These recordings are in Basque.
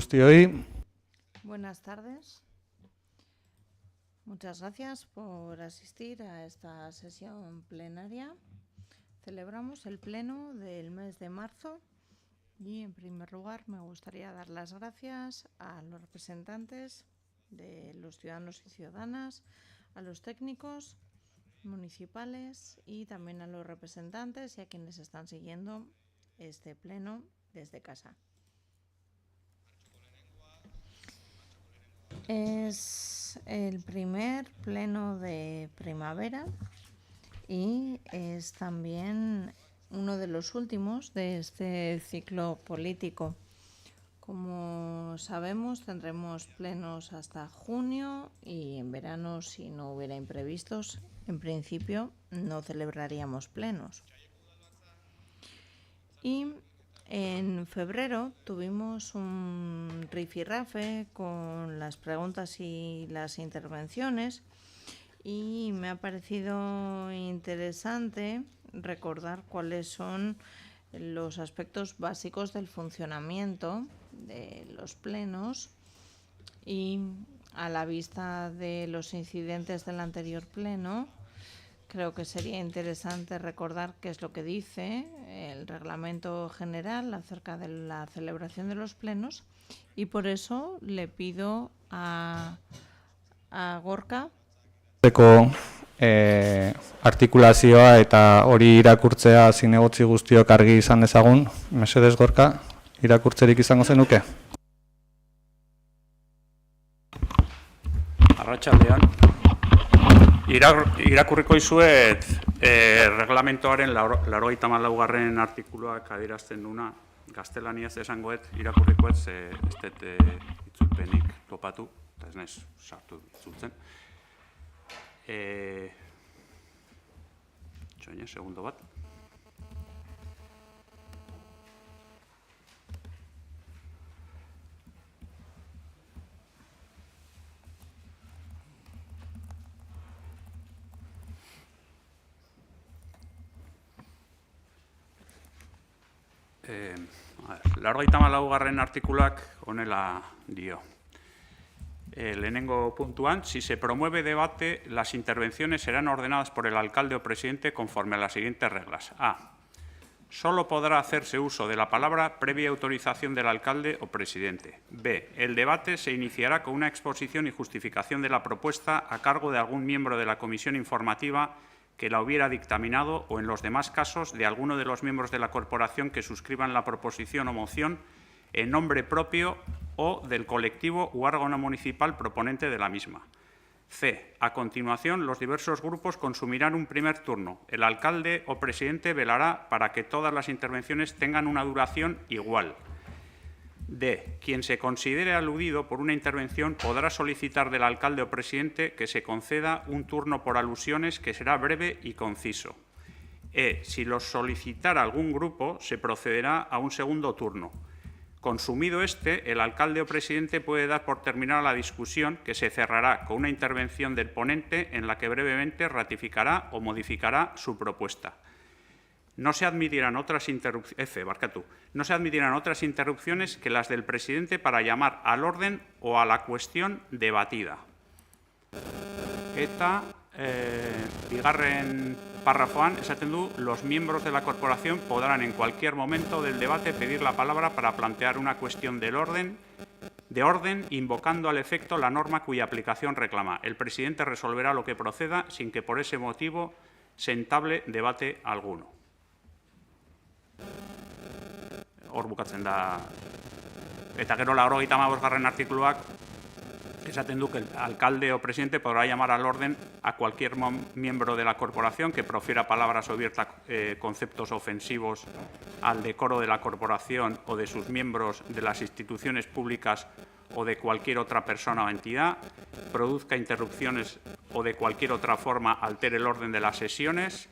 guztioi. Buenas tardes. Muchas gracias por asistir a esta sesión plenaria. Celebramos el pleno del mes de marzo y, en primer lugar, me gustaría dar las gracias a los representantes de los ciudadanos y ciudadanas, a los técnicos municipales y también a los representantes y a quienes están siguiendo este pleno desde casa. Es el primer pleno de primavera y es también uno de los últimos de este ciclo político. Como sabemos, tendremos plenos hasta junio y en verano, si no hubiera imprevistos, en principio no celebraríamos plenos. Y en febrero tuvimos un rifirrafe con las preguntas y las intervenciones y me ha parecido interesante recordar cuáles son los aspectos básicos del funcionamiento de los plenos y, a la vista de los incidentes del anterior pleno, creo que sería interesante recordar qué es lo que dice el reglamento general acerca de la celebración de los plenos y por eso le pido a Gorka Artikulazioa eta hori irakurtzea zinegotzi guztiok argi izan dezagun. Mesedez, Gorka, irakurtzerik izango zenuke? Arratsaldean. Irakurriko dizuet reglamentoaren 84. artikuluak adierazten duna, gaztelaniaz esangoet, irakurrikoet ze ez dut itzulpenik topatu, eta ez naiz sartu itzultzen. Segundo bat. Laurogeita hamalaugarren artikuluak honela dio. Lehenengo puntuan, si se promueve debate, las intervenciones serán ordenadas por el alcalde o presidente conforme a las siguientes reglas. A. Solo podrá hacerse uso de la palabra previa autorización del alcalde o presidente. B. El debate se iniciará con una exposición y justificación de la propuesta a cargo de algún miembro de la comisión informativa que la hubiera dictaminado o, en los demás casos, de alguno de los miembros de la corporación que suscriban la proposición o moción en nombre propio o del colectivo u órgano municipal proponente de la misma. C. A continuación, los diversos grupos consumirán un primer turno. El alcalde o presidente velará para que todas las intervenciones tengan una duración igual. D. Quien se considere aludido por una intervención podrá solicitar del alcalde o presidente que se conceda un turno por alusiones que será breve y conciso. E. Si los solicitara algún grupo, se procederá a un segundo turno. Consumido este, el alcalde o presidente puede dar por terminada la discusión, que se cerrará con una intervención del ponente en la que brevemente ratificará o modificará su propuesta. No se admitirán otras interrupciones que las del presidente para llamar al orden o a la cuestión debatida. Eta bigarren párrafoan esaten du, los miembros de la corporación podrán en cualquier momento del debate pedir la palabra para plantear una cuestión de orden, invocando al efecto la norma cuya aplicación reclama. El presidente resolverá lo que proceda sin que por ese motivo se entable debate alguno. Hor bukatzen da. Eta gero 85. artikuluak esaten du que el alcalde o presidente podrá llamar al orden a cualquier miembro de la corporación que profiera palabras o vierta conceptos ofensivos al decoro de la corporación o de sus miembros, de las instituciones públicas o de cualquier otra persona o entidad, produzca interrupciones o de cualquier otra forma altere el orden de las sesiones.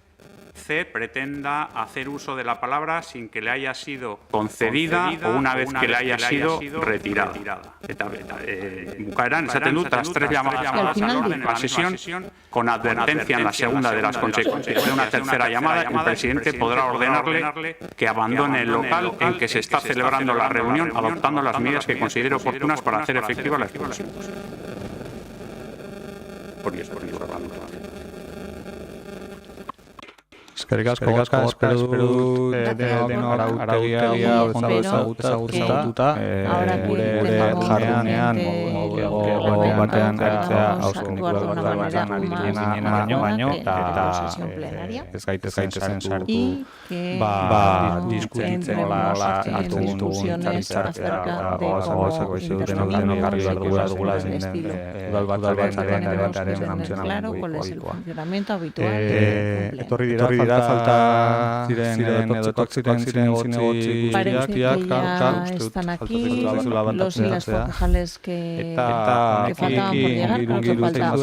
C. Pretenda hacer uso de la palabra sin que le haya sido concedida o una vez que le haya sido retirada. Bucaeran esaten dut las tres llamadas al orden en la sesión con advertencia en la segunda de las consecuencias de una tercera llamada. El presidente podrá ordenarle que abandone el local en que se está celebrando la reunión, adoptando las medidas que considere oportunas para hacer efectiva la expulsión. Eskerrik asko, espero dut denok araudia ondo ezagututa, gure jardunean modu batean aritzea auskenikuak batean ari ginen baino, eta ez gaitezen sartu diskutitzen nola hartu dugun txartzea gauzako izu denok argi behar dugula zein den udal batzaren funtzionamendu ohikoa. Etorri dira falta ziren edo etortzak ziren zinegotzi guztiak, están aquí los y las concejales que faltaban por llegar, creo que falta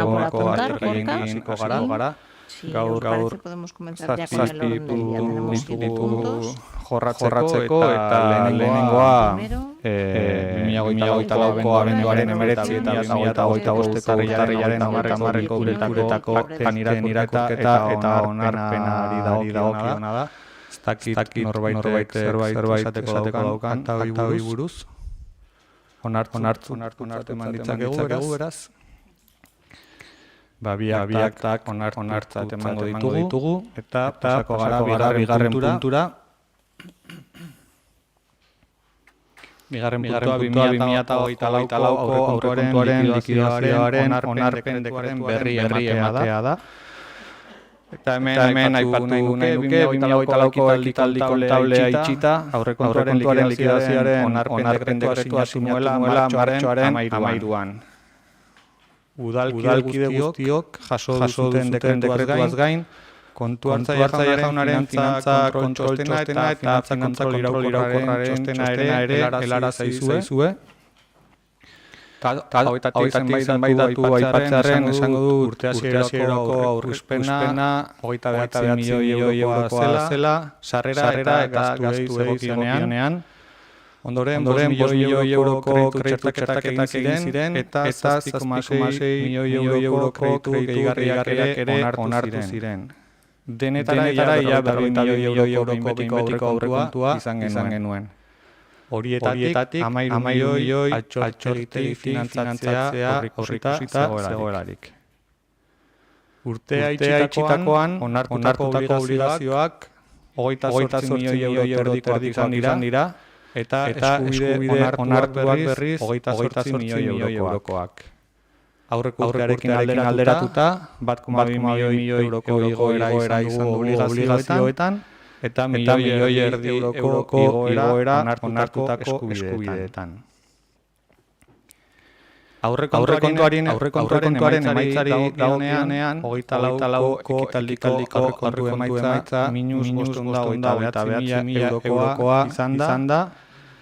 una por apuntar, gara. Sí, gaur podemos comenzar ya con el orden del día. Tenemos 7 puntos. Jorratzeko eta lehenengoa 2008ko abenduaren 19 eta 2008ko urtarrilaren 10ko bilkuretako irakurketa eta onarpena ari dagokiona da. Ez dakit norbait zerbait esateko daukan akta hori buruz. Onartu eman ditzakegu beraz. Bi aktak onartzat emango ditugu eta pasako gara bigarren puntura. Bigarren puntua 2008ko aurrekontuaren likidazioaren onarpen berri ematea da. Eta hemen aipatu nahi nuke 2008ko ekitaldi kontablea itxita, aurrekontuaren likidazioaren onarpen dekretua sinuela martxoaren 13an. Udalkide guztiok jaso duten dekretuaz gain, kontu hartzaile jaunaren finantza kontroltena eta finantza kontrol iraunkorraren txostena ere helara zaizue. Hauetatik zenbait datu aipatzearen esango du urte hasierako aurrezpena 29 milioi eurokoa zela, sarrera eta gastuei zegokionean. Ondoren 5 milioi euroko kreditu egin ziren eta 7,6 milioi euroko kreditu gehigarriak ere onartu ziren. Denetara ia 40 milioi euroko betiko aurrekontua izan genuen. Horietatik 13 milioi altxorritegi finantzatzea aurreikusita zegoelarik. Urtea itxitakoan onartutako obligazioak 28 milioi euro izan dira, eta eskubide onartuak berriz 28 milioi eurokoak. Aurreko urtearekin alderatuta, 1,2 milioi euroko igoera izan du obligazioetan, eta milioi erdi euroko igoera onartutako eskubideetan. Aurrekontuaren emaitzari dagoenean, 24ko ekitaldiko aurrekontu emaitza minus 529 eurokoa izan da,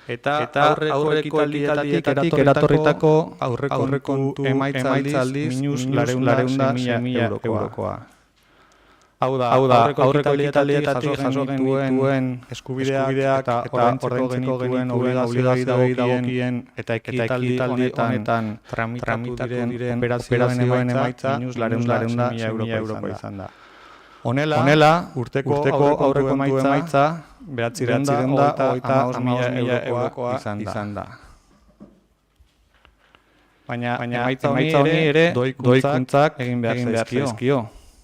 eta aurreko ekitaldietik eratorritako aurrekontu emaitzaldiz minus 406.000 eurokoa. Hau da, aurreko ekitaldietik jaso genituen eskubideak eta ordaintzeko genituen obligazioei dagokien eta ekitaldi honetan tramitatu diren operazioen emaitza minus 406.000 eurokoa izan da. Honela, urteko aurrekontu emaitza 935.000 eurokoa izan da. Baina emaitza honi ere doikuntzak egin behar zaizkio.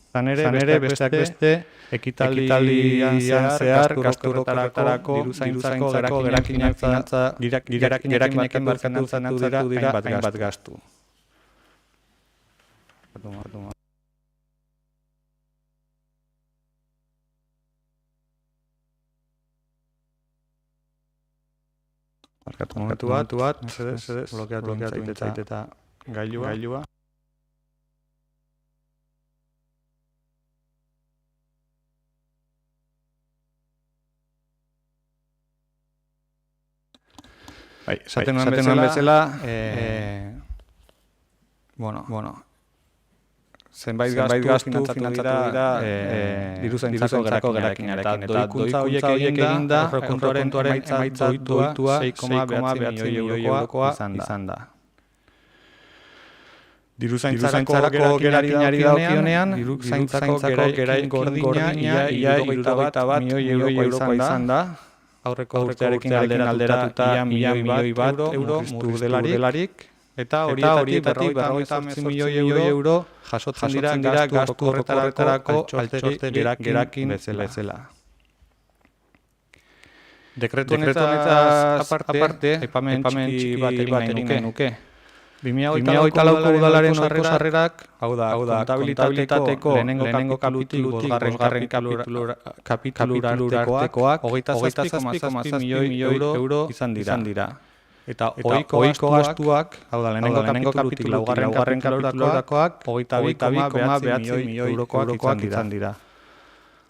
Zan ere besteak beste ekitaldian zehar gastuetarako diruzaintzako gerakinekin barkantzatu dira hainbat gastu. Barkatu momentu bat, mesedez, blokeatu nintzait eta gailua. Esaten nuen bezala, zenbait gastu finantzatu dira diruzaintzako gerakinarekin. Eta doikuntza horiek eginda, aurrekontuaren emaitza doitua 6,9 milioi eurokoa izan da. Diruzaintzarako gerakinari dagokionean, diruzaintzako gerakin gordina ia 71 milioi eurokoa izan da. Aurreko urtearekin alderatuta ia milioi bat euro murriztu delarik. Eta horietatik 58 milioi euro jasotzen dira gastu horretarako altxorte gerakin bezala. Dekretu honetaz aparte, aipamen txiki bat egin nahi nuke. 2008 udalaren sarrerak, hau da, kontabilitateko lehenengo kapitulutik kapitulurartekoak, 27,7 milioi euro izan dira. Eta ohiko gastuak, hau da, lehenengo kapitulutik laugarren kapitulurakoak, 22,9 milioi eurokoak izan dira.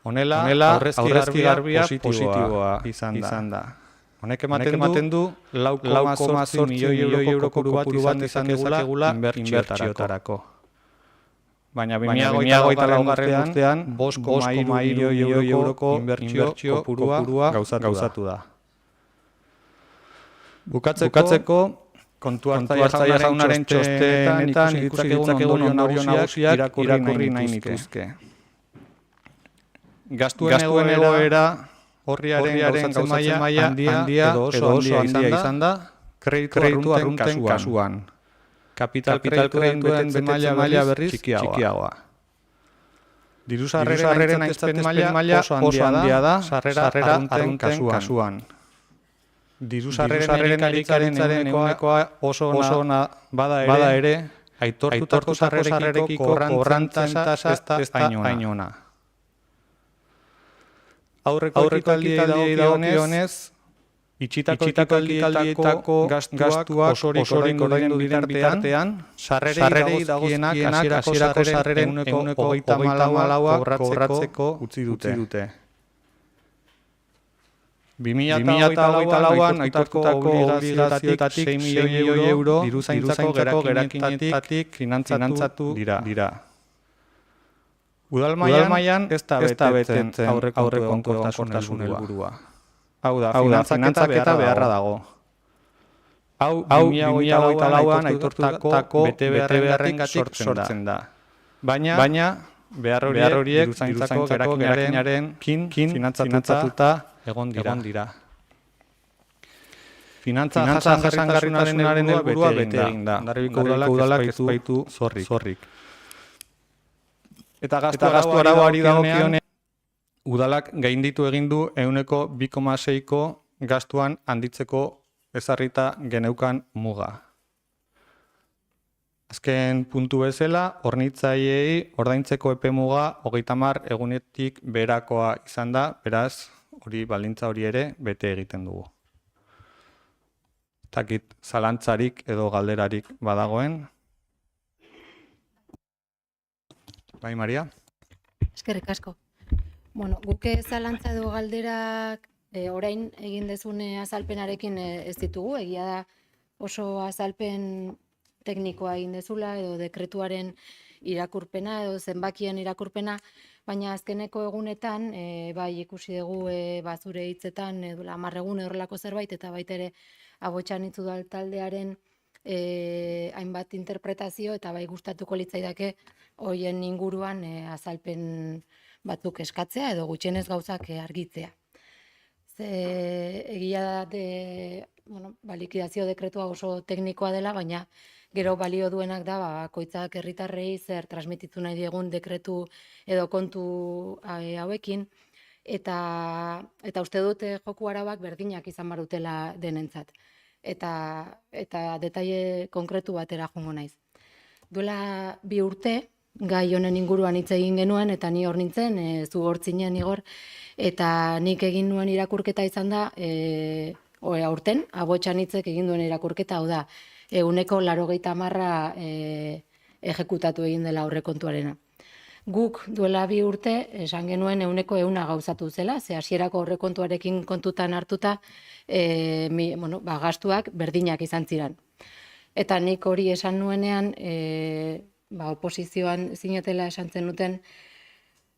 Honela, aurrezki garbia positiboa izan da. Honek ematen du 4,8 milioi euroko kopuru bat izan dezakegula inbertsioetarako. Baina 2008 urtean 5,3 milioi euroko inbertsio kopurua gauzatu da. Bukatzeko, kontu hartzaile jaunaren txostenetan ikusi ditzakegun ondorio nagusiak irakurri nahi nituzke. Gastuen egoera horriaren gauzatzen maila handia edo oso handia izan da, kreditu arrunten kasuan. Kapital kredituen betetzen maila berriz txikiagoa. Diru-sarreren aizpen maila oso handia da, sarrera arrunten kasuan. Diru-sarreren egikaritzaren egonekoa oso ona bada ere, aitortutako sarrerekiko korrantza ez da hainona. Aurreko ekitaldiei dagokionez, itxitako ekitaldietako gastuak osorik ordaindu bitartean, sarrerei dagokienak hasierako sarreren ehuneko 34 kobratzeko utzi dute. 2008an aitortutako obligazioetatik 6 milioi euro diruzaintzako gerakinetatik finantzatu dira. Udalmaian ez da betetzen aurrekontuasun helburua. Hau da, finantzaketa beharra dago. Hau 2008an aitortutako bete beharrengatik sortzen da. Baina, behar horiek diruzaintzako gerakinaren finantzatuta egon dira. Finantza jasangarritasunaren helburua bete egin da. Hondarribiko udalak ez baitu zorrik. Eta gastu arauari dagokionean, udalak gainditu egin du ehuneko 2,6ko gastuan handitzeko ezarrita geneukan muga. Azken puntu bezala, hornitzaileei ordaintzeko epe muga 30 egunetik beherakoa izan da, beraz, baldintza hori ere bete egiten dugu. Takit zalantzarik edo galderarik badagoen. Bai, Maria? Eskerrik asko. Bueno, guke zalantza edo galderak orain egin dezune azalpenarekin ez ditugu, egia da oso azalpen teknikoa egin dezula edo dekretuaren irakurpena edo zenbakien irakurpena, baina azkeneko egunetan bai ikusi dugu zure hitzetan 10 egun horrelako zerbait eta baita ere Abotxan Itzudal taldearen hainbat interpretazio eta bai gustatuko litzaidake hoien inguruan azalpen batzuk eskatzea edo gutxienez gauzak argitzea. Egia da likidazio dekretua oso teknikoa dela, baina gero balio duenak da bakoitzak herritarrei zer transmititu nahi diegun dekretu edo kontu hauekin eta uste dute joku arauak berdinak izan barutela denentzat. Eta detaile konkretu batera joango naiz. Duela 2 urte, gai honen inguruan hitz egin genuen, eta ni hor nintzen, zu hortzinen Igor, eta nik egin nuen irakurketa izan da, aurten, Abotxan Hitzek egin duen irakurketa, hau da, ehuneko 80 ejekutatu egin dela aurrekontuarena. Guk duela 2 urte, esan genuen ehuneko 100 gauzatu zela, ze hasierako aurrekontuarekin kontutan hartuta, gastuak berdinak izan ziren. Eta nik hori esan nuenean, oposizioan zinetela esan zenuten,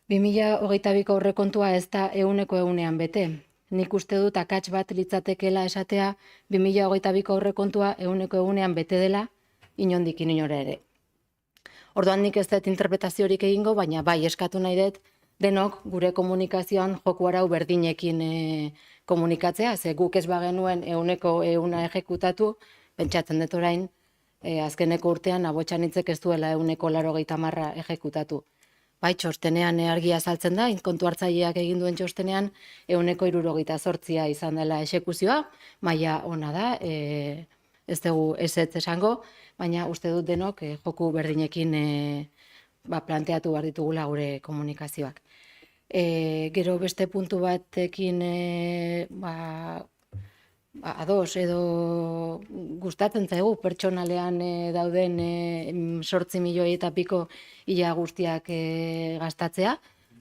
2022ko aurrekontua ez da 100% bete. Nik uste dut akats bat litzatekeela esatea 2022ko aurrekontua 100% bete dela, inondik inora ere. Orduan nik ez dut interpretaziorik egingo, baina bai eskatu nahi dut denok gure komunikazioan joku arau berdinekin komunikatzea, ze guk ez bagenuen 100% ejekutatu, pentsatzen dut orain, azkeneko urtean abotxanitzek ez duela 180 ejekutatu. Bai, txostenean argia azaltzen da, kontu hartzaileak egin duen txostenean 178 izan dela exekuzioa, maila ona da, ez dugu ezetz esango, baina uste dut denok joku berdinekin planteatu behar ditugula gure komunikazioak. Gero beste puntu batekin ados edo gustatzen zaigu pertsonalean dauden 8 milioi eta piko ia guztiak gastatzea,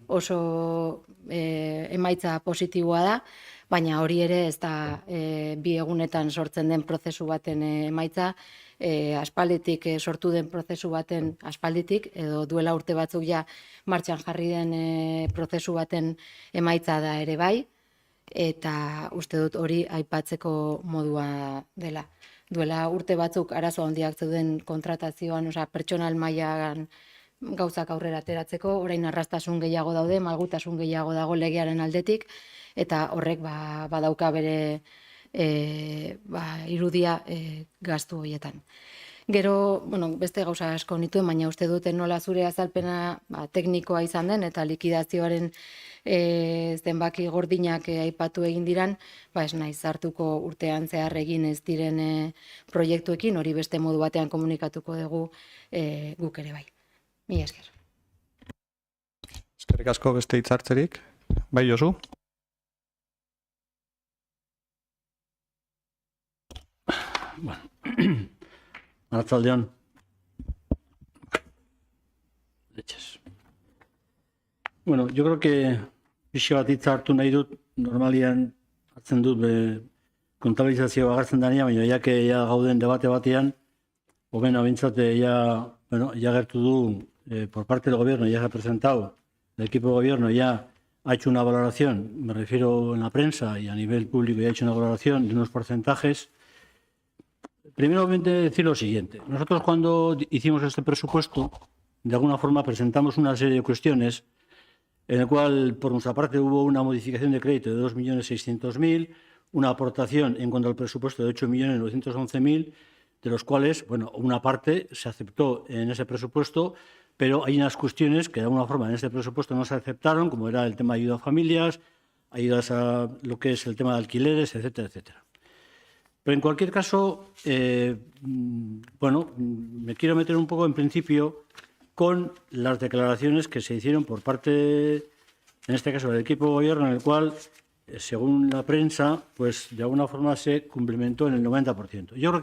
oso emaitza positiboa da, baina hori ere ez da 2 egunetan sortzen den prozesu baten emaitza, aspalditik sortu den prozesu baten aspalditik, edo duela urte batzuk ja martxan jarri den prozesu baten emaitza da ere bai, eta uste dut hori aipatzeko modua dela. Duela urte batzuk arazo handiak zeuden kontratazioan, pertsonal mailan gauzak aurrera ateratzeko, orain arrastasun gehiago daude, malgutasun gehiago dago legearen aldetik, eta horrek badauka bere irudia gastu horietan. Gero, beste gauza asko nituen, baina uste duten nola zure azalpena teknikoa izan den, eta likidazioaren zenbaki gordinak aipatu egin diran, ez naiz hartuko urtean zehar egin ez diren proiektuekin, hori beste modu batean komunikatuko dugu guk ere bai. Mila esker. Eskerrik asko beste hitzartzerik. Bai, Josu? Arratsaldeon. Leches. Bueno, yo creo que pixka bat hitza hartu nahi dut, normalian hartzen dut kontabilizazioa agertzen danean, baina jake gauden debate batean, bueno, bintzat, ya gertu du, por parte del gobierno ya se ha presentado, el equipo de gobierno ya ha hecho una valoración, me refiero en la prensa y a nivel público ya ha hecho una valoración de unos porcentajes. Primero, decir lo siguiente. Nosotros cuando hicimos este presupuesto, de alguna forma presentamos una serie de cuestiones en el cual, por nuestra parte, hubo una modificación de crédito de 2.600.000, una aportación en cuanto al presupuesto de 8.911.000, de los cuales, una parte se aceptó en ese presupuesto, pero hay unas cuestiones que de alguna forma en este presupuesto no se aceptaron, como era el tema de ayuda a familias, ayudas a lo que es el tema de alquileres, etcétera, etcétera. Pero en cualquier caso, me quiero meter un poco en principio con las declaraciones que se hicieron por parte, en este caso, del equipo de gobierno, en el cual, según la prensa, pues de alguna forma se cumplimentó en el 90%. Yo creo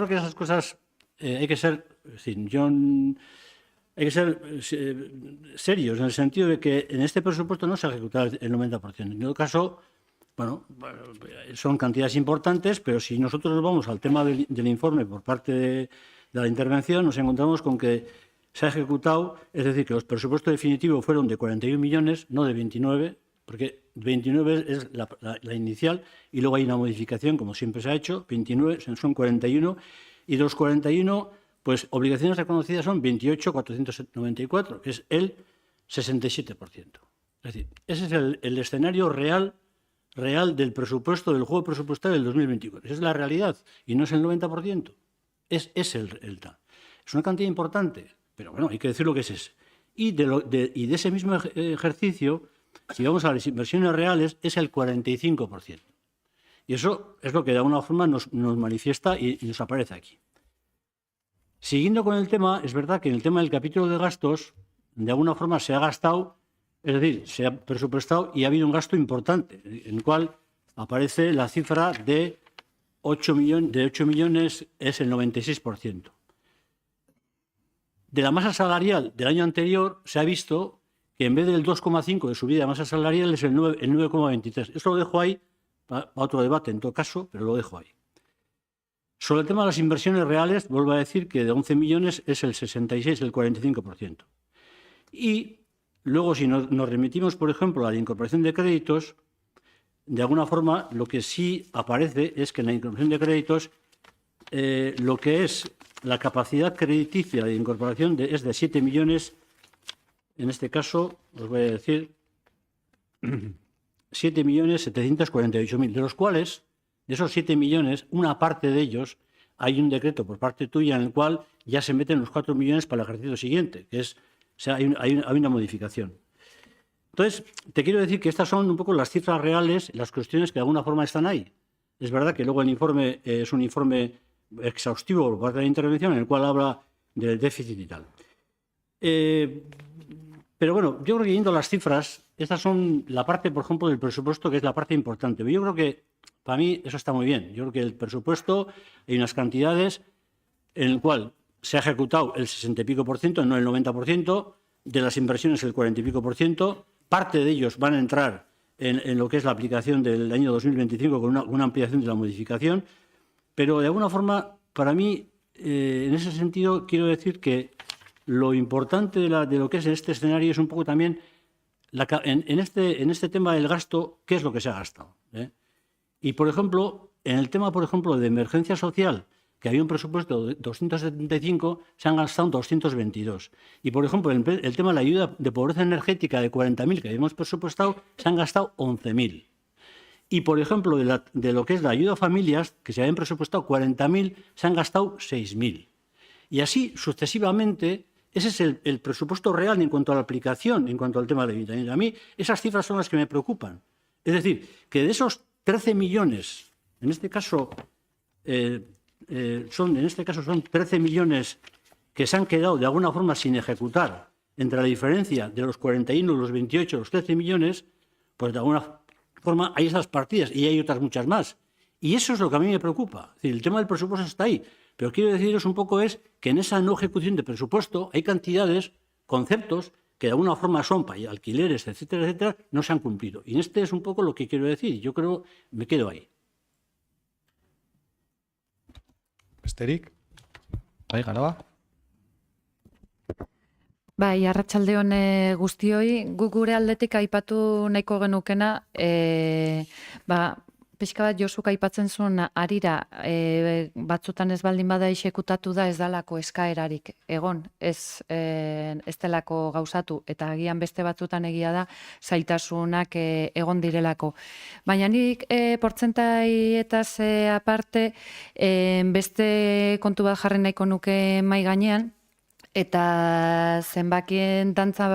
que esas cosas hay que ser, serios, en el sentido de que en este presupuesto no se ha ejecutado el 90%. En todo caso, son cantidades importantes, pero si nosotros nos vamos al tema del informe por parte de la intervención, nos encontramos con que se ha ejecutado, es decir, que los presupuestos definitivos fueron de 41 millones, no de 29, porque 29 es la inicial, y luego hay una modificación, como siempre se ha hecho, 29 son 41, y de los 41, pues obligaciones reconocidas son 28.494, que es el 67%. Es decir, ese es el escenario real del presupuesto, del juego presupuestario del 2024. Esa es la realidad, y no es el 90%. Es el tal. Es una cantidad importante, pero hay que decir lo que es ese. Y de ese mismo ejercicio, si vamos a las inversiones reales, es el 45%. Y eso es lo que de alguna forma nos manifiesta y nos aparece aquí. Siguiendo con el tema, es verdad que en el tema del capítulo de gastos, de alguna forma se ha gastado, es decir, se ha presupuestado y ha habido un gasto importante, en el cual aparece la cifra de 8 millones, es el 96%. De la masa salarial del año anterior se ha visto que en vez del 2,5 de subida de masa salarial es el 9,23. Eso lo dejo ahí, para otro debate en todo caso, pero lo dejo ahí. Sobre el tema de las inversiones reales, vuelvo a decir que de 11 millones es el 66, el 45%. Y luego, si nos remitimos, por ejemplo, a la incorporación de créditos, de alguna forma lo que sí aparece es que en la incorporación de créditos lo que es la capacidad crediticia de incorporación es de 7 millones, en este caso, os voy a decir, 7.748.000, de los cuales, de esos 7 millones, una parte de ellos, hay un decreto por parte tuya en el cual ya se meten los 4 millones para el ejercicio siguiente, que es, o sea, hay una modificación. Entonces, te quiero decir que estas son un poco las cifras reales, las cuestiones que de alguna forma están ahí. Es verdad que luego el informe es un informe exhaustivo por parte de la intervención en el cual habla del déficit y tal. Pero bueno, yo creo que yendo a las cifras, estas son la parte, por ejemplo, del presupuesto, que es la parte importante. Yo creo que para mí eso está muy bien. Yo creo que el presupuesto hay unas cantidades en el cual se ha ejecutado el 60 y pico %, no el 90%, de las inversiones el 40 y pico %. Parte de ellos van a entrar en lo que es la aplicación del año 2025 con una ampliación de la modificación. Pero de alguna forma, para mí, en ese sentido, quiero decir que lo importante de lo que es este escenario es un poco también en este tema del gasto, qué es lo que se ha gastado. Y, por ejemplo, en el tema, por ejemplo, de emergencia social, que había un presupuesto de 275, se han gastado 222. Y, por ejemplo, el tema de la ayuda de pobreza energética de 40.000 que habíamos presupuestado, se han gastado 11.000. Y, por ejemplo, de lo que es la ayuda a familias, que se habían presupuestado 40.000, se han gastado 6.000. Y así, sucesivamente, ese es el presupuesto real en cuanto a la aplicación, en cuanto al tema del ayuntamiento. A mí esas cifras son las que me preocupan. Es decir, que de esos 13 millones, en este caso son 13 millones que se han quedado de alguna forma sin ejecutar, entre la diferencia de los 41, los 28, los 13 millones, pues de alguna forma hay esas partidas y hay otras muchas más. Y eso es lo que a mí me preocupa. Es decir, el tema del presupuesto está ahí. Pero quiero deciros un poco es que en esa no ejecución de presupuesto hay cantidades, conceptos, que de alguna forma son para alquileres, etcétera, etcétera, no se han cumplido. Y este es un poco lo que quiero decir. Yo creo, me quedo ahí. Besterik? Bai, Garaba? Bai, arratsaldeon guztioi, guk gure aldetik aipatu nahiko genukena, pixka bat Josuk aipatzen zuen harira, batzutan ez baldin bada exekutatu da ez dalako eskaerarik egon, ez delako gauzatu, eta agian beste batzutan egia da zailtasunak egon direlako. Baina nik portzentaietaz aparte, beste kontu bat jarri nahiko nuke mahai gainean, eta zenbakien dantza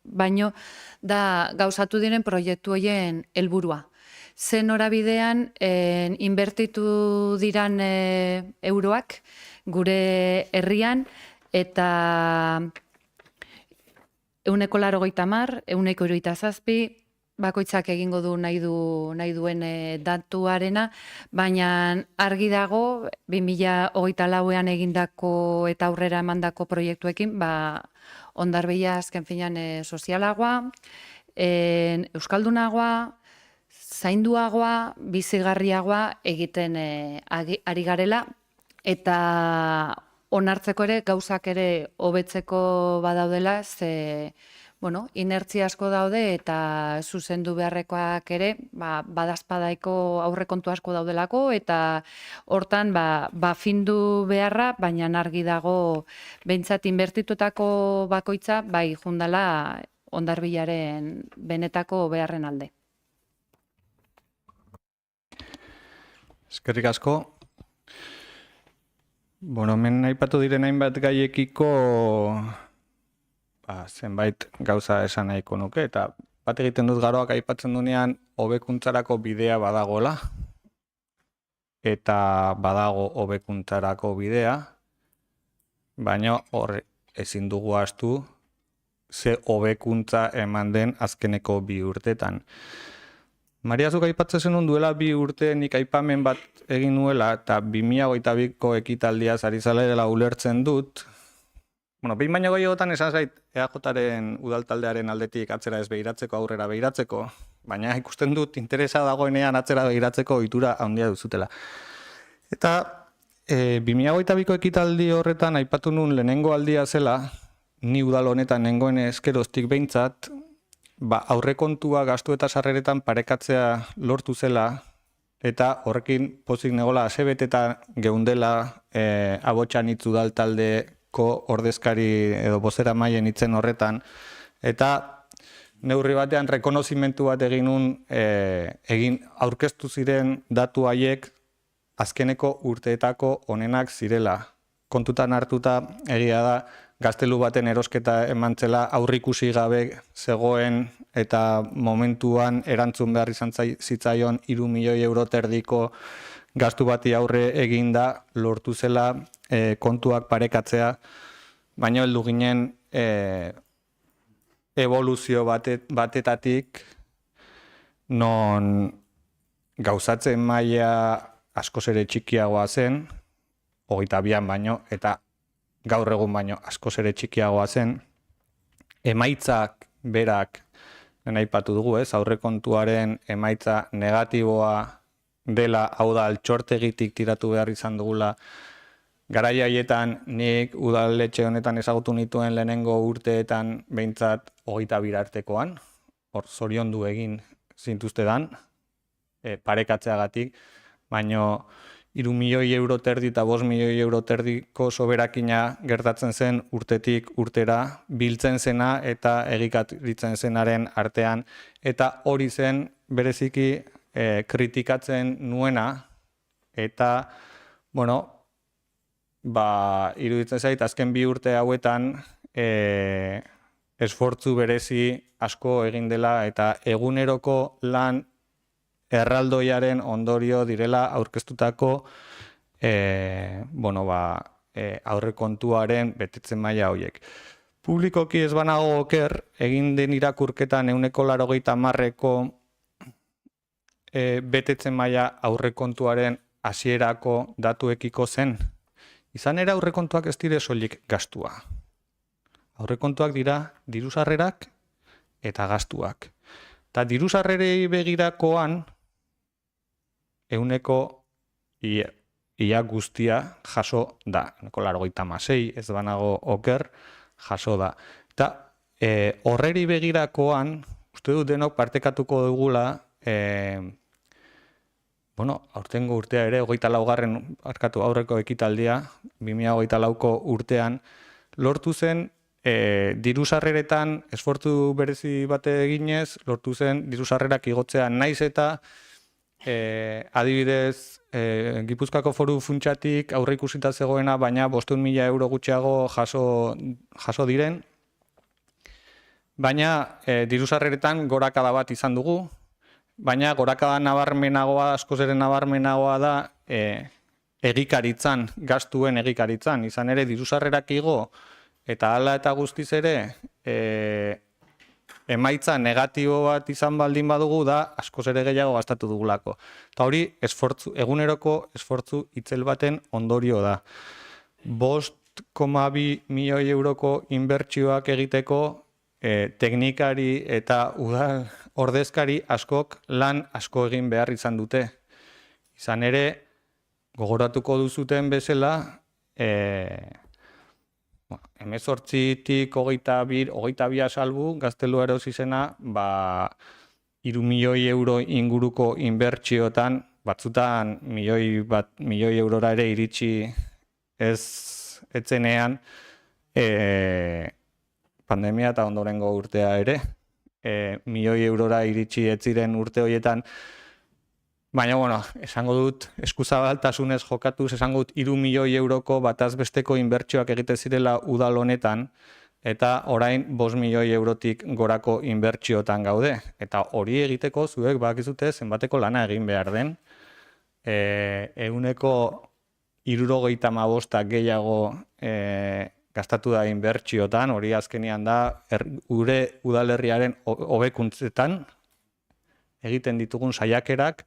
baino da gauzatu diren proiektu horien helburua. Zen norabidean inbertitu diran euroak gure herrian eta 180, 177, bakoitzak egingo du nahi duen datuarena, baina argi dago 2024an egindako eta aurrera emandako proiektuekin, Hondarribia azken finean sozialagoa, euskaldunagoa, zainduagoa, bizigarriagoa egiten ari garela, eta onartzeko ere, gauzak ere hobetzeko badaudela, inertzia asko daude eta zuzendu beharrekoak ere, badazpadaiko aurrekontu asko daudelako, eta hortan findu beharra, baina argi dago behintzat inbertitutako bakoitza, jundala Hondarribiaren benetako beharren alde. Eskerrik asko. Hemen aipatu diren hainbat gaiekiko zenbait gauza esan nahiko nuke, eta bat egiten dut Garoak aipatzen duenean hobekuntzarako bidea badagola, eta badago hobekuntzarako bidea, baina hor ezin dugu ahaztu ze hobekuntza eman den azkeneko 2 urtetan. Maria, zuk aipatzen zenuen duela 2 urte nik aipamen bat egin nuela, eta 2022ko ekitaldia ari zela ulertzen dut. Behin baino gehiagotan esan zait EAJaren udaltaldearen aldetik atzera ez behiratzeko, aurrera behiratzeko, baina ikusten dut interesa dagoenean atzera behiratzeko ohitura handia duzutela. Eta 2022ko ekitaldi horretan aipatu nun lehenengo aldia zela, ni udal honetan nengoen eskeroztik behintzat, aurrekontua gastu eta sarreretan parekatzea lortu zela, eta horrekin pozik negola asebeteta geundela Abotsan hitz udal taldeko ordezkari edo bozera maien hitzen horretan, eta neurri batean rekonozimentu bat egin aurkeztu ziren datu haiek azkeneko urteetako onenak zirela. Kontutan hartuta egia da, gaztelu baten erosketa emantzela aurrikusi gabe zegoen eta momentuan erantzun behar izan zitzaion 3 milioi euro terdiko gastu bati aurre eginda lortu zela kontuak parekatzea, baina heldu ginen evoluzio batetatik non gauzatzen maila askoz ere txikiagoa zen, 22an baino, eta gaur egun baino askoz ere txikiagoa zen, emaitzak berak, aipatu dugu, aurrekontuaren emaitza negatiboa dela, hau da, altxortegitik tiratu behar izan dugula. Garai haietan nik udaletxe honetan ezagutu nituen lehenengo urteetan behintzat 22 artekoan, hor zoriondu egin zintuztedan, parekatzeagatik, baino 3 milioi euro terdi eta 5 milioi euro terdiko soberakina gertatzen zen urtetik urtera biltzen zena eta egikaritzen zenaren artean. Eta hori zen bereziki kritikatzen nuena eta, iruditzen zait, azken 2 urte hauetan esfortzu berezi asko egin dela eta eguneroko lan erraldoiaren ondorio direla aurkeztutako aurrekontuaren betetzen maila horiek. Publikoki ez banago oker, egin den irakurketan 80%ko betetzen maila aurrekontuaren hasierako datuekiko zen. Izan ere aurrekontuak ez dire soilik gastua. Aurrekontuak dira diru-sarrerak eta gastuak. Eta diru-sarrerei begirakoan, 100% ia guztia jaso da. 86, ez banago oker, jaso da. Eta horreri begirakoan, uste dut denok partekatuko dugula, aurtengo urtea ere, 24. aurreko ekitaldia, 2024ko urtean, lortu zen diru-sarreretan esfortzu berezi bate eginez, lortu zen diru-sarrerak igotzea naiz eta adibidez Gipuzkoako Foru Funtsatik aurre ikusita zegoena, baina 500.000 euro gutxiago jaso diren. Baina diru-sarreretan gorakada bat izan dugu, baina gorakada nabarmenagoa, askoz ere nabarmenagoa da egikaritzan, gastuen egikaritzan. Izan ere diru-sarrerak igo eta hala eta guztiz ere emaitza negatibo bat izan baldin badugu da askoz ere gehiago gastatu dugulako. Eta hori eguneroko esfortzu itzel baten ondorio da. 5,2 milioi euroko inbertsioak egiteko teknikari eta udal ordezkari askok lan asko egin behar izan dute. Izan ere, gogoratuko duzuten bezala, 18tik 22 salbu, gaztelua erosi zena, 3 milioi euro inguruko inbertsiotan, batzutan milioi eurora ere iritsi etzenean, pandemia eta ondorengo urtea ere, milioi eurora iritsi etziren urte horietan. Baina, esango dut, eskuzabaltasunez jokatuz, esango dut 3 milioi euroko batazbesteko inbertsioak egite zirela udal honetan, eta orain 5 milioi eurotik gorako inbertsiotan gaude. Eta hori egiteko zuek bakizute zenbateko lana egin behar den. 175 gehiago gastatu da inbertsiotan, hori azkenean da gure udalerriaren hobekuntzetan egiten ditugun saiakerak.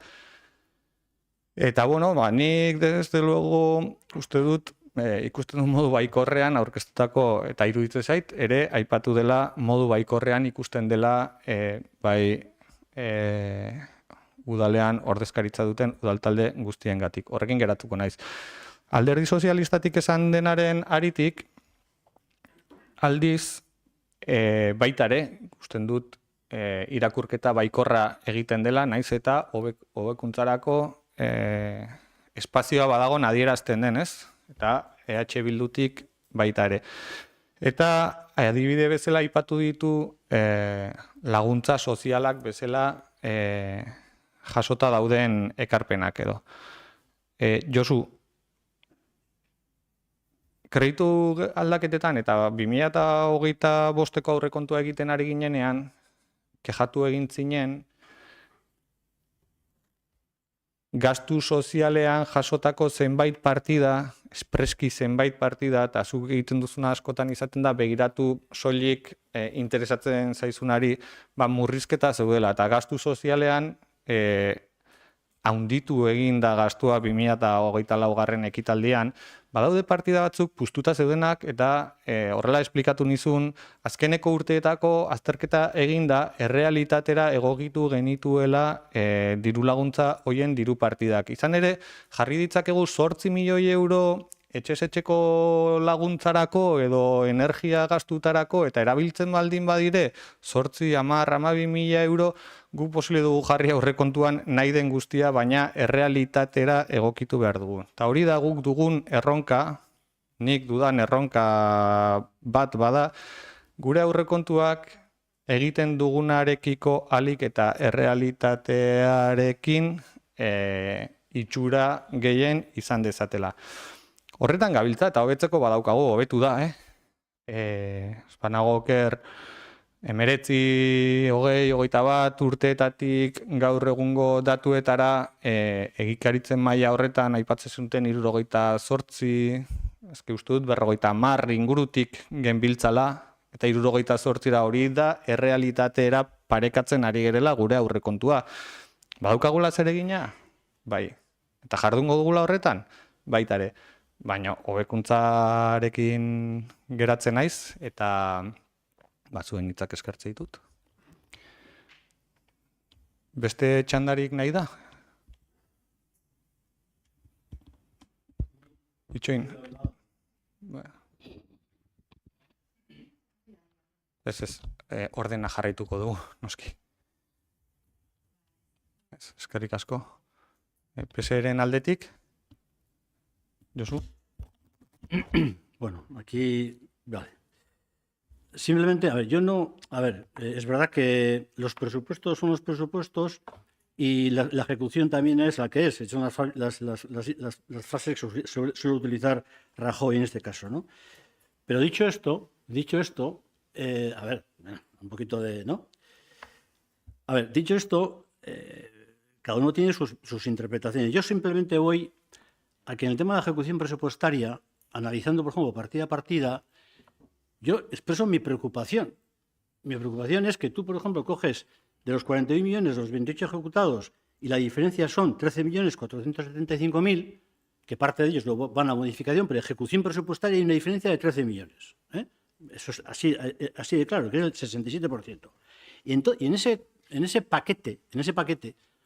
Eta, nik desde luego uste dut ikusten dut modu baikorrean aurkeztutako, eta iruditzen zait, ere aipatu dela modu baikorrean ikusten dela udalean ordezkaritza duten udaltalde guztiengatik. Horrekin geratuko naiz. Alderdi sozialistatik esan denaren aritik, aldiz, baitare, ikusten dut, irakurketa baikorra egiten dela, naiz eta hobekuntzarako espazioa badago adierazten denez, eta EH Bildutik baita ere. Eta adibide bezala aipatu ditu laguntza sozialak bezala jasota dauden ekarpenak edo. Josu, kreditu aldaketetan eta 2025ko aurrekontua egiten ari ginenean, kexatu egin zinen, gastu sozialean jasotako zenbait partida, espreski zenbait partida, eta zuk egiten duzuna askotan izaten da, begiratu soilik interesatzen zaizunari, murrizketa zeudela, eta gastu sozialean haunditu egin da gastua 2024 ekitaldian, badaude partida batzuk puztuta zeudenak eta horrela esplikatu nizun, azkeneko urteetako azterketa eginda errealitatera egokitu genituela diru laguntza hoien diru partidak. Izan ere, jarri ditzakegu 8 milioi euro etxez-etxeko laguntzarako edo energia gastutarako eta erabiltzen baldin badire 8, 10, 12 mila euro, gu posible dugu jarri aurrekontuan nahi den guztia, baina errealitatera egokitu behar dugu. Eta hori da guk dugun erronka, nik dudan erronka bat bada, gure aurrekontuak egiten dugunarekiko alik eta errealitatearekin itxura gehien izan dezatela. Horretan gabiltza eta hobetzeko badaukago, hobetu da, Espanago oker 19, 20, 21 urteetatik gaur egungo datuetara egikaritzen maila horretan aipatzen zuten 78, ezke uste dut 50 ingurutik genbiltzala, eta 78 hori da errealitatera parekatzen ari gerela gure aurrekontua. Badaukagula zeregina? Bai. Eta jardungo dugula horretan? Baitare. Baina hobekuntzarekin geratzen naiz eta zuen hitzak eskertze ditut. Beste txandarik nahi da? Itxoin. Ez, ordena jarraituko dugu, noski. Eskerrik asko. PSeren aldetik? Josu. Bueno, aquí, vale. Simplemente, es verdad que los presupuestos son los presupuestos y la ejecución también es la que es. Son las frases que suele utilizar Rajoy en este caso, ¿no? Pero dicho esto, un poquito de, ¿no? Dicho esto, cada uno tiene sus interpretaciones. Yo simplemente voy a que en el tema de la ejecución presupuestaria, analizando, por ejemplo, partida a partida, yo expreso mi preocupación. Mi preocupación es que tú, por ejemplo, coges de los 41 millones los 28 ejecutados y la diferencia son 13.475.000, que parte de ellos luego van a modificación, pero ejecución presupuestaria hay una diferencia de 13 millones. Eso es así de claro, que es el 67%. Y en ese paquete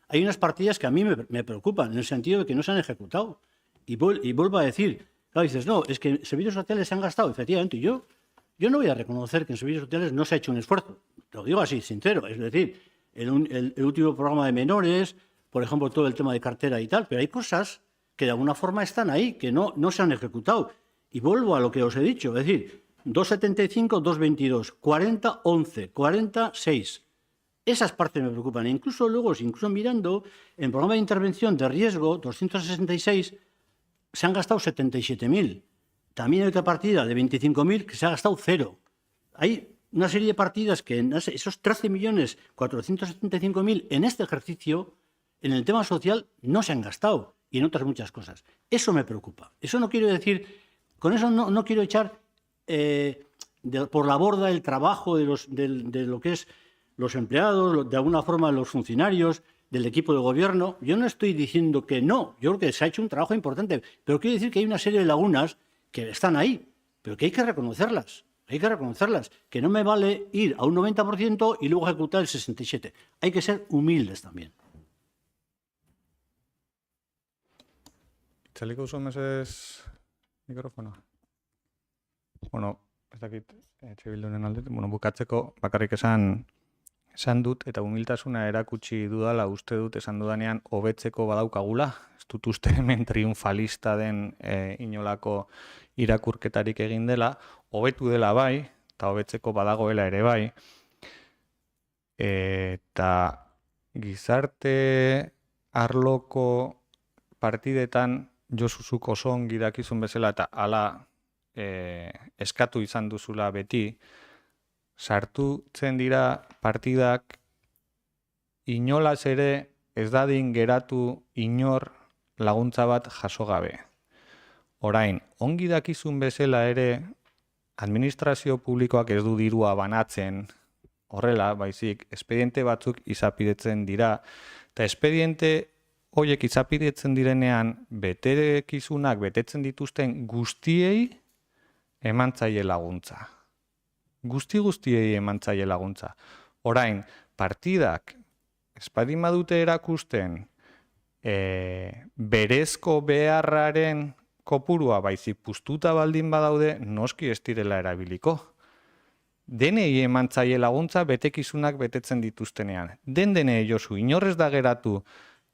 hay unas partidas que a mí me preocupan, en el sentido de que no se han ejecutado. Y vuelvo a decir, claro, dices, no, es que en servicios sociales se han gastado, efectivamente. Yo no voy a reconocer que en servicios sociales no se ha hecho un esfuerzo. Lo digo así, sincero. Es decir, el último programa de menores, por ejemplo, todo el tema de cartera y tal, pero hay cosas que de alguna forma están ahí, que no se han ejecutado. Y vuelvo a lo que os he dicho, es decir, 2,75, 2,22, 40, 11, 40, 6. Esas partes me preocupan. E incluso luego, mirando, en el programa de intervención de riesgo, 266, se han gastado 77.000. También hay otra partida de 25.000 que se ha gastado 0. Hay una serie de partidas que en esos 13.475.000 en este ejercicio, en el tema social, no se han gastado y en otras muchas cosas. Eso me preocupa. Eso no quiero decir, con eso no quiero echar por la borda el trabajo de lo que es los empleados, de alguna forma los funcionarios, del equipo de gobierno. Yo no estoy diciendo que no, yo creo que se ha hecho un trabajo importante, pero quiero decir que hay una serie de lagunas que están ahí, pero que hay que reconocerlas. Que no me vale ir a un 90% y luego ejecutar el 67%. Hay que ser humildes también. Itzaliko zuen mesez mikrofonoa. Bueno, ez dakit, Bilduren alde, bukatzeko bakarrik esan dut, eta humiltasuna erakutsi dudala uste dut esan dudanean hobetzeko badaukagula. Ez dut uste hemen triunfalista den inolako irakurketarik egin dela, hobetu dela bai, eta hobetzeko badagoela ere bai. Eta gizarte arloko partidetan Josuzuk oso ongi dakizun bezala eta hala eskatu izan duzula beti, sartutzen dira partidak inolaz ere ez dadin geratu inor laguntza bat jaso gabe. Orain, ongi dakizun bezala ere administrazio publikoak ez du dirua banatzen horrela, baizik, espediente batzuk izapidetzen dira, eta espediente horiek izapidetzen direnean betekizunak betetzen dituzten guztiei emantzaile laguntza. Guztiei emantzaile laguntza. Orain, partidak espadin badute erakusten berezko beharraren kopurua baizik puztuta baldin badaude, noski ez direla erabiliko. Denei emantzaile laguntza betekizunak betetzen dituztenean. Denei Josu, inorrez da geratu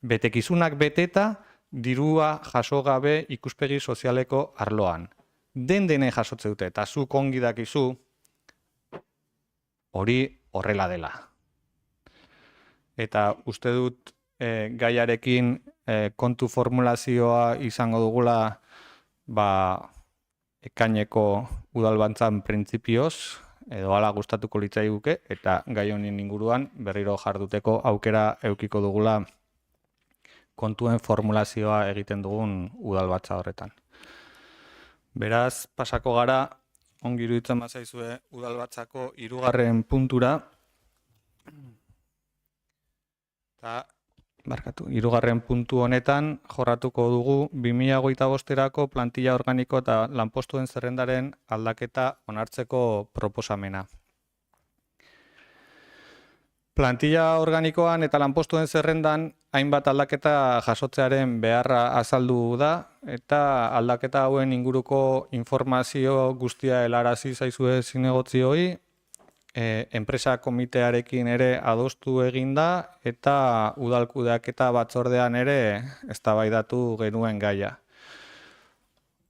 betekizunak beteta dirua jaso gabe ikuspegi sozialeko arloan. Denei jasotze dute, eta zuk ongi dakizu hori horrela dela. Eta uste dut gaiarekin kontu formulazioa izango dugula ekaineko udalbantzan printzipioz, edo hala gustatuko litzaiguke, eta gai honen inguruan berriro jarduteko aukera edukiko dugula kontuen formulazioa egiten dugun udalbatza horretan. Beraz, pasako gara, ongi iruditzen bazaizue udalbatzako 3. puntura. Eta, 3. puntu honetan jorratuko dugu 2025erako plantilla organiko eta lanpostuen zerrendaren aldaketa onartzeko proposamena. Plantilla organikoan eta lanpostuen zerrendan hainbat aldaketa jasotzearen beharra azaldu da, eta aldaketa hauen inguruko informazio guztia helarazi zaizue zinegotzioi, enpresa komitearekin ere adostu egin da, eta udalkudeaketa batzordean ere eztabaidatu genuen gaia.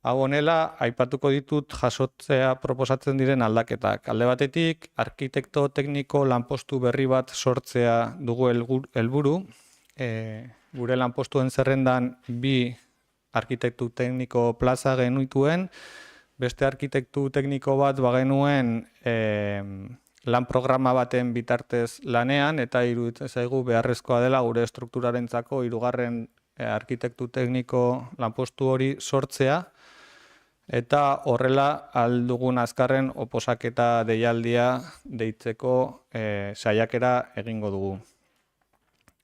Hau honela, aipatuko ditut jasotzea proposatzen diren aldaketak. Alde batetik, arkitekto tekniko lanpostu berri bat sortzea dugu helburu. Gure lanpostuen zerrendan 2 arkitektu tekniko plaza genituen, beste arkitektu tekniko bat bagenuen lan programa baten bitartez lanean, eta iruditzen zaigu beharrezkoa dela gure estrukturarentzako 3. arkitektu tekniko lanpostu hori sortzea, eta horrela aldugun azkarren oposaketa deialdia deitzeko saiakera egingo dugu.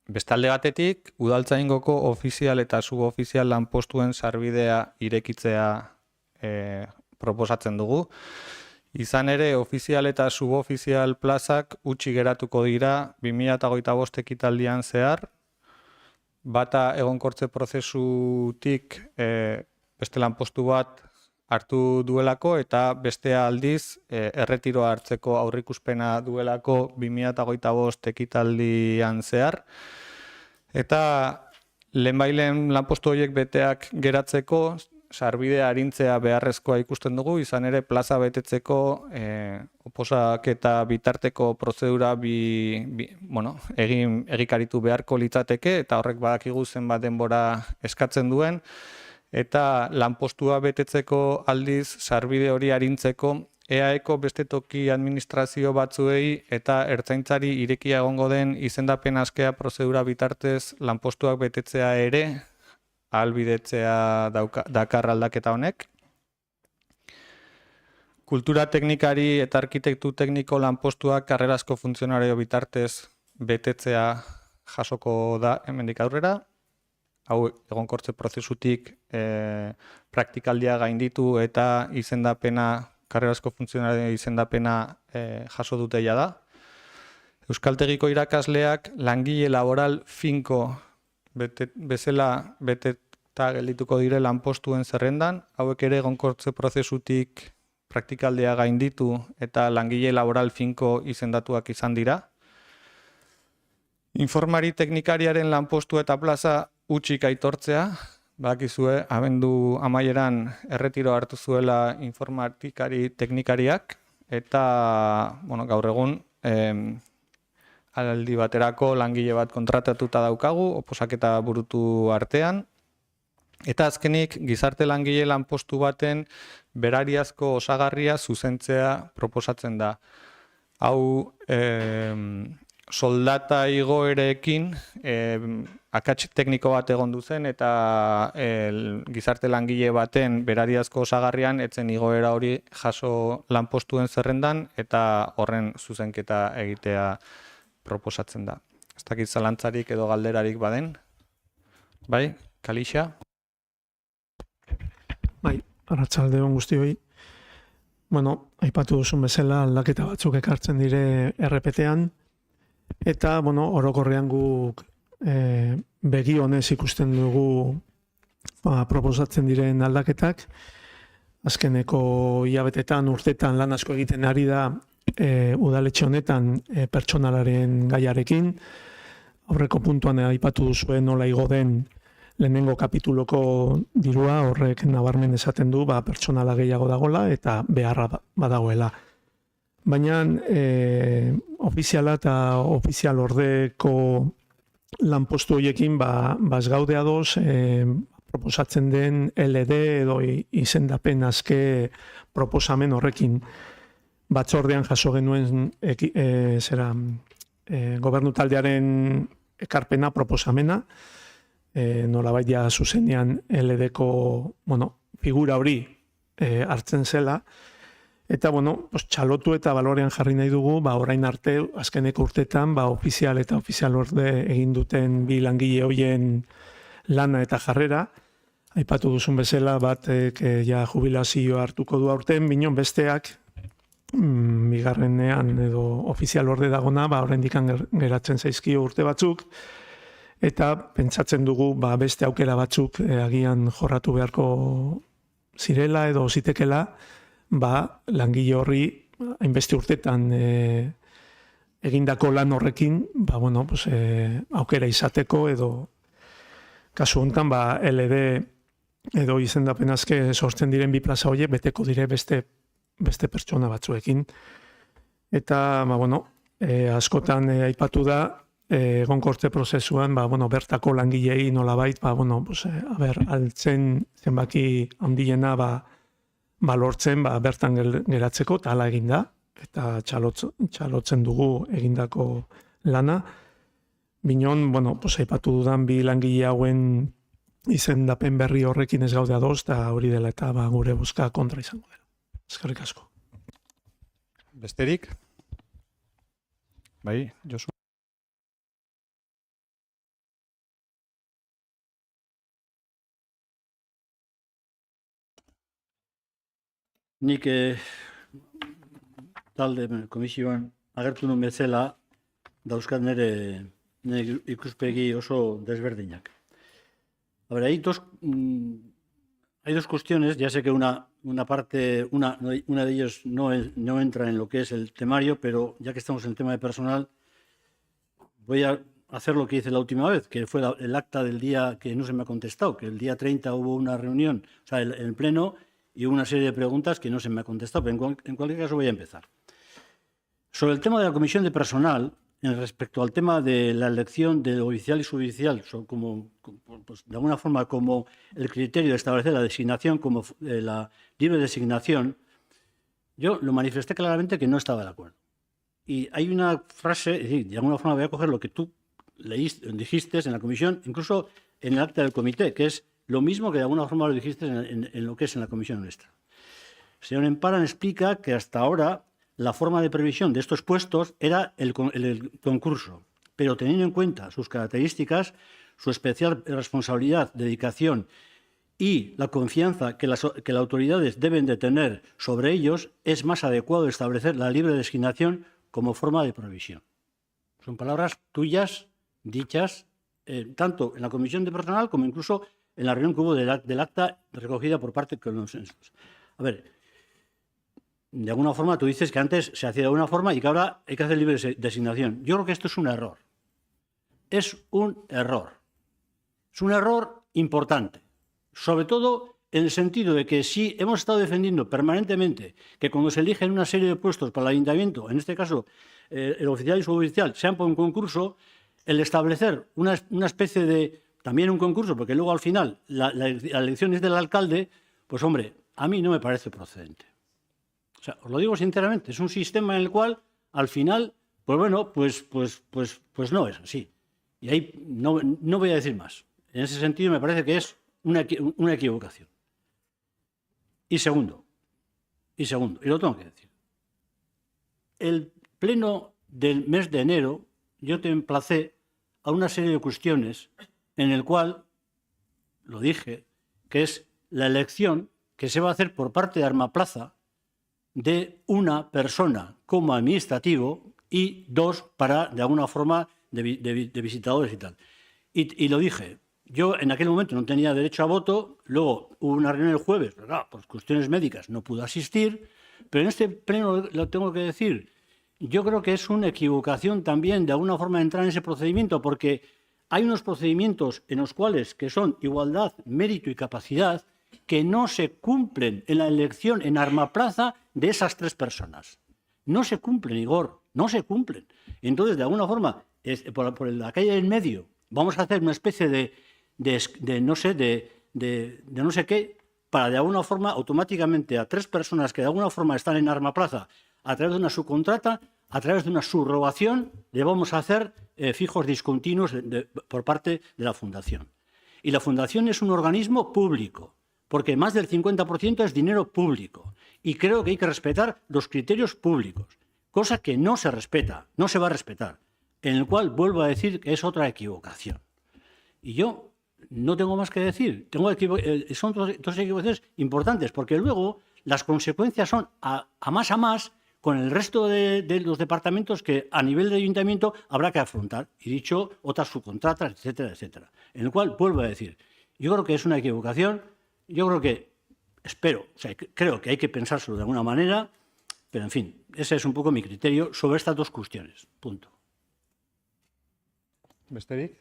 Bestalde batetik, udaltzaingoko ofizial eta subofizial lanpostuen sarbidea irekitzea proposatzen dugu. Izan ere, ofizial eta subofizial plazak utzi geratuko dira 2025 ekitaldian zehar. Bata egonkortze prozesutik beste lanpostu bat hartu duelako, eta bestea aldiz erretiroa hartzeko aurrikuspena duelako 2025 ekitaldian zehar. Eta lehenbailen lanpostu horiek beteak geratzeko, sarbidea arintzea beharrezkoa ikusten dugu, izan ere plaza betetzeko oposaketa bitarteko prozedura egikaritu beharko litzateke, eta horrek badakigu zenbat denbora eskatzen duen, eta lanpostua betetzeko aldiz sarbide hori arintzeko EAEko beste toki administrazio batzuei eta ertzaintzari irekia egongo den izendapen askea prozedura bitartez lanpostuak betetzea ere ahalbidetzea dakar aldaketa honek. Kultura teknikari eta arkitektu tekniko lanpostuak karrerazko funtzionario bitartez betetzea jasoko da hemendik aurrera. Hau egonkortze prozesutik praktikaldia gainditu eta izendapena, karrerazko funtzionario izendapena jaso duteia da. Euskaltegiko irakasleak langile laboral finko bezala geldituko dire lanpostuen zerrendan, hauek ere egonkortze prozesutik praktikaldea gainditu eta langile laboral finko izendatuak izan dira. Informari teknikariaren lanpostu eta plaza utxik aitortzea, bakizue, abendu amaieran erretiro hartu zuela informatikari teknikariak, eta gaur egun aldi baterako langile bat kontratatuta daukagu, oposaketa burutu artean, eta azkenik gizarte langile lanpostu baten berariazko osagarria zuzentzea proposatzen da. Hau soldata igoerekin akats tekniko bat egon duzen eta gizarte langile baten berariazko osagarrian etzen igoera hori jaso lanpostuen zerrendan eta horren zuzenketa egitea proposatzen da. Ez dakit zalantzarik edo galderarik baden? Bai, Kalixa? Bai, arratsaldeon guztioi. Aipatu duzun bezala aldaketa batzuk ekartzen dire RPT-an, eta, orokorrean guk begi honez ikusten dugu proposatzen diren aldaketak. Azkeneko hilabetetan, urtetan lan asko egiten ari da udaletxe honetan pertsonalaren gaiarekin. Aurreko puntuan aipatu duzuen nola igo den lehenengo kapituloko dirua, horrek nabarmen esaten du pertsonala gehiago dagoela eta beharra badagoela. Baina ofiziala eta ofizial ordeko lanpostu horiekin ez gaude ados proposatzen den LD edo izendapen azke proposamen horrekin. Batzordean jaso genuen gobernu taldearen ekarpena proposamena, nolabait ja zuzenean LD-ko figura hori hartzen zela, eta txalotu eta balorean jarri nahi dugu, orain arte, azkeneko urtetan, ofizial eta ofizial orde egin duten bi langile horien lana eta jarrera. Aipatu duzun bezala, batek ja jubilazioa hartuko du aurten, binon besteak, bigarrenean edo ofizial orde dagona, oraindik geratzen zaizkio urte batzuk, eta pentsatzen dugu beste aukera batzuk agian jorratu beharko zirela edo zitekela, langile horri hainbeste urtetan egindako lan horrekin aukera izateko edo kasu honetan LD edo izendapen azke sortzen diren bi plaza horiek beteko dire beste pertsona batzuekin. Eta askotan aipatu da egonkortze prozesuan bertako langilei nolabait altzen zenbaki handiena lortzen bertan geratzeko, eta hala egin da, eta txalotzen dugu egindako lana. Binon, aipatu dudan bi langile hauen izendapen berri horrekin ez gaude ados, eta hori dela eta gure bozka kontra izango dela. Eskerrik asko. Besterik? Bai, Josu? Nik talde komisioan agertu nuen bezala dauzkat nire ikuspegi oso desberdinak. A ver, hay dos cuestiones, ya sé que una de ellas no entra en lo que es el temario, pero ya que estamos en el tema de personal, voy a hacer lo que hice la última vez, que fue el acta del día que no se me ha contestado, que el día 30 hubo una reunión, o sea, en el pleno, y hubo una serie de preguntas que no se me ha contestado, pero en cualquier caso voy a empezar. Sobre el tema de la comisión de personal, respecto al tema de la elección del oficial y suboficial, de alguna forma como el criterio de establecer la designación como la libre designación, yo lo manifesté claramente que no estaba de acuerdo. Y hay una frase, es decir, de alguna forma voy a coger lo que tú dijiste en la comisión, incluso en el acta del comité, que es lo mismo que de alguna forma lo dijiste en lo que es en la comisión nuestra. El señor Emparan explica que hasta ahora la forma de previsión de estos puestos era el concurso, pero teniendo en cuenta sus características, su especial responsabilidad, dedicación y la confianza que las autoridades deben de tener sobre ellos, es más adecuado establecer la libre designación como forma de provisión. Son palabras tuyas, dichas tanto en la comisión de personal como incluso en la reunión que hubo del acta recogida por parte de consensos. A ver, de alguna forma tú dices que antes se hacía de una forma y que ahora hay que hacer libre designación. Yo creo que esto es un error. Es un error. Es un error importante. Sobre todo en el sentido de que si hemos estado defendiendo permanentemente que cuando se eligen una serie de puestos para el ayuntamiento, en este caso el oficial y suboficial, sean por un concurso, el establecer una especie de, también un concurso, porque luego al final la elección es del alcalde, pues hombre, a mí no me parece procedente. O sea, os lo digo sinceramente, es un sistema en el cual al final, pues bueno, pues no es así. Y ahí no voy a decir más. En ese sentido me parece que es una equivocación. Y segundo, y lo tengo que decir, el pleno del mes de enero yo te emplacé a una serie de cuestiones en el cual, lo dije, que es la elección que se va a hacer por parte de Armaplaza de una persona como administrativo y dos para, de alguna forma, de visitadores y tal. Y lo dije. Yo en aquel momento no tenía derecho a voto, luego hubo una reunión el jueves, pero claro, por cuestiones médicas no pude asistir, pero en este pleno lo tengo que decir, yo creo que es una equivocación también de alguna forma entrar en ese procedimiento, porque hay unos procedimientos en los cuales que son igualdad, mérito y capacidad que no se cumplen en la elección en Armaplaza de esas tres personas. No se cumplen, Igor, no se cumplen. Entonces, de alguna forma, por la calle del medio, vamos a hacer una especie de no sé qué, para de alguna forma automáticamente a tres personas que de alguna forma están en Armaplaza a través de una subcontrata, a través de una subrogación, le vamos a hacer fijos discontinuos por parte de la Fundación. Y la Fundación es un organismo público, porque más del 50% es dinero público. Y creo que hay que respetar los criterios públicos, cosa que no se respeta, no se va a respetar, en el cual vuelvo a decir que es otra equivocación. Y yo no tengo más que decir. Son dos equivocaciones importantes, porque luego las consecuencias son a más con el resto de los departamentos que a nivel de ayuntamiento habrá que afrontar. Y dicho, otras subcontratas, etcétera, etcétera. En el cual, vuelvo a decir, yo creo que es una equivocación, yo creo que, creo que hay que pensárselo de alguna manera, pero en fin, ese es un poco mi criterio sobre estas dos cuestiones. Punto. Besterik?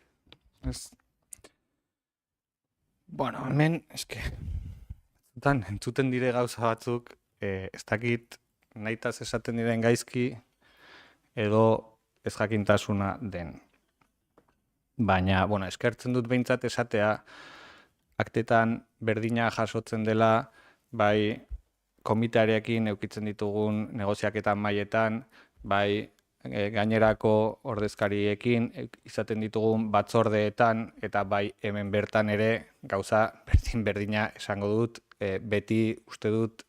Bueno, hemen, eske, entzuten dire gauza batzuk, ez dakit nahitaz esaten diren gaizki edo ez jakintasuna den. Baina, bueno, eskertzen dut behintzat esatea, aktetan berdina jasotzen dela, bai komitearekin eukitzen ditugun negoziaketan mailetan, bai gainerako ordezkariekin izaten ditugun batzordeetan eta bai hemen bertan ere gauza berdina esango dut, beti uste dut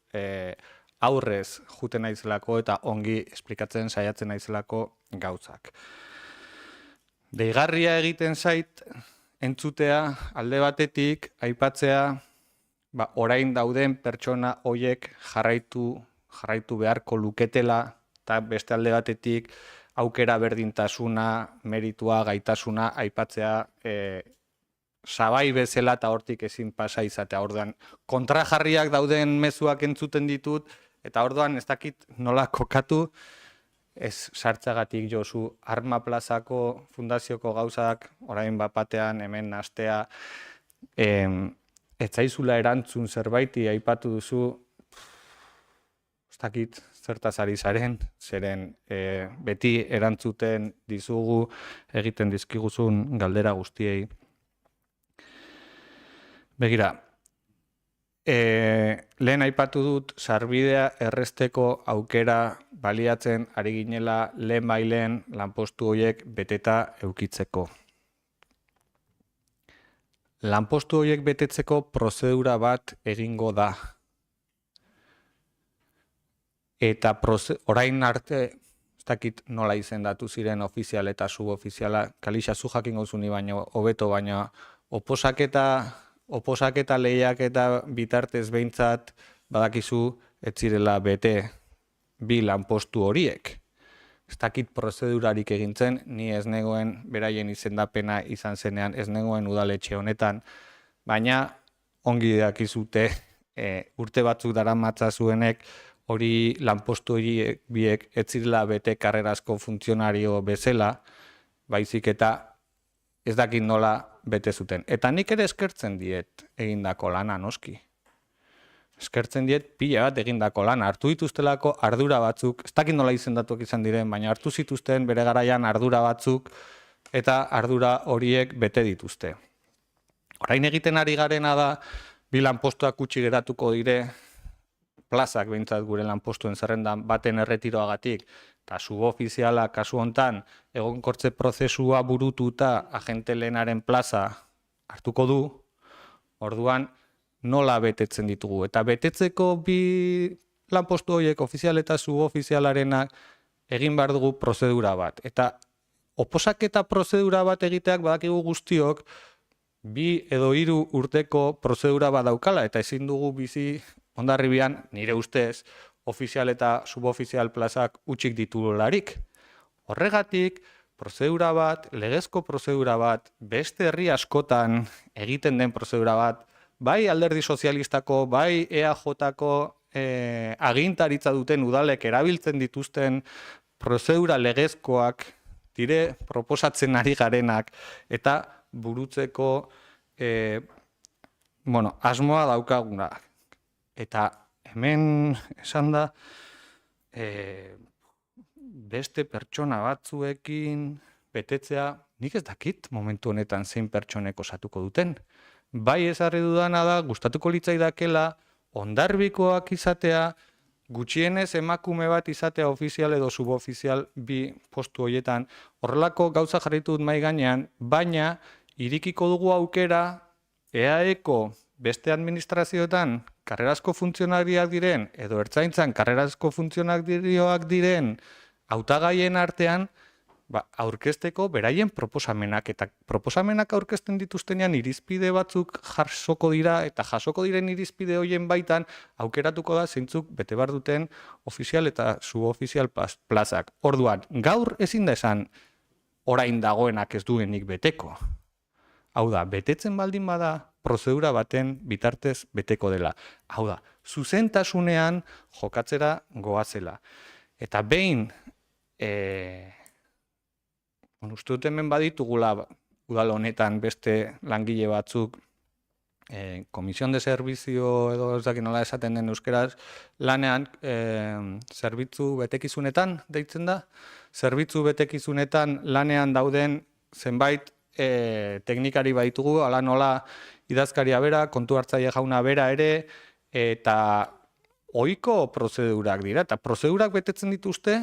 aurrez juten naizelako eta ongi esplikatzen saiatzen naizelako gauzak. Deigarria egiten zait entzutea alde batetik aipatzea orain dauden pertsona hoiek jarraitu beharko luketela eta beste alde batetik aukera berdintasuna, meritua, gaitasuna aipatzea sabai bezala eta hortik ezin pasa izatea. Orduan, kontrajarriak dauden mezuak entzuten ditut eta orduan ez dakit nola kokatu ez sartzagatik Josu Armaplazako fundazioko gauzak orain batean hemen astea ez zaizula erantzun zerbaiti aipatu duzu ez dakit zertaz ari zaren, zeren beti erantzuten dizugu egiten dizkiguzun galdera guztiei. Begira, lehen aipatu dut sarbidea erresteko aukera baliatzen ari ginela lehen lanpostu horiek beteta eukitzeko. Lanpostu horiek betetzeko prozedura bat egingo da. Eta orain arte, ez dakit nola izendatu ziren ofizial eta subofiziala, Kalixa zu jakingo zuni baino, hobeto baina oposaketa lehiak eta bitartez behintzat badakizu ez zirela bete bi lanpostu horiek. Ez dakit prozedurarik egintzen, ni ez negoen beraien izendapena izan zenean, ez negoen udaletxe honetan, baina ongi dakizute urte batzuk daramatza zuenek hori lanpostu horiek biek ez zirela bete karrerazko funtzionario bezala, baizik eta ez dakit nola bete zuten. Eta nik ere eskertzen diet egindako lana, noski. Eskertzen diet pila bat egindako lana. Hartu dituztelako ardura batzuk, ez dakit nola izendatuak izan diren, baina hartu zituzten bere garaian ardura batzuk eta ardura horiek bete dituzte. Orain egiten ari garena da, bi lanpostuak utzi geratuko dire, plazak behintzat gure lanpostuen zerrendan baten erretiroagatik, eta subofiziala kasu hontan egonkortze prozesua burututa agente lehenaren plaza hartuko du, orduan nola betetzen ditugu. Eta betetzeko bi lanpostu horiek ofizial eta subofizialarenak egin behar dugu prozedura bat. Eta oposaketa prozedura bat egiteak badakigu guztiok 2 edo 3 urteko prozedura bat daukala, eta ezin dugu bizi Hondarribian, nire ustez, ofizial eta subofizial plazak utxik ditularik. Horregatik, prozedura bat, legezko prozedura bat, beste herri askotan egiten den prozedura bat, bai alderdi sozialistako, bai EAJ-ko agintaritza duten udalek erabiltzen dituzten prozedura legezkoak dire proposatzen ari garenak eta burutzeko asmoa daukaguna. Eta hemen esan da beste pertsona batzuekin betetzea, nik ez dakit momentu honetan zein pertsonek osatuko duten. Bai ezarri dudana da, gustatuko litzaidakela, Hondarribikoak izatea, gutxienez emakume bat izatea ofizial edo subofizial bi postu horietan. Horrelako gauza jarritu dut mahai gainean, baina irikiko dugu aukera EAEko beste administrazioetan karrerazko funtzionariak diren, edo ertzaintzan karrerazko funtzionarioak diren hautagaien artean, aurkezteko beraien proposamenak, eta proposamenak aurkezten dituztenean irizpide batzuk jasoko dira, eta jasoko diren irizpide horien baitan aukeratuko da zeintzuk bete behar duten ofizial eta subofizial plazak. Orduan, gaur ezin da esan orain dagoenak ez duenik beteko. Hau da, betetzen baldin bada, prozedura baten bitartez beteko dela. Hau da, zuzentasunean jokatzera goazela. Eta behin, uste dut hemen baditugula udal honetan beste langile batzuk, Komisión de Servizio edo ez dakit nola esaten den euskeraz, lanean zerbitzu betekizunetan deitzen da, zerbitzu betekizunetan lanean dauden zenbait teknikari baditugu, ala nola idazkaria bera, kontu hartzaile jauna bera ere, eta ohiko prozedurak dira, eta prozedurak betetzen dituzte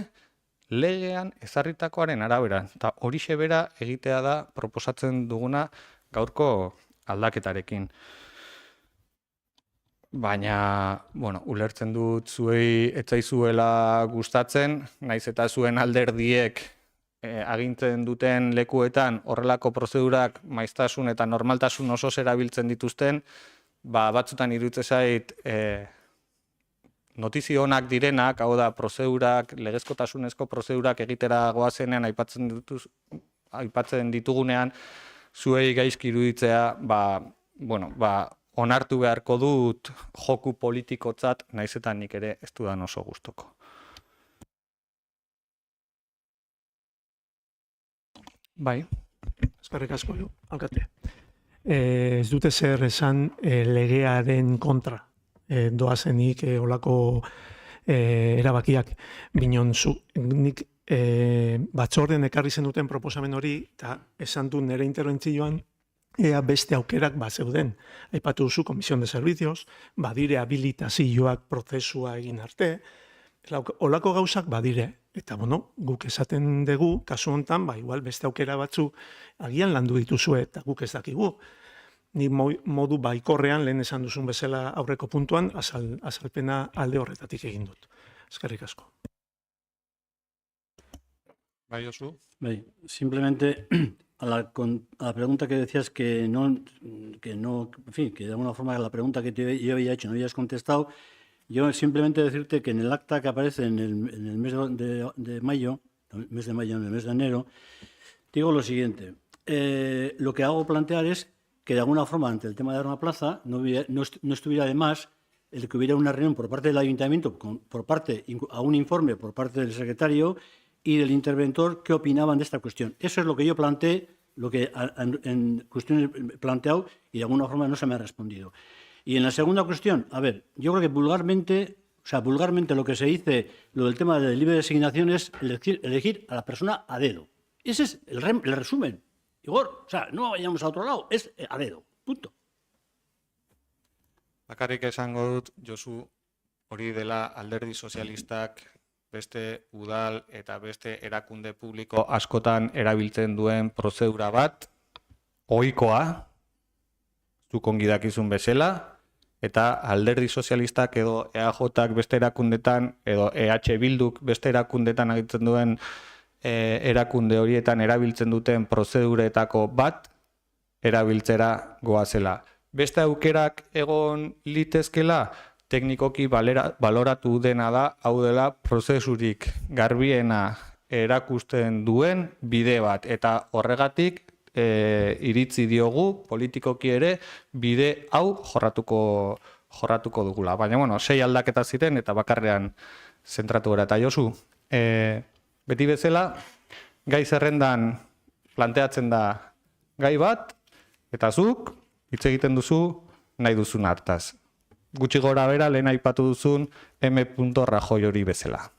legean ezarritakoaren arabera, eta horixe bera egitea da proposatzen duguna gaurko aldaketarekin. Baina, ulertzen dut zuei etzaizuela gustatzen, naiz eta zuen alderdiek agintzen duten lekuetan horrelako prozedurak maiztasun eta normaltasun oso erabiltzen dituzten, batzutan iruditzen zait notizio onak direnak, hau da, prozedurak, legezkotasunezko prozedurak egitera goazenean aipatzen ditugunean, zuei gaizki iruditzea, onartu beharko dut joku politikotzat, naiz eta nik ere ez dudan oso gustoko. Bai. Eskerrik asko, alkate. Ez dute zer esan legearen kontra doazenik olako erabakiak. Binon nik batzorden ekarri zen duten proposamen hori, eta esan du nire interbentzioan, ea beste aukerak zeuden. Aipatu duzu Komisión de Servicios, badire habilitazioak prozesua egin arte, olako gauzak badire. Eta, guk esaten dugu, kasu honetan, igual beste aukera batzu agian landu dituzue, eta guk ez dakigu. Ni modu baikorrean, lehen esan duzun bezala aurreko puntuan, azalpena alde horretatik egin dut. Eskerrik asko. Bai, Josu. Bai, simplemente a la pregunta que decías que no, en fin, que de alguna forma la pregunta que yo había hecho no habías contestado. Yo simplemente decirte que en el acta que aparece en el mes de mayo, en el mes de enero, digo lo siguiente. Lo que hago plantear es que de alguna forma ante el tema de dar una plaza no estuviera de más el que hubiera una reunión por parte del ayuntamiento, a un informe por parte del secretario y del interventor que opinaban de esta cuestión. Eso es lo que yo planteé, lo que en cuestiones he planteado y de alguna forma no se me ha respondido. Y en la segunda cuestión, a ver, yo creo que vulgarmente lo que se dice, lo del tema de libre designación es elegir a la persona a dedo. Ese es el resumen. Igor, no vayamos a otro lado, es a dedo, punto. Bakarrik esango dut, Josu, hori dela Alderdi Sozialistak beste udal eta beste erakunde publiko askotan erabiltzen duen prozedura bat, ohikoa, zuk ongi dakizun bezala, eta Alderdi Sozialistak edo EAJak beste erakundetan, edo EH Bilduk beste erakundetan agitzen duen erakunde horietan erabiltzen duten prozeduretako bat erabiltzera goazela. Beste aukerak egon litezkela, teknikoki baloratu dena da, hau dela prozesurik garbiena erakusten duen bide bat. Eta horregatik iritzi diogu politikoki ere bide hau jorratuko dugula. Baina, 6 aldaketa ziren eta bakarrean zentratu gara. Eta Josu, beti bezala, gai zerrendan planteatzen da gai bat, eta zuk hitz egiten duzu nahi duzun hartaz. Gutxi gora bera lehen aipatu duzun M. Rajoy hori bezala.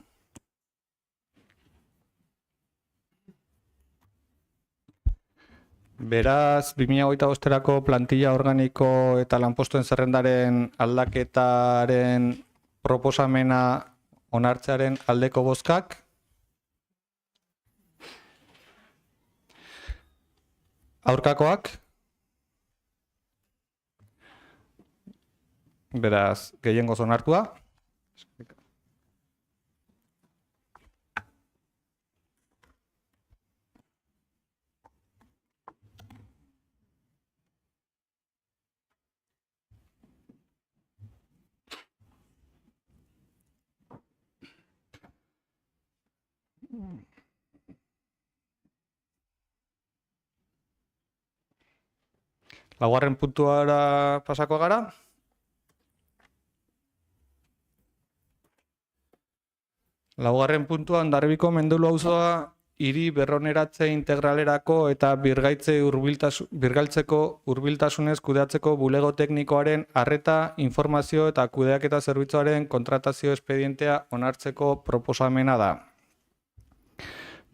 Beraz, 2025erako plantilla organiko eta lanpostuen zerrendaren aldaketaren proposamena onartzearen aldeko bozkak. Aurkakoak. Beraz, gehiengoz onartua. Laugarren puntuara pasako gara. Laugarren puntuan Hondarribiko Mendelu auzoa hiri berroneratze integralerako eta birgaltzeko hurbiltasunez kudeatzeko bulego teknikoaren arreta, informazio eta kudeaketa zerbitzuaren kontratazio espedientea onartzeko proposamena da.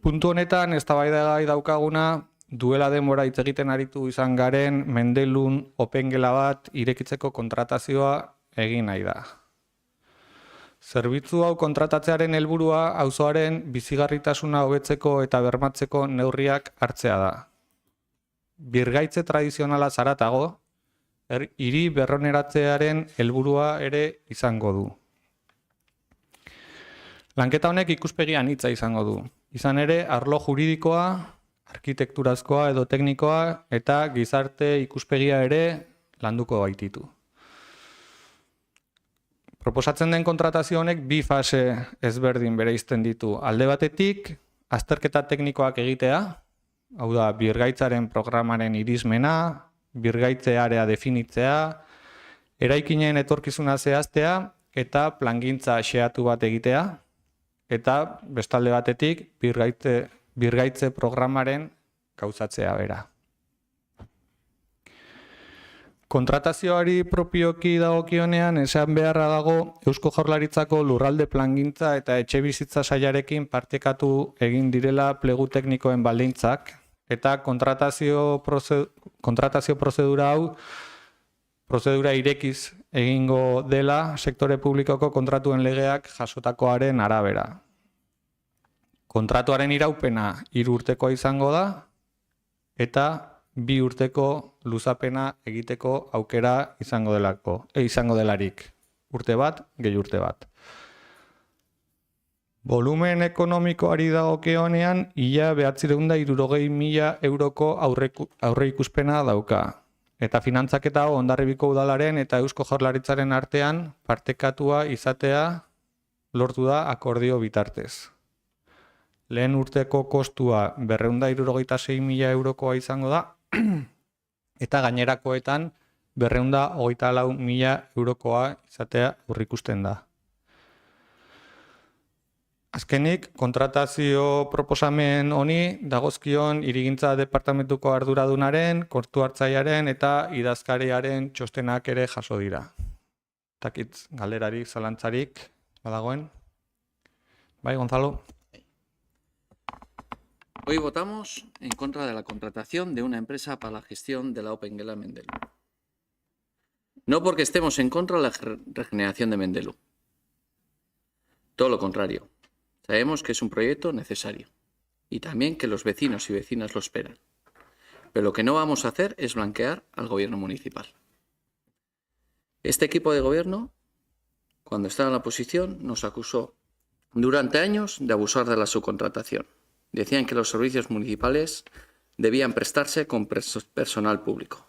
Puntu honetan eztabaidagai daukaguna duela denbora hitz egiten aritu izan garen Mendelun opengela bat irekitzeko kontratazioa egin nahi da. Zerbitzu hau kontratatzearen helburua auzoaren bizigarritasuna hobetzeko eta bermatzeko neurriak hartzea da. Birgaitze tradizionala zaratago, hiri berroneratzearen helburua ere izango du. Lanketa honek ikuspegi anitza izango du. Izan ere, arlo juridikoa, arkitekturazkoa edo teknikoa eta gizarte ikuspegia ere landuko baititu. Proposatzen den kontratazio honek bi fase ezberdin bereizten ditu. Alde batetik, azterketa teknikoak egitea, hau da, birgaitzaren programaren irismena, birgaitze area definitzea, eraikinen etorkizuna zehaztea eta plangintza xeatu bat egitea, eta bestalde batetik, birgaitze programaren gauzatzea bera. Kontratazioari propioki dagokionean esan beharra dago Eusko Jaurlaritzako lurralde plangintza eta etxebizitza sailarekin partekatu egin direla plegu teknikoen baldintzak eta kontratazio prozedura hau prozedura irekiz egingo dela sektore publikoko kontratuen legeak jasotakoaren arabera. Kontratuaren iraupena 3 urtekoa izango da eta 2 urteko luzapena egiteko aukera izango delarik. Urte bat, gehi urte bat. Volumen ekonomikoari dagokionean, ia 960.000 euroko aurre ikuspena dauka. Eta finantzaketa Hondarribiko udalaren eta Eusko Jaurlaritzaren artean partekatua izatea lortu da akordio bitartez. Lehen urteko kostua 266.000 eurokoa izango da, eta gainerakoetan 224.000 eurokoa izatea aurreikusten da. Azkenik, kontratazio proposamen honi dagozkion hirigintza departamentuko arduradunaren, kontu hartzailearen eta idazkariaren txostenak ere jaso dira. Takitz, galderarik, zalantzarik, badagoen? Bai, Gonzalo? Hoy votamos en contra de la contratación de una empresa para la gestión de la OpenGela Mendelu. No porque estemos en contra de la regeneración de Mendelu. Todo lo contrario. Sabemos que es un proyecto necesario y también que los vecinos y vecinas lo esperan. Pero lo que no vamos a hacer es blanquear al gobierno municipal. Este equipo de gobierno, cuando estaba en la oposición, nos acusó durante años de abusar de la subcontratación. Decían que los servicios municipales debían prestarse con personal público,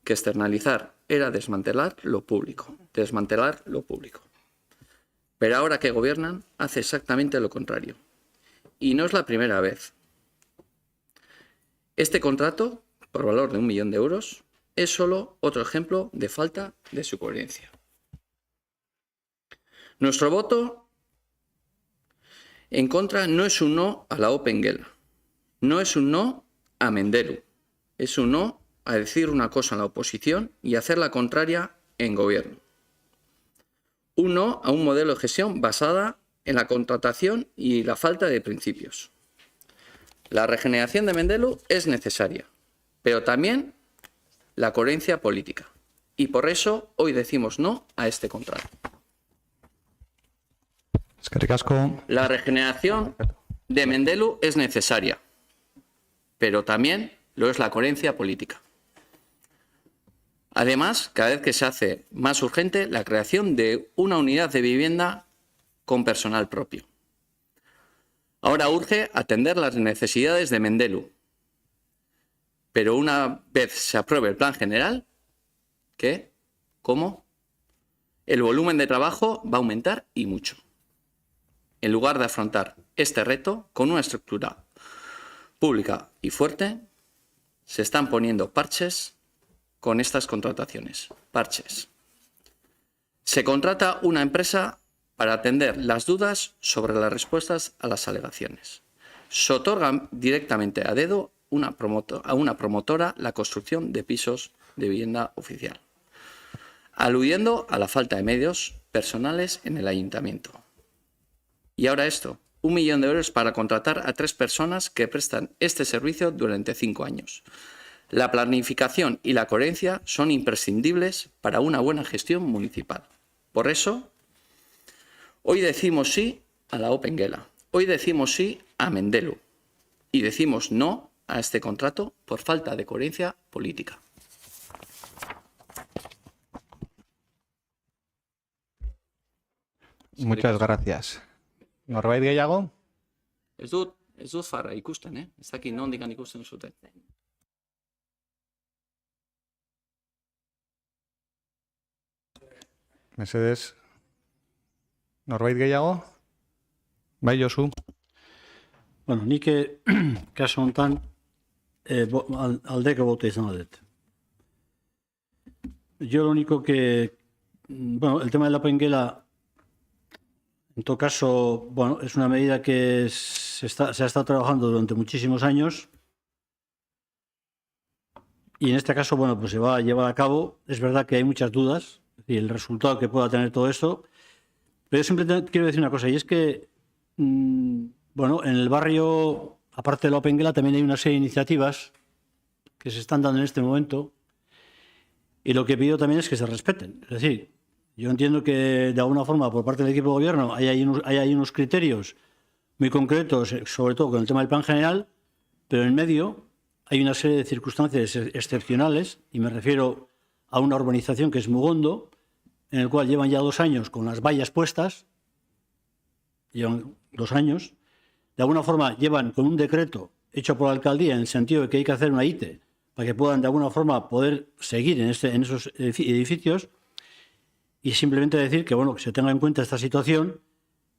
que externalizar era desmantelar lo público, Pero ahora que gobiernan, hace exactamente lo contrario. Y no es la primera vez. Este contrato, por valor de 1 millón de euros, es solo otro ejemplo de falta de su coherencia. Nuestro voto en contra no es un no a la OpenGela, no es un no a Mendelu, es un no a decir una cosa en la oposición y hacer la contraria en gobierno. Un no a un modelo de gestión basada en la contratación y la falta de principios. La regeneración de Mendelu es necesaria, pero también la coherencia política. Y por eso hoy decimos no a este contrato. Eskerrik asko. La regeneración de Mendelu es necesaria, pero también lo es la coherencia política. Además, cada vez que se hace más urgente la creación de una unidad de vivienda con personal propio. Ahora urge atender las necesidades de Mendelu. Pero una vez se apruebe el plan general, ¿qué? ¿Cómo? El volumen de trabajo va a aumentar y mucho. En lugar de afrontar este reto con una estructura pública y fuerte, se están poniendo parches con estas contrataciones. Parches. Se contrata una empresa para atender las dudas sobre las respuestas a las alegaciones. Se otorga directamente a dedo a una promotora la construcción de pisos de vivienda oficial, aludiendo a la falta de medios personales en el ayuntamiento. Y ahora esto, 1 millón de euros para contratar a 3 personas que prestan este servicio durante 5 años. La planificación y la coherencia son imprescindibles para una buena gestión municipal. Por eso, hoy decimos sí a la OpenGela, hoy decimos sí a Mendelu y decimos no a este contrato por falta de coherencia política. Muchas gracias. Norbait gehiago? Ez dut farra ikusten, Ez dakit nondik ikusten zuten. Mesedez. Norbait gehiago? Bai, Josu. Bueno, nik kasu honetan aldeko bote izan dut. Yo lo único que... Bueno, el tema de la OpenGela, en todo caso, bueno, es una medida que se ha estado trabajando durante muchísimos años y en este caso, bueno, pues se va a llevar a cabo. Es verdad que hay muchas dudas y el resultado que pueda tener todo esto, pero yo simplemente quiero decir una cosa, y es que, bueno, en el barrio, aparte de la OpenGela, también hay una serie de iniciativas que se están dando en este momento y lo que pido también es que se respeten. Es decir, yo entiendo que de alguna forma por parte del equipo de gobierno hay unos criterios muy concretos, sobre todo con el tema del plan general, pero en medio hay una serie de circunstancias excepcionales, y me refiero a una urbanización que es Mugondo, en el cual llevan ya 2 años con las vallas puestas, llevan 2 años, de alguna forma llevan con un decreto hecho por la alcaldía en el sentido de que hay que hacer una ITE para que puedan de alguna forma poder seguir en esos edificios. Y simplemente decir que, bueno, que se tenga en cuenta esta situación.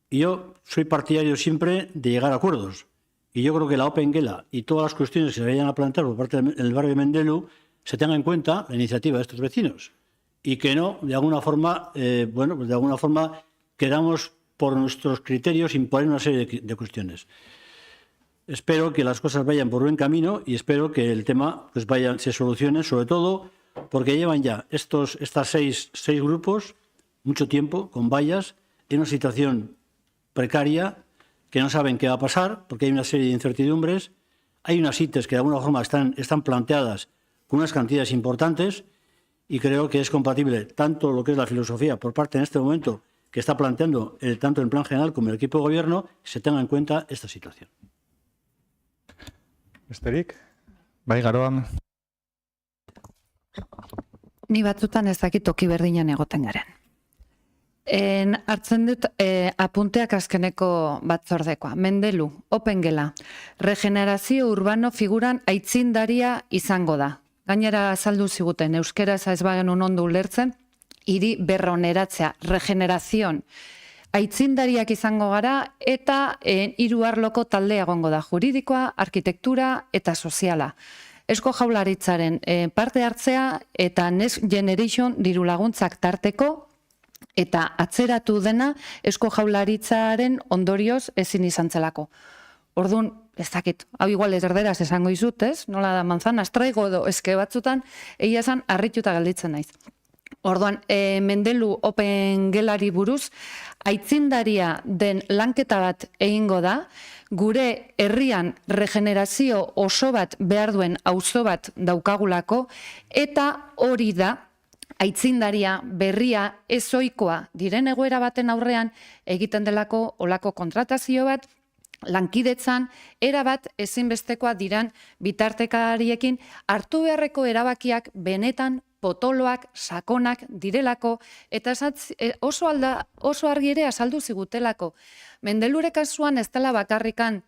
Y yo soy partidario siempre de llegar a acuerdos. Y yo creo que la OpenGela y todas las cuestiones que se vayan a plantear por parte del barrio de Mendelu se tenga en cuenta la iniciativa de estos vecinos y que no, de alguna forma, queramos por nuestros criterios imponer una serie de cuestiones. Espero que las cosas vayan por buen camino y espero que el tema pues se solucione, sobre todo porque llevan ya estos seis grupos mucho tiempo con vallas en una situación precaria, que no saben qué va a pasar porque hay una serie de incertidumbres. Hay unas ITES que de alguna forma están planteadas con unas cantidades importantes y creo que es compatible tanto lo que es la filosofía por parte en este momento que está planteando tanto el plan general como el equipo de gobierno, que se tenga en cuenta esta situación. Besterik? Bai, Garoa. Ni batzutan ez dakit toki berdinan egoten garen. Hartzen dut apunteak azkeneko batzordekoa. Mendelu, opengela, regenerazio urbano figuran aitzindaria izango da. Gainera azaldu ziguten, euskeraz ez bagenun ondo ulertzen, hiri berroneratzea, regenerazion. Aitzindariak izango gara eta hiru arloko taldea egongo da, juridikoa, arkitektura eta soziala. Eusko Jaurlaritzaren parte hartzea eta Next Generation diru laguntzak tarteko eta atzeratu dena Eusko Jaurlaritzaren ondorioz ezin izan zelako. Orduan, ez dakit, hau igual erderaz esango izut, ez? Nola da manzanas traigo edo eske batzutan, egia esan harrituta gelditzen naiz. Orduan, Mendelu opengelari buruz, aitzindaria den lanketa bat egingo da, gure herrian regenerazio oso bat behar duen auzo bat daukagulako, eta hori da, aitzindaria berria ezoikoa diren egoera baten aurrean egiten delako olako kontratazio bat, lankidetzan, erabat ezinbestekoa diran bitartekariekin hartu beharreko erabakiak benetan potoloak, sakonak direlako, eta oso argi ere azaldu zigutelako. Mendelure kasuan ez dela bakarrikan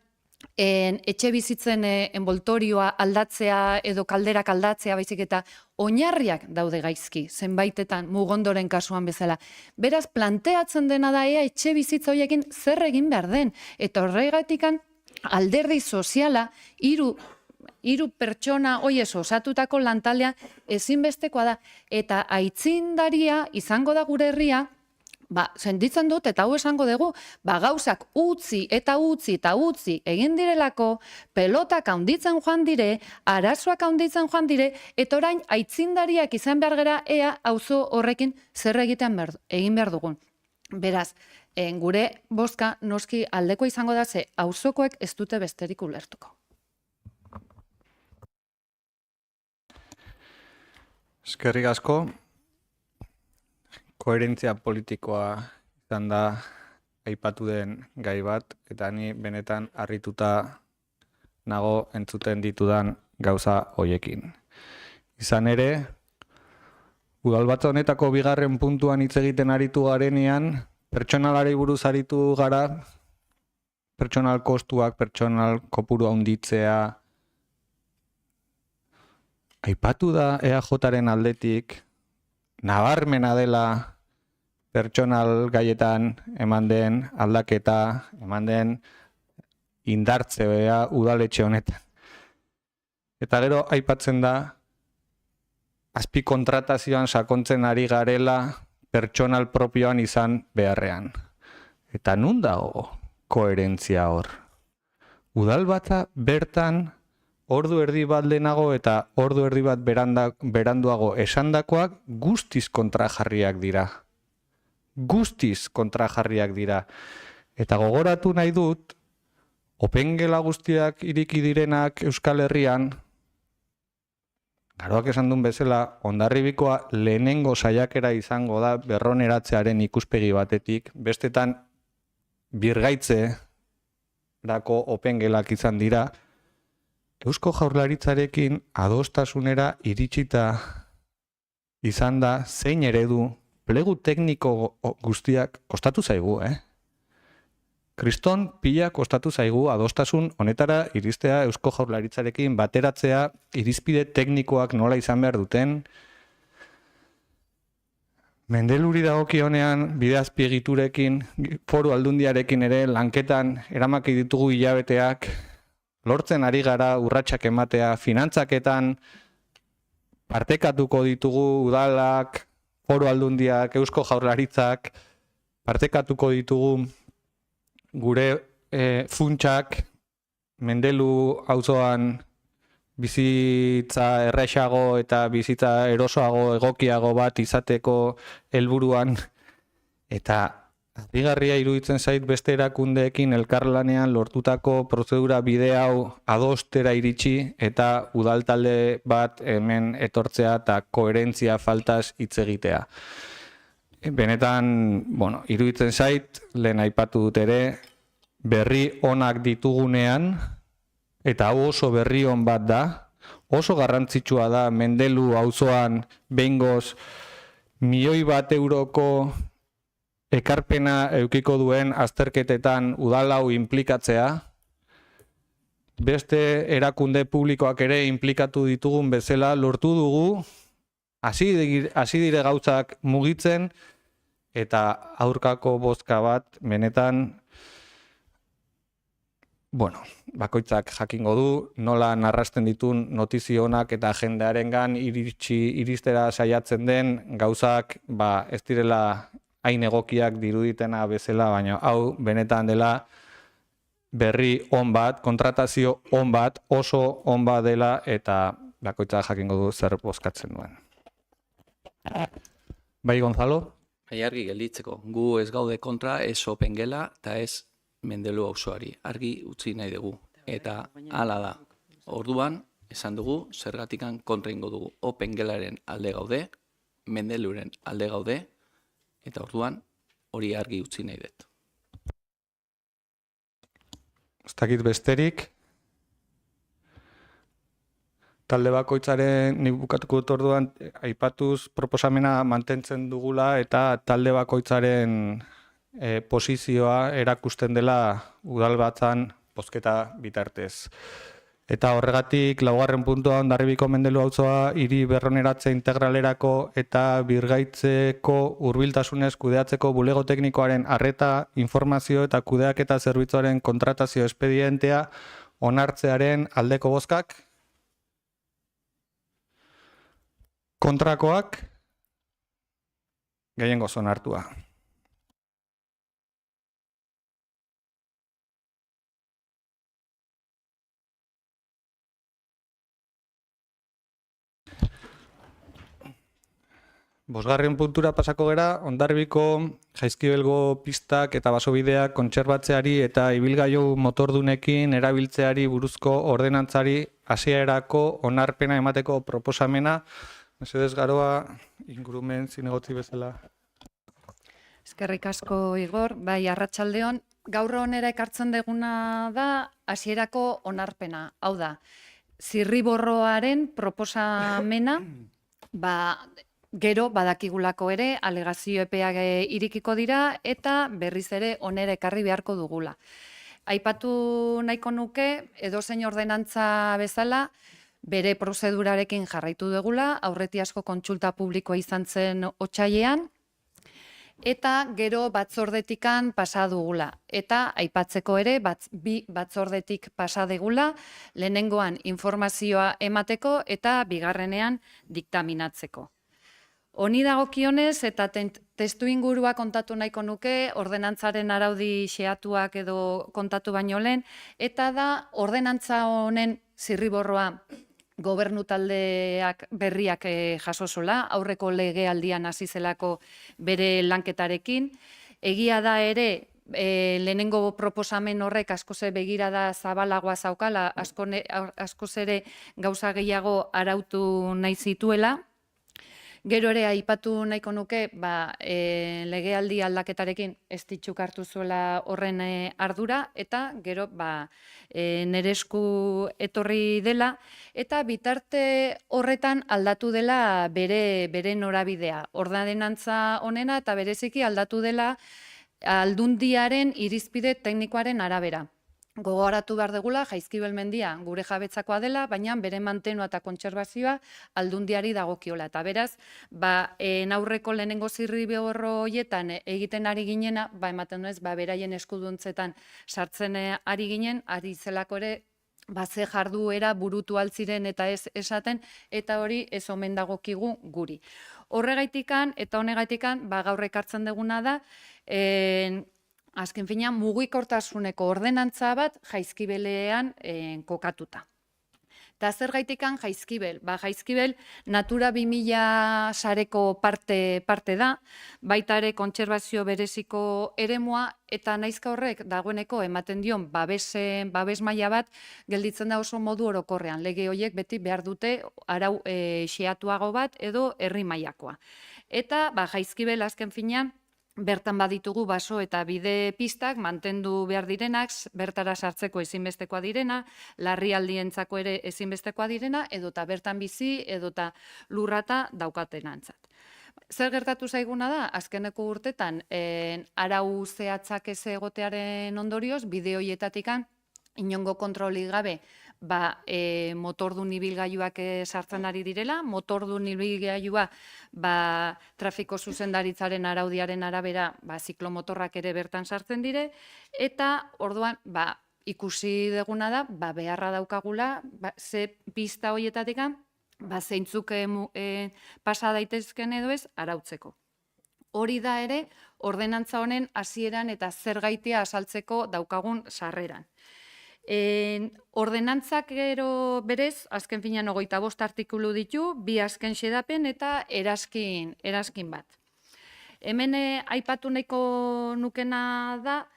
etxe bizitzen envoltorioa aldatzea edo kalderak aldatzea baizik eta oinarriak daude gaizki, zenbaitetan mugondoren kasuan bezala. Beraz, planteatzen dena da ea etxe bizitza horiekin zer egin behar den, eta horregatikan alderdi soziala, hiru pertsona hoiez osatutako lantaldea ezinbestekoa da, eta aitzindaria izango da gure herria, sentitzen dut, eta hau esango dugu, gauzak utzi eta utzi eta utzi egin direlako, pelotak handitzen joan dire, arazoak handitzen joan dire, eta orain aitzindariak izan behar gera ea auzo horrekin zer egiten egin behar dugun. Beraz, gure bozka noski aldeko izango da ze auzokoek ez dute besterik ulertuko. Eskerrik asko. Koherentzia politikoa izan da aipatu den gai bat, eta ni benetan harrituta nago entzuten ditudan gauza hoiekin. Izan ere, udalbatza honetako bigarren puntuan hitz egiten aritu garenean, pertsonalari buruz aritu gara, pertsonal kostuak, pertsonal kopuru handitzea. Aipatu da EAJaren aldetik, nabarmena dela pertsonal gaietan eman den aldaketa, eman den indartzea udaletxe honetan. Eta gero aipatzen da, azpi kontratazioan sakontzen ari garela pertsonal propioan izan beharrean. Eta nun dago koherentzia hor? Udalbatza bertan ordu erdi bat lehenago eta ordu erdi bat beranduago esandakoak guztiz kontrajarriak dira. Guztiz kontrajarriak dira. Eta gogoratu nahi dut, opengela guztiak iriki direnak Euskal Herrian, Garoak esan duen bezala, Hondarribikoa lehenengo saiakera izango da berroneratzearen ikuspegi batetik, bestetan birgaitze dako opengelak izan dira, Eusko Jaurlaritzarekin adostasunera iritsita izan da zein eredu plegu tekniko guztiak kostatu zaigu, Kriston pila kostatu zaigu adostasun honetara iristea Eusko Jaurlaritzarekin bateratzea irizpide teknikoak nola izan behar duten. Mendeluri dagokionean bide azpiegiturekin, foru aldundiarekin ere lanketan eramaki ditugu hilabeteak, lortzen ari gara urratsak ematea, finantzaketan partekatuko ditugu udalak, foru aldundiak, Eusko Jaurlaritzak, partekatuko ditugu gure funtsak Mendelu auzoan bizitza erraixago eta bizitza erosoago, egokiago bat izateko helburuan, eta harrigarria iruditzen zait beste erakundeekin elkarlanean lortutako prozedura bide hau adostera iritsi eta udal talde bat hemen etortzea eta koherentzia faltaz hitz egitea. Benetan, iruditzen zait, lehen aipatu dut ere, berri onak ditugunean, eta hau oso berri on bat da, oso garrantzitsua da Mendelu auzoan behingoz €1.000.000 ekarpena eukiko duen azterketetan udal hau inplikatzea, beste erakunde publikoak ere inplikatu ditugun bezala lortu dugu, hasi dire gauzak mugitzen, eta aurkako bozka bat benetan, bakoitzak jakingo du, nola narrasten ditun notizio onak eta jendearengan iristera saiatzen den gauzak ez direla hain egokiak diruditena bezala, baina hau benetan dela berri on bat, kontratazio on bat, oso on bat dela, eta bakoitzak jakingo du zer bozkatzen duen. Bai, Gonzalo? Bai, argi gelditzeko. Gu ez gaude kontra, ez opengela, eta ez Mendelu auzoari. Argi utzi nahi dugu. Eta hala da. Orduan, esan dugu, zergatikan kontra ingo dugu. Opengelaren alde gaude, Mendeluren alde gaude, eta orduan hori argi utzi nahi dut. Ez dakit besterik. Talde bakoitzaren, nik bukatuko dut orduan, aipatuz proposamena mantentzen dugula eta talde bakoitzaren posizioa erakusten dela udalbatzan bozketa bitartez. Eta horregatik, 4. puntua Hondarribiko Mendelu auzoa hiri berroneratze integralerako eta birgaitzeko hurbiltasunez kudeatzeko bulego teknikoaren arreta, informazio eta kudeaketa zerbitzuaren kontratazio espedientea onartzearen aldeko bozkak. Kontrakoak gehiengoz onartua. Bosgarren puntura pasako gera, Hondarribiko Jaizkibelgo pistak eta basobideak kontserbatzeari eta ibilgailu motordunekin erabiltzeari buruzko ordenantzari hasierarako onarpena emateko proposamena. Mesedez Garoa, ingurumen zinegotzi bezala. Eskerrik asko, Igor. Bai, arratsaldeon, gaur honera ekartzen deguna da hasierako onarpena. Hau da, zirriborroaren proposamena, gero badakigulako ere alegazio epeak irikiko dira eta berriz ere onera ekarri beharko dugula. Aipatu nahiko nuke edozein ordenantza bezala bere prozedurarekin jarraitu dugula, aurretiazko kontsulta publikoa izan zen otsailean, eta gero batzordetikan pasa dugula. Eta aipatzeko ere, bi batzordetik pasa dugula, lehenengoan informazioa emateko eta bigarrenean diktaminatzeko. Honi dagokionez eta testu ingurua kontatu nahiko nuke, ordenantzaren araudi xehatuak edo kontatu baino lehen, eta da ordenantza honen zirriborroa gobernu taldeak berriak jasozola, aurreko legealdian hasi zelako bere lanketarekin. Egia da ere, lehenengo proposamen horrek askoz begirada zabalagoa zaukala, askoz ere gauza gehiago arautu nahi zituela. Gero ere aipatu nahiko nuke, legealdi aldaketarekin ez ditxuk hartu zuela horren ardura, eta gero nere esku etorri dela, eta bitarte horretan aldatu dela bere norabidea. Ordenantza honena eta bereziki aldatu dela aldundiaren irizpide teknikoaren arabera. Gogoratu behar dugula, Jaizkibel mendia gure jabetzakoa dela, baina bere mantenua eta kontserbazioa aldundiari dagokiola. Eta beraz, aurreko lehenengo zirriborro horietan egiten ari ginena, ematen duez, beraien eskuduntzetan sartzen ari ginen, ari zelako ere ze jarduera burutu altziren eta ez esaten, eta hori ez omen dagokigu guri. Horregaitikan eta honegaitikan gaur ekartzen duguna da, azken finean mugikortasuneko ordenantza bat Jaizkibelean kokatuta. Eta zergaitikan Jaizkibel? Jaizkibel Natura 2000 sareko parte da, baita ere kontserbazio bereziko eremua, eta naizka horrek dagoeneko ematen dion babes maila bat gelditzen da oso modu orokorrean. Lege horiek beti behar dute arau xeatuago bat edo herri mailakoa. Eta Jaizkibel azken finean bertan baditugu baso eta bide pistak mantendu behar direnak, bertara sartzeko ezinbestekoa direna, larrialdientzako ere ezinbestekoa direna, edota bertan bizi, edota lurrata daukatenantzat. Zer gertatu zaiguna da, azkeneko urtetan, arau zehatzak ez egotearen ondorioz, bide horietatikan inongo kontrolik gabe, motordun ibilgailuak sartzen ari direla, motordun ibilgailua trafiko zuzendaritzaren araudiaren arabera ziklomotorrak ere bertan sartzen dire, eta orduan ikusi deguna da, beharra daukagula, ze pista horietatik zeintzuk pasa daitezken edo ez arautzeko. Hori da ere, ordenantza honen hasieran eta zergaitia azaltzeko daukagun sarreran. Ordenantzak gero berez, azken finean 25 artikulu ditu, 2 azken xedapen eta eraskin bat. Hemen aipatu nahiko nukena da,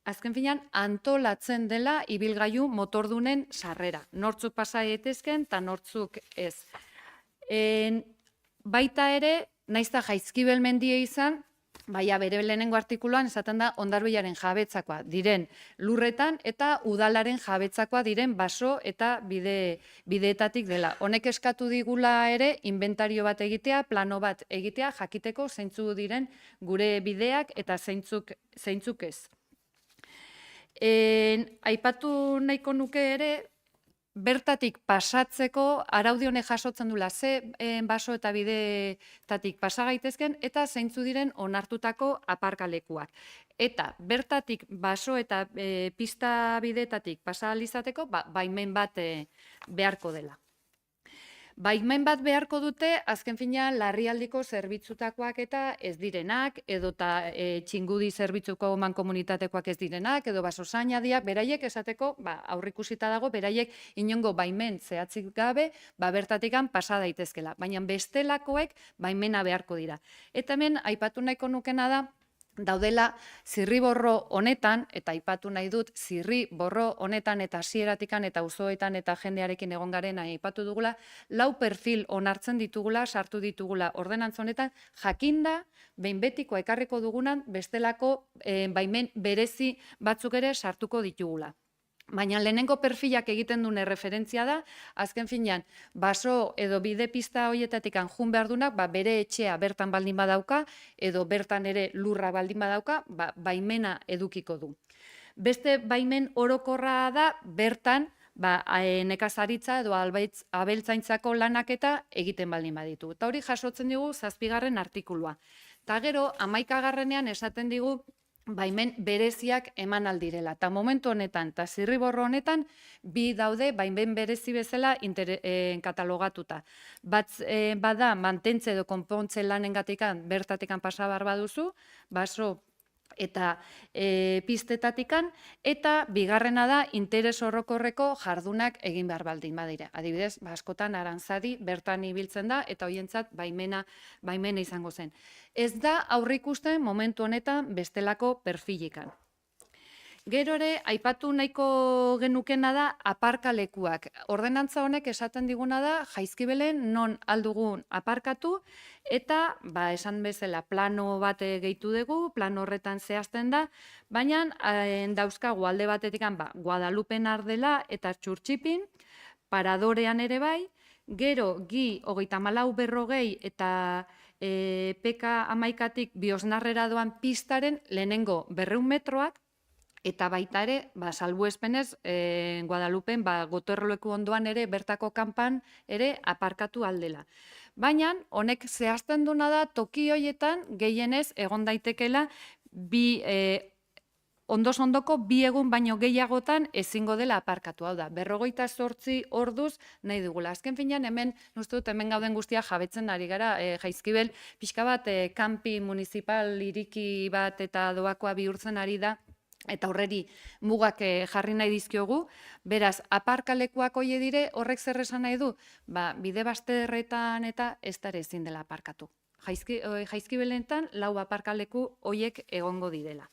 azken finean antolatzen dela ibilgailu motordunen sarrera. Nortzuk pasa daitezken eta nortzuk ez. Baita ere, naizta Jaizkibel mendia izan, bere lehenengo artikuluan esaten da hondarbilaren jabetzakoa diren lurretan eta udalaren jabetzakoa diren baso eta bideetatik dela. Honek eskatu digula ere inventario bat egitea, plano bat egitea, jakiteko zeintzu diren gure bideak eta zeintzuk ez. Aipatu nahiko nuke ere, bertatik pasatzeko araudi honek jasotzen dula ze baso eta bideetatik pasa gaitezken eta zeintzu diren onartutako aparkalekuak. Eta bertatik baso eta pista bideetatik pasa ahal izateko baimen bat beharko dela. Baimen bat beharko dute, azken finean, larrialdiko zerbitzutakoak eta ez direnak, edota txingudi zerbitzuko mankomunitatekoak ez direnak, edo basozainadiak, beraiek esateko, aurrikusita dago, beraiek inongo baimen zehatzik gabe, bertatikan pasa daitezkela. Baina bestelakoek baimena beharko dira. Eta hemen, aipatu nahiko nukena da, daudela zirriborro honetan, eta aipatu nahi dut, zirriborro honetan eta hasieratikan eta auzoetan eta jendearekin egon garen aipatu dugula, 4 perfil onartzen ditugula, sartu ditugula ordenantza honetan, jakinda, behin betiko ekarriko dugunan, bestelako baimen berezi batzuk ere sartuko ditugula. Baina lehenengo perfilak egiten duen referentzia da, azken finean, baso edo bide pista horietatik jun behar dunak, bere etxea bertan baldin badauka, edo bertan ere lurra baldin badauka, baimena edukiko du. Beste baimen orokorra da, bertan, nekazaritza edo abeltzaintzako lanak eta egiten baldin baditu. Eta hori jasotzen digu 7. artikulua. Eta gero, 11. esaten digu, baimen bereziak eman aldirela. Eta momentu honetan, eta zirriborro honetan, 2 daude baimen berezi bezala katalogatuta. Bada, mantentze edo konpontze lanengatikan, bertatikan pasabar baduzu, baso eta pistetatik, eta bigarrena da interes orokorreko jardunak egin behar baldin badira. Adibidez, askotan Arantzadi bertan ibiltzen da eta hoientzat baimena izango zen. Ez da aurreikusten momentu honetan bestelako perfilikan. Gero ere, aipatu nahiko genukena da aparkalekuak. Ordenantza honek esaten diguna da, Jaizkibelen non aldugun aparkatu, eta, esan bezala, plano bat gehitu dugu, plano horretan zehazten da, baina dauzkagu alde batetik, Guadalupen Ardela eta Txurtxipin, Paradorean ere bai, gero, Gi 3440 eta PK 11tik Biosnarrera doan pistaren lehenengo 200 metroak, eta baita ere, salbuespenez, Guadalupen, gotorleku ondoan ere, bertako kanpan ere aparkatu aldela. Baina, honek zehazten duna da, toki horietan, gehienez, egon daitekela, 2 ondoko 2 egun baino gehiagotan ezingo dela aparkatu. Hau da, 48 orduz nahi dugula. Azken finean, hemen gauden guztia jabetzen ari gara, Jaizkibel, pixka bat, kanpi municipal iriki bat eta doakoa bihurtzen ari da, eta horreri mugak jarri nahi dizkiogu. Beraz, aparkalekuak hoie dire, horrek zer esan nahi du? Bide bazterretan eta ez da ere ezin dela aparkatu. Jaizkibeletan 4 aparkaleku hoiek egongo direla.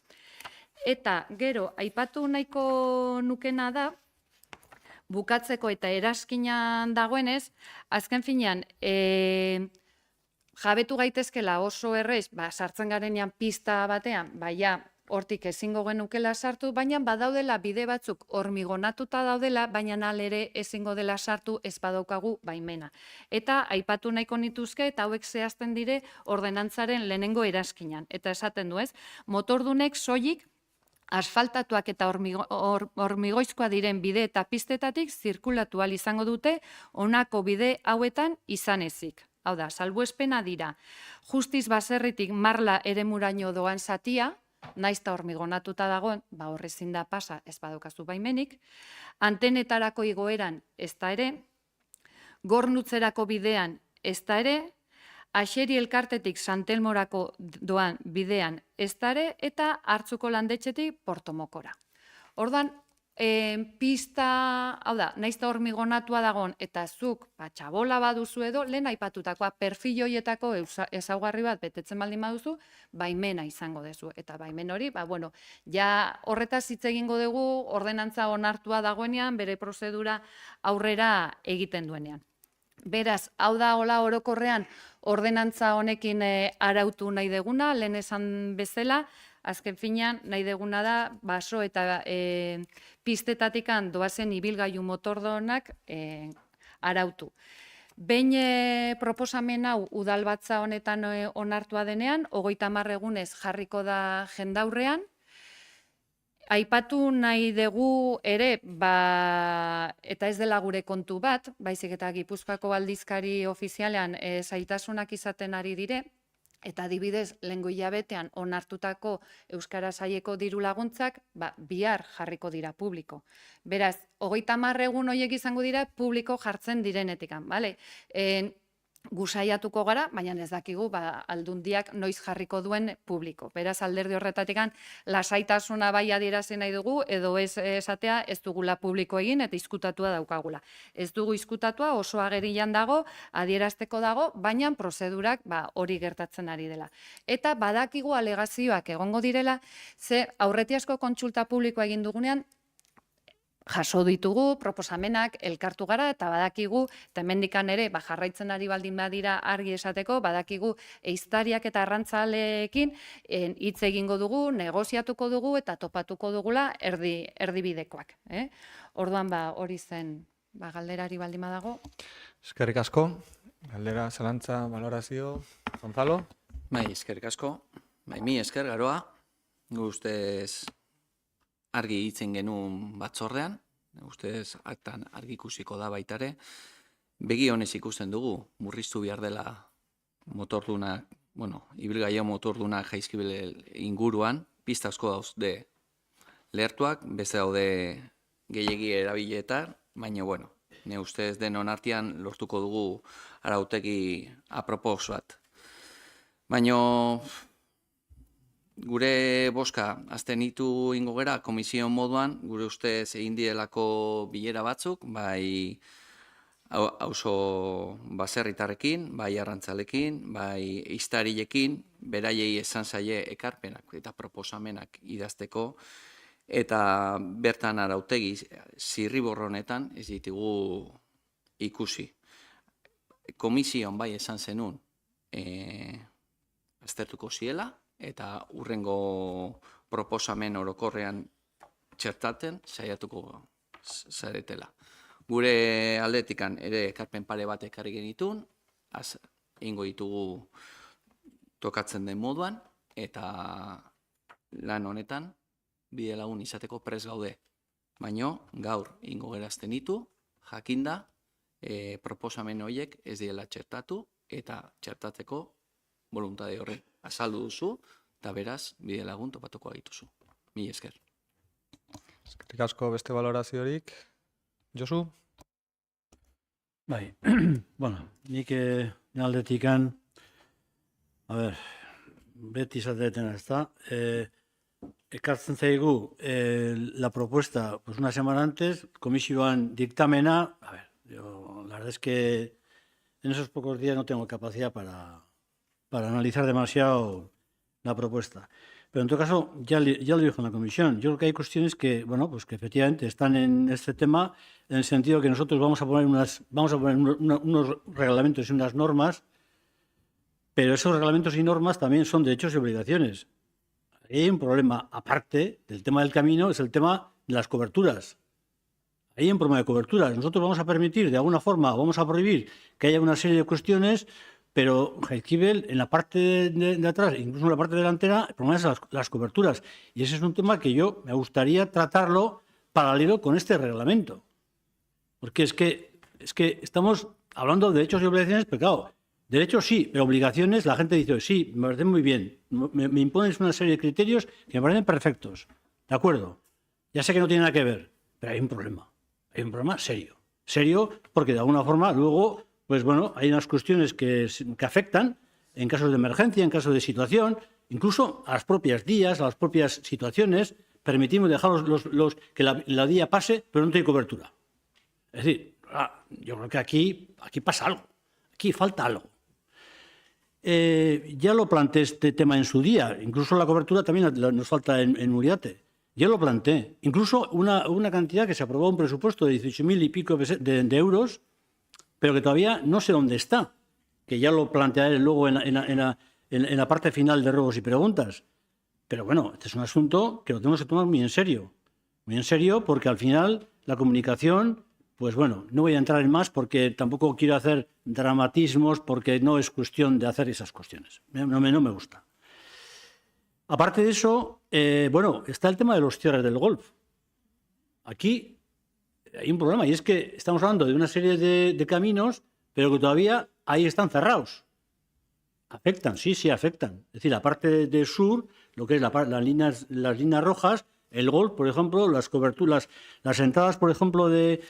Eta gero, aipatu nahiko nukena da, bukatzeko eta eraskinan dagoenez, azken finean, jabetu gaitezkela oso errez, sartzen garenean pista batean, hortik ezingo genukela sartu, baina badaudela bide batzuk hormigonatuta daudela, baina alere ezingo dela sartu ez badaukagu baimena. Eta aipatu nahiko nituzke, eta hauek zehazten dire ordenantzaren lehenengo eraskinan. Eta esaten du ez, motordunek soilik asfaltatuak eta hormigoizkoa diren bide eta pistetatik zirkulatu ahal izango dute honako bide hauetan izan ezik. Hau da, salbuespena dira, justiz baserritik marla eremuraino doan zatia, naiz eta hormigonatuta dagoen, horrezin da pasa ez badukazu baimenik, antenetarako igoeran ez da ere, gornutzerako bidean ez da ere, Axeri elkartetik Santelmorako doan bidean ez da ere, eta Hartzuko landetxetik Portomokora. Orduan, pista, hau da, naiz eta hormigonatua dagoen, eta zuk txabola baduzu edo, lehen aipatutakoa perfil horietako ezaugarri bat betetzen baldin baduzu, baimena izango duzu. Eta baimen hori, horretaz hitz egingo dugu, ordenantza onartua dagoenean, bere prozedura aurrera egiten duenean. Beraz, hau da hola orokorrean ordenantza honekin arautu nahi deguna, lehen esan bezala, azken finean nahi deguna da baso eta pistetatikan doazen ibilgailu motordonak arautu. Behin proposamen hau udalbatza honetan onartua denean, 30 egunez jarriko da jendaurrean. Aipatu nahi dugu ere, eta ez dela gure kontu bat, baizik eta Gipuzkoako aldizkari ofizialean zailtasunak izaten ari dire, eta adibidez, lehengo hilabetean onartutako Euskara Saileko diru laguntzak, bihar jarriko dira publiko. Beraz, 30 egun horiek izango dira publiko jartzen direnetikan, bale? Gusaiatuko gara, baina ez dakigu aldundiak noiz jarriko duen publiko. Beraz, alderdi horretatikan lasaitasuna bai adierazi nahi dugu, edo ez esatea ez dugula publiko egin eta izkutatua daukagula. Ez dugu izkutatua, oso agerian dago, adierazteko dago, baina prozedurak hori gertatzen ari dela. Eta badakigu alegazioak egongo direla, ze aurretiazko kontsulta publikoa egin dugunean, jaso ditugu, proposamenak, elkartu gara, eta badakigu, eta hemendikan ere, jarraitzen ari baldin badira argi esateko, badakigu ehiztariak eta arrantzaleekin hitz egingo dugu, negoziatuko dugu, eta topatuko dugula erdibidekoak. Orduan, hori zen, galderari baldin badago. Eskerrik asko, galdera, zalantza, valorazio, Gonzalo? Eskerrik asko, mi esker garoa, ustez argi hitzen genuen batzordean, ustez aktan argi ikusiko da baitare, begi honez ikusten dugu, murriztu behar dela motordunak, ibilgailua motordunak Jaizkibel inguruan, pista asko daude lehertuak, beste daude gehiegi erabiletan, baina, ne ustez denon artean lortuko dugu arautegi apropos bat. Baina, gure boska azten ditu ingo gera komisio moduan, gure ustez egin direlako bilera batzuk, bai auzo baserritarrekin, bai arrantzalekin, bai ehiztarirekin, beraiei esan zaie ekarpenak eta proposamenak idazteko, eta bertan arautegi zirriborronetan ez ditugu ikusi. Komisioan bai esan zenun aztertuko ziela, eta urrengo proposamen orokorrean txertaten saiatuko zaretela. Gure aldetikan ere ekarpen pare bat ekarri genitun, ingo ditugu tokatzen den moduan, eta lan honetan bide lagun izateko prest gaude. Baina gaur ingo gerazten ditu, jakinda proposamen horiek ez diela txertatu, eta txertatzeko voluntade horre azaldu duzu, eta beraz, bide lagun topatuko gaituzu. Mila esker. Eskerrik asko beste valoraziorik. Josu? Bai, bueno, nik aldetik beti izateetena, ez da, ekartzen zaigu la propuesta pues una semana antes, komisioan dictamena, la verdad es que en esos pocos días no tengo capacidad para analizar demasiado la propuesta. Pero en todo caso, ya lo dijo en la comisión, yo creo que hay cuestiones que, bueno, pues que efectivamente están en este tema, en el sentido que nosotros vamos a poner unos reglamentos y unas normas, pero esos reglamentos y normas también son derechos y obligaciones. Hay un problema, aparte del tema del camino, es el tema de las coberturas. Hay un problema de coberturas. Nosotros vamos a permitir, de alguna forma, vamos a prohibir que haya una serie de cuestiones, pero Jaizkibel, en la parte de atrás, incluso en la parte delantera, el problema es las coberturas. Y ese es un tema que me gustaría tratarlo paralelo con este reglamento. Porque es que estamos hablando de derechos y obligaciones, pero claro, derechos sí, pero obligaciones, la gente dice, sí, me parece muy bien, me impones una serie de criterios que me parecen perfectos. ¿De acuerdo? Ya sé que no tiene nada que ver, pero hay un problema serio. Serio porque de alguna forma luego, pues bueno, hay unas cuestiones que afectan en casos de emergencia, en casos de situación, incluso a las propias días, a las propias situaciones, permitimos dejar que la día pase, pero no tiene cobertura. Es decir, yo creo que aquí pasa algo, aquí falta algo. Ya lo planteé este tema en su día, incluso la cobertura también nos falta en Uriarte. Ya lo planteé, incluso una cantidad que se aprobó un presupuesto de 18.000 y pico de euros, pero que todavía no sé dónde está, que ya lo plantearé luego en la parte final de ruegos y preguntas. Pero bueno, este es un asunto que lo tenemos que tomar muy en serio porque al final la comunicación, pues bueno, no voy a entrar en más porque tampoco quiero hacer dramatismos, porque no es cuestión de hacer esas cuestiones, no me gusta. Aparte de eso, bueno, está el tema de los cierres del golf. Aquí hay un problema y es que estamos hablando de una serie de caminos, pero que todavía ahí están cerrados. Afectan, sí, afectan. Es decir, la parte del sur, lo que es las líneas rojas, el golf, por ejemplo, las coberturas, las entradas, por ejemplo, que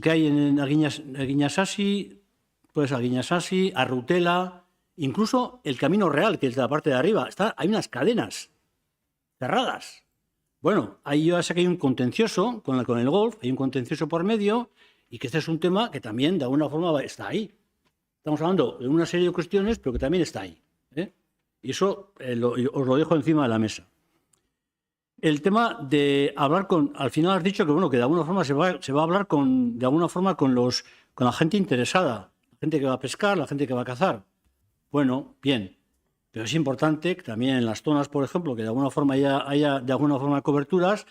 hay en Aguiñasasi, pues Aguiñasasi, Arrutela, incluso el camino real, que es de la parte de arriba, hay unas cadenas cerradas. Bueno, ahí yo sé que hay un contencioso con el golf, hay un contencioso por medio, y que este es un tema que también de alguna forma está ahí. Estamos hablando de una serie de cuestiones, pero que también está ahí. Y eso os lo dejo encima de la mesa. El tema de hablar al final has dicho que bueno, que de alguna forma se va a hablar con la gente interesada, la gente que va a pescar, la gente que va a cazar. Bueno, bien, pero es importante que también en las zonas, por ejemplo, que de alguna forma haya de alguna forma coberturas,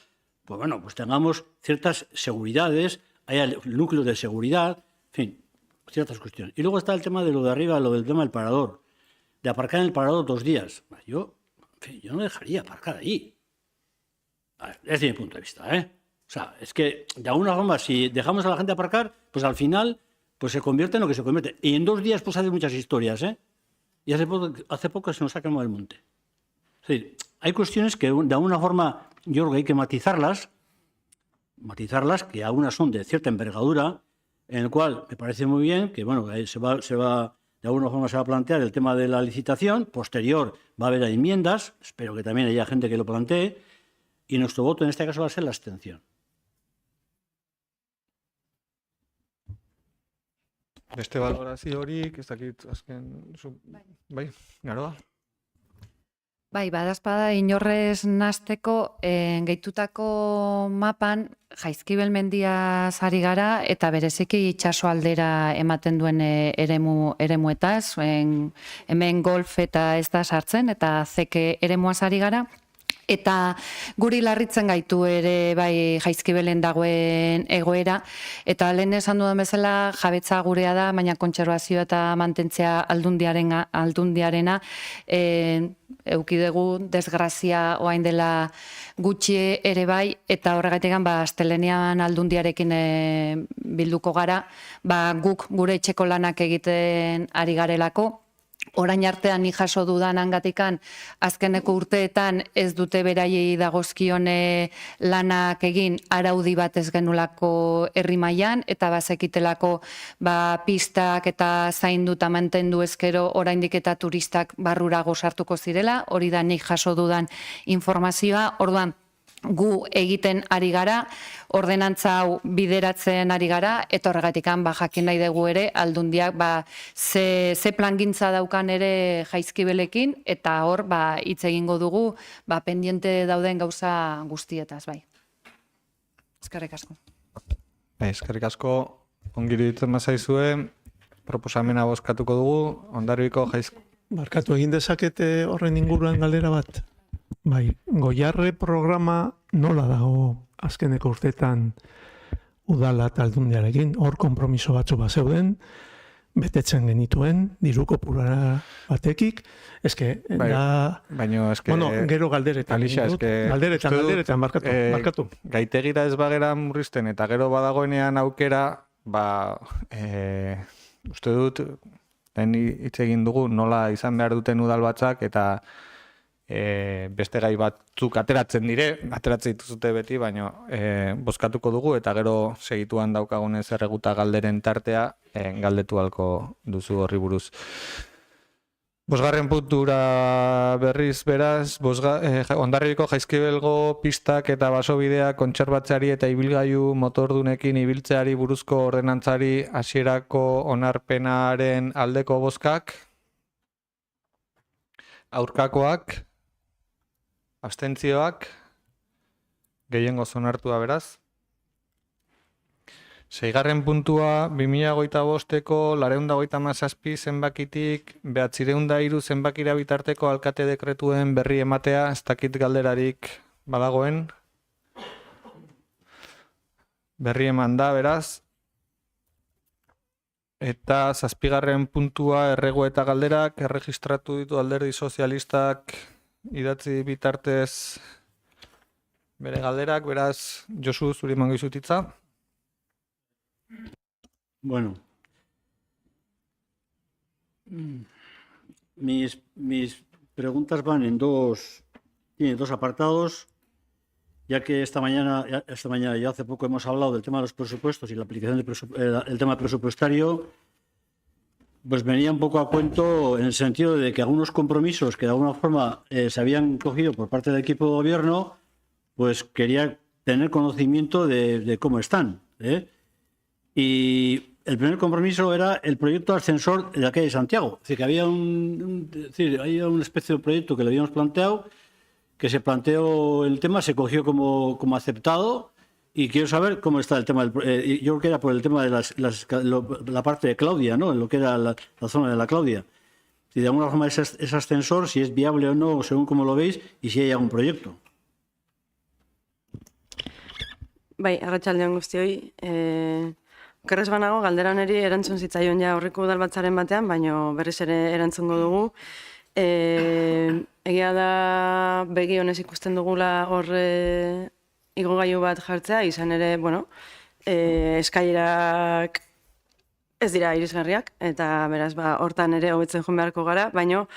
pues bueno, pues tengamos ciertas seguridades, haya núcleos de seguridad, en fin, ciertas cuestiones. Y luego está el tema de lo de arriba, lo del tema del parador, de aparcar en el parador 2 días. Yo no dejaría aparcar allí. Desde mi punto de vista, O sea, es que de alguna forma, si dejamos a la gente aparcar, pues al final pues se convierte en lo que se convierte. Y en 2 días pues hace muchas historias, Y hace poco se nos ha quemado el monte. Es decir, hay cuestiones que de alguna forma yo creo que hay que matizarlas, que algunas son de cierta envergadura, en el cual me parece muy bien que bueno, de alguna forma se va a plantear el tema de la licitación, posterior va a haber enmiendas, espero que también haya gente que lo plantee, y nuestro voto en este caso va a ser la abstención. Beste valoraziorik, ez dakit azken... Bai, Garoa? Bai, badazpada inorrez nasteko gehitutako mapan Jaizkibel mendiaz ari gara eta bereziki itsaso aldera ematen duen eremuetaz, hemen golf eta ez da sartzen eta zeke eremuaz ari gara. Eta guri larritzen gaitu ere bai Jaizkibelen dagoen egoera, eta lehen esan dudan bezala jabetza gurea da, baina kontserbazioa eta mantentzea aldundiarena eukidegu desgrazia oain dela gutxi ere bai, eta horregatik astelenean aldundiarekin bilduko gara, guk gure etxeko lanak egiten ari garelako, orain artean ni jaso dudanangatikan azkeneko urteetan ez dute beraiei dagozkione lanak egin araudi bat ez genulako herri mailan eta bazekitelako pistak eta zaindu eta mantendu ezkero oraindik eta turistak barrurago sartuko zirela, hori da nik jaso dudan informazioa. Orduan gu egiten ari gara, ordenantza hau bideratzen ari gara, eta horregatik jakin nahi dugu ere, aldundiak ze plangintza daukan ere Jaizkibelekin, eta hor hitz egingo dugu pendiente dauden gauza guztietaz, bai. Eskerrik asko. Eskerrik asko, ongiri ditzen mazaizue, proposamena bozkatuko dugu, Hondarribiko Barkatu egin dezakete horren inguruan galdera bat. Bai, Goiarre programa nola dago azkeneko urteetan udala eta aldundiarekin, hor konpromiso batzu zeuden, betetzen genituen, diru kopurua batekik, gero galderetan, barkatu. Gaitegira ez bagera murrizten eta gero badagoenean aukera, uste dut, hitz egin dugu, nola izan behar duten udalbatzak eta beste gai batzuk ateratzen dituzute beti, baina bozkatuko dugu eta gero segituan daukagunez erreguta galderen tartea galdetu halko duzu horri buruz. Bosgarren puntura berriz beraz, Hondarribiko Jaizkibelgo pistak eta basobidea kontserbatzeari eta ibilgailu motordunekin ibiltzeari buruzko ordenantzari hasierako onarpenaren aldeko bozkak, aurkakoak, abstentzioak, gehiengoz onartua beraz. 6. puntua, 2025ko 457 zenbakitik 903 zenbakira bitarteko alkate dekretuen berri ematea, ez dakit galderarik badagoen. Berri eman da, beraz. Eta 7. puntua, erregu eta galderak, erregistratu ditu Alderdi Sozialistak idatzi bitartez bere galderak, beraz, Josu, zuri emango izutitza. Bueno, mis preguntas van tiene dos apartados, ya que esta mañana y hace poco hemos hablado del tema de los presupuestos y la aplicación del tema presupuestario, pues venía un poco a cuento en el sentido de que algunos compromisos que de alguna forma se habían cogido por parte del equipo de gobierno, pues quería tener conocimiento de cómo están, Y el primer compromiso era el proyecto ascensor de la calle de Santiago. Es decir, que había una especie de proyecto que le habíamos planteado, que se planteó el tema, se cogió como aceptado, y quiero saber cómo está el tema. Yo creo que era por el tema de la parte de Claudia, ¿no? En lo que era la zona de la Claudia. Si de alguna forma ese ascensor, si es viable o no, según como lo veis, y si hay algún proyecto. Bai, arratsaldeon guztioi. Okerrez banago, galdera honeri erantzun zitzaion ja aurreko udalbatzaren batean, baina berriz ere erantzungo dugu. Egia da begi honez ikusten dugula hor igogailu bat jartzea, izan ere, eskailerak ez dira irisgarriak, eta beraz, hortan ere hobetzen joan beharko gara, baina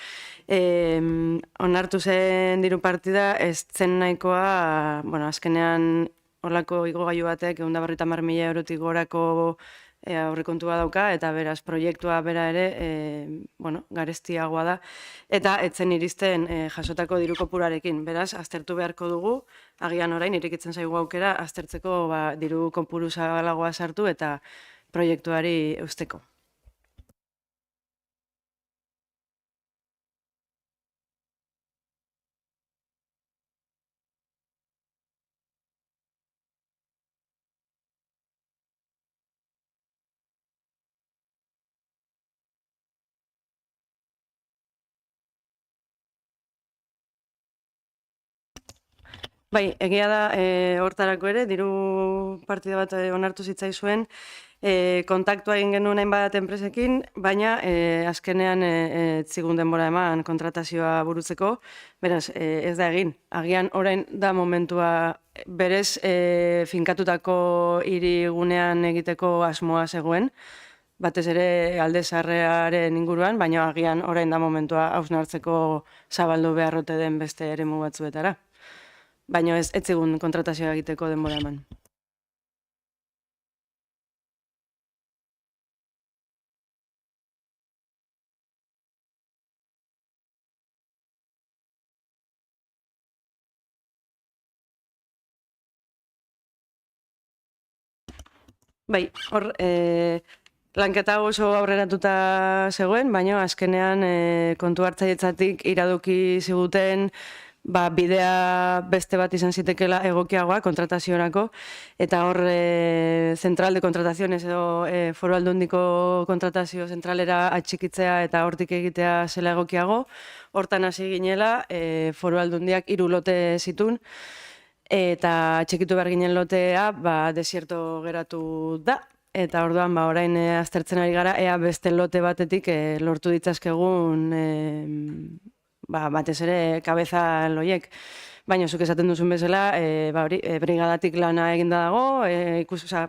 onartu zen diru partida ez zen nahikoa, azkenean horlako igogailu batek 150.000 eurotik gorako aurrekontua dauka, eta beraz proiektua bera ere garestiagoa da, eta etzen iristen jasotako diru kopurarekin. Beraz, aztertu beharko dugu, agian orain irekitzen zaigu aukera, aztertzeko diru kopuru zabalagoa sartu eta proiektuari eusteko. Bai, egia da hortarako ere, diru partida bat onartu zitzaizuen, kontaktua egin genuen hainbat enpresekin, baina azkenean zigun denbora eman kontratazioa burutzeko, beraz, ez da egin. Agian orain da momentua berez finkatutako hirigunean egiteko asmoa zegoen, batez ere alde zaharraren inguruan, baina agian orain da momentua hausnartzeko zabaldu beharrote den beste eremu batzuetara. Baina ez zigun kontratazioa egiteko denbora eman. Bai, hor, lanketa oso aurreratuta zegoen, baina azkenean kontu hartzailetzatik iradoki ziguten bidea beste bat izan zitekela egokiagoa kontrataziorako, eta hor zentral de kontrataziones edo Foru Aldundiko kontratazio zentralera atxikitzea eta hortik egitea zela egokiago, hortan hasi ginela Foru Aldundiak 3 lote zitun, eta txikitu behar ginen lotea desierto geratu da, eta orduan orain aztertzen ari gara, ea beste lote batetik lortu ditzazkegun batez ere kabeza loiek. Baina zuk esaten duzun bezala, brigadatik lana eginda dago,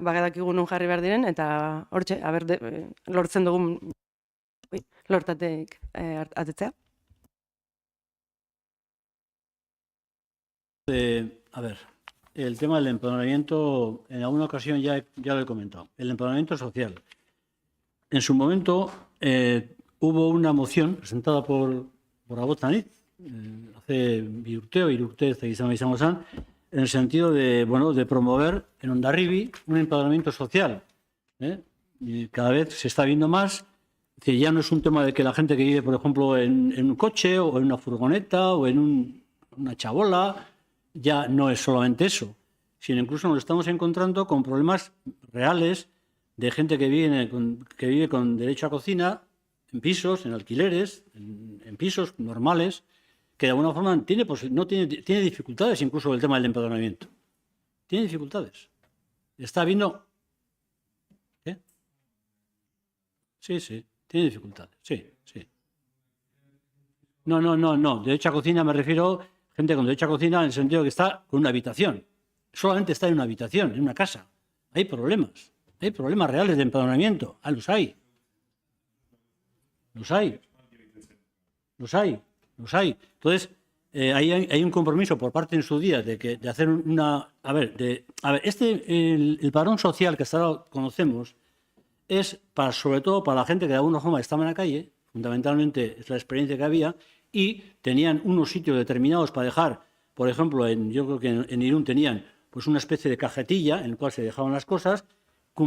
bagadakigu nun jarri behar diren, eta hortxe, lortzen dugun lortatek atetzea. A ver, el tema del empadronamiento, en alguna ocasión ya lo he comentado. El empadronamiento social. En su momento hubo una moción presentada por Abotanit, hace Irurte, en el sentido de promover en Hondarribia un empadronamiento social. Y cada vez se está viendo más. Es decir, ya no es un tema de que la gente que vive, por ejemplo, en un coche o en una furgoneta o en una chabola, ya no es solamente eso, sino incluso nos estamos encontrando con problemas reales de gente que vive con derecho a cocina en pisos, en alquileres, en pisos normales, que de alguna forma tiene dificultades incluso el tema del empadronamiento. Tiene dificultades. Está habiendo... ¿Qué? Sí, tiene dificultades, sí. No. Derecho a cocina me refiero... Gente con derecho a cocina en el sentido que está con una habitación. Solamente está en una habitación, en una casa. Hay problemas reales de empadronamiento. Los hay. Entonces, hay un compromiso por parte en su día de hacer una... el padrón social que hasta ahora conocemos es sobre todo para la gente que de alguna forma estaba en la calle, fundamentalmente es la experiencia que había, y tenían unos sitios determinados para dejar, por ejemplo, yo creo que en Irún tenían pues una especie de cajetilla en el cual se dejaban las cosas,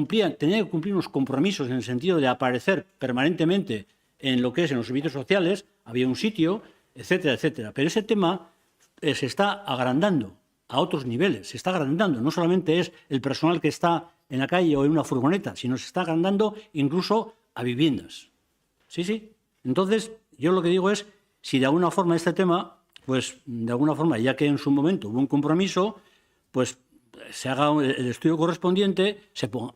tenían que cumplir unos compromisos en el sentido de aparecer permanentemente en lo que es en los servicios sociales, había un sitio, etcétera, etcétera. Pero ese tema se está agrandando a otros niveles, se está agrandando. No solamente es el personal que está en la calle o en una furgoneta, sino se está agrandando incluso a viviendas. Sí. Entonces, yo lo que digo es, si de alguna forma este tema, pues de alguna forma, ya que en su momento hubo un compromiso, pues se haga el estudio correspondiente,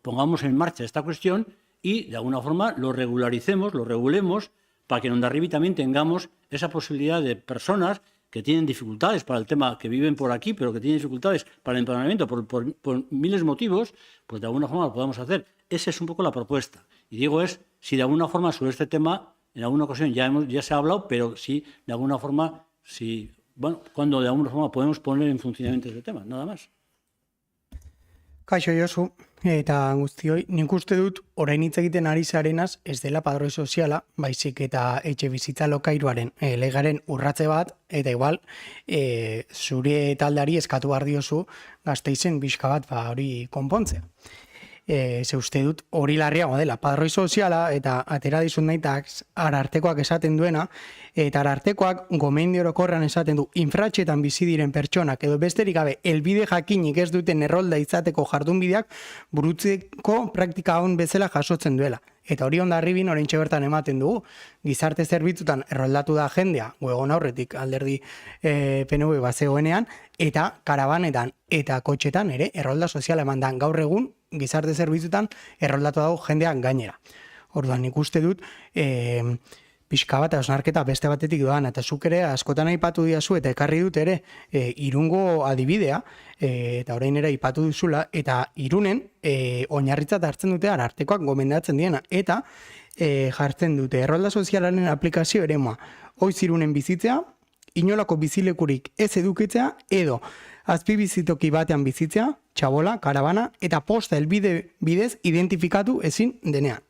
pongamos en marcha esta cuestión y de alguna forma lo regulemos para que en Hondarribia también tengamos esa posibilidad de personas que tienen dificultades para el tema, que viven por aquí, pero que tienen dificultades para el empadronamiento por miles de motivos, pues de alguna forma lo podamos hacer. Esa es un poco la propuesta. Y digo si de alguna forma sobre este tema, en alguna ocasión ya se ha hablado, pero sí, de alguna forma, cuando de alguna forma podemos poner en funcionamiento este tema, nada más. Kaixo Josu, eta guztioi, nik uste dut orain hitz egiten ari zarenaz ez dela padroi soziala, baizik eta etxe bizitza lokairuaren legaren urratze bat, eta igual zure taldeari eskatu behar diozu Gasteizen pixka bat hori konpontzea. Ze uste dut hori larriagoa dela padroi soziala, eta atera dizun nahi Arartekoak esaten duena, eta Arartekoak gomendio orokorrean esaten du infratxetan bizi diren pertsonak edo besterik gabe helbide jakinik ez duten errolda izateko jardunbideak burutzeko praktika on bezala jasotzen duela. Eta hori Hondarribin oraintxe bertan ematen dugu. Gizarte zerbitzutan erroldatu da jendea, egon aurretik alderdi PNV bazegoenean, eta karabanetan eta kotxetan ere errolda soziala eman da. Gaur egun gizarte zerbitzutan erroldatu dago jendean gainera. Orduan nik uste dut pixka bat hausnarketa beste batetik doan, eta zuk ere askotan aipatu diazu eta ekarri dut ere Irungo adibidea, eta orain ere aipatu duzula, eta Irunen oinarritzat hartzen dute arartekoak gomendatzen diena, eta jartzen dute errolda sozialaren aplikazio eremua, oiz Irunen bizitzea, inolako bizilekurik ez edukitzea, edo azpibizitoki batean bizitzea, txabola, karabana, eta posta helbide bidez identifikatu ezin denean.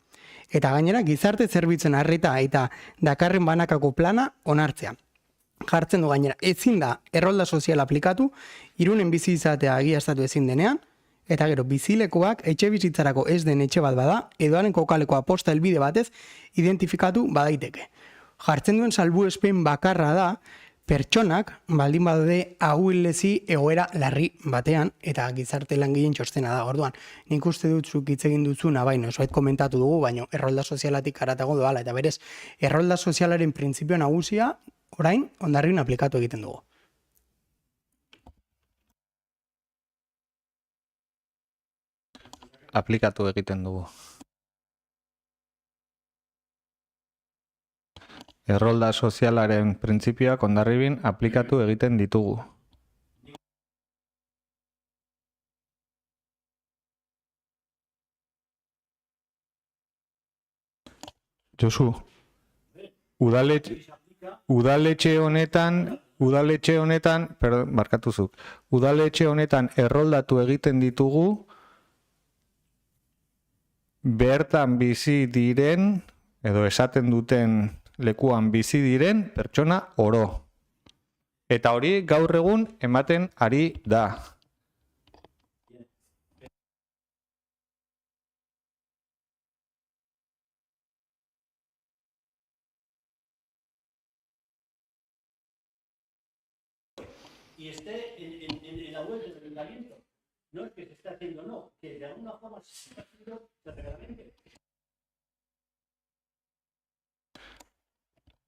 Eta gainera, gizarte zerbitzen arreta eta dakarren banakako plana onartzea. Jartzen du gainera, ezin da errolda sozial aplikatu, Irunen bizi izatea egiaztatu ezin denean, eta gero bizilekuak etxe bizitzarako ez den etxe bat bada, edo haren kokalekoa posta helbide batez identifikatu badaiteke. Jartzen duen salbuespen bakarra da, pertsonak baldin badaude ahulezi egoera larri batean, eta gizarte langileen txostena da. Orduan, nik uste dut zuk hitz egin duzuna, baina osoet komentatu dugu, baina errolda sozialatik haratago doala, eta berez, errolda sozialaren printzipio nagusia orain Hondarribin aplikatu egiten dugu. Aplikatu egiten dugu. Errolda sozialaren printzipioak Hondarribin aplikatu egiten ditugu. Josu, udaletxe honetan erroldatu egiten ditugu bertan bizi diren, edo esaten duten lekuan bizi diren pertsona oro. Eta hori gaur egun ematen ari da. Y esté en la web del ayuntamiento. No es que se esté haciendo, no, que de alguna forma se está haciendo reglamente.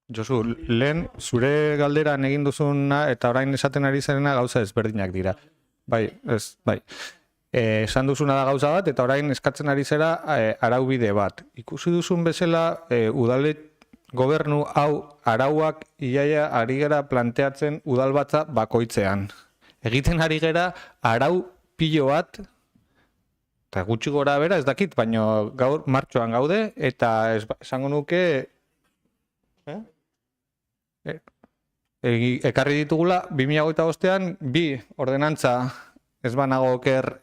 Josu, lehen zure galderan egin duzuna eta orain esaten ari zarena gauza ezberdinak dira. Bai. Esan duzuna da gauza bat eta orain eskatzen ari zera araubide bat. Ikusi duzun bezala gobernu hau arauak iaia ari gera planteatzen udalbatza bakoitzean. Egiten ari gera arau pilo bat, eta gutxi gora bera ez dakit, baino gaur martxoan gaude eta esango nuke ekarri ditugula 2025an bi ordenantza ez banago oker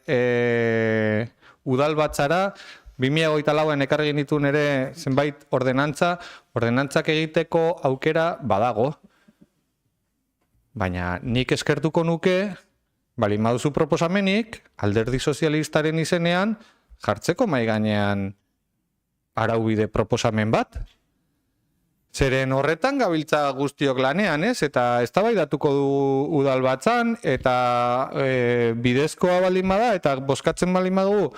udalbatzara, 2024an ekarri genituen ere zenbait ordenantzak egiteko aukera badago. Baina nik eskertuko nuke, bali maduzu proposamenik, Alderdi Sozialistaren izenean jartzeko mahai gainean araubide proposamen bat. Zeren horretan gabiltza guztiok lanean, ez? Eta eztabaidatuko du udalbatzan, eta bidezkoa baldin bada, eta bozkatzen baldin badugu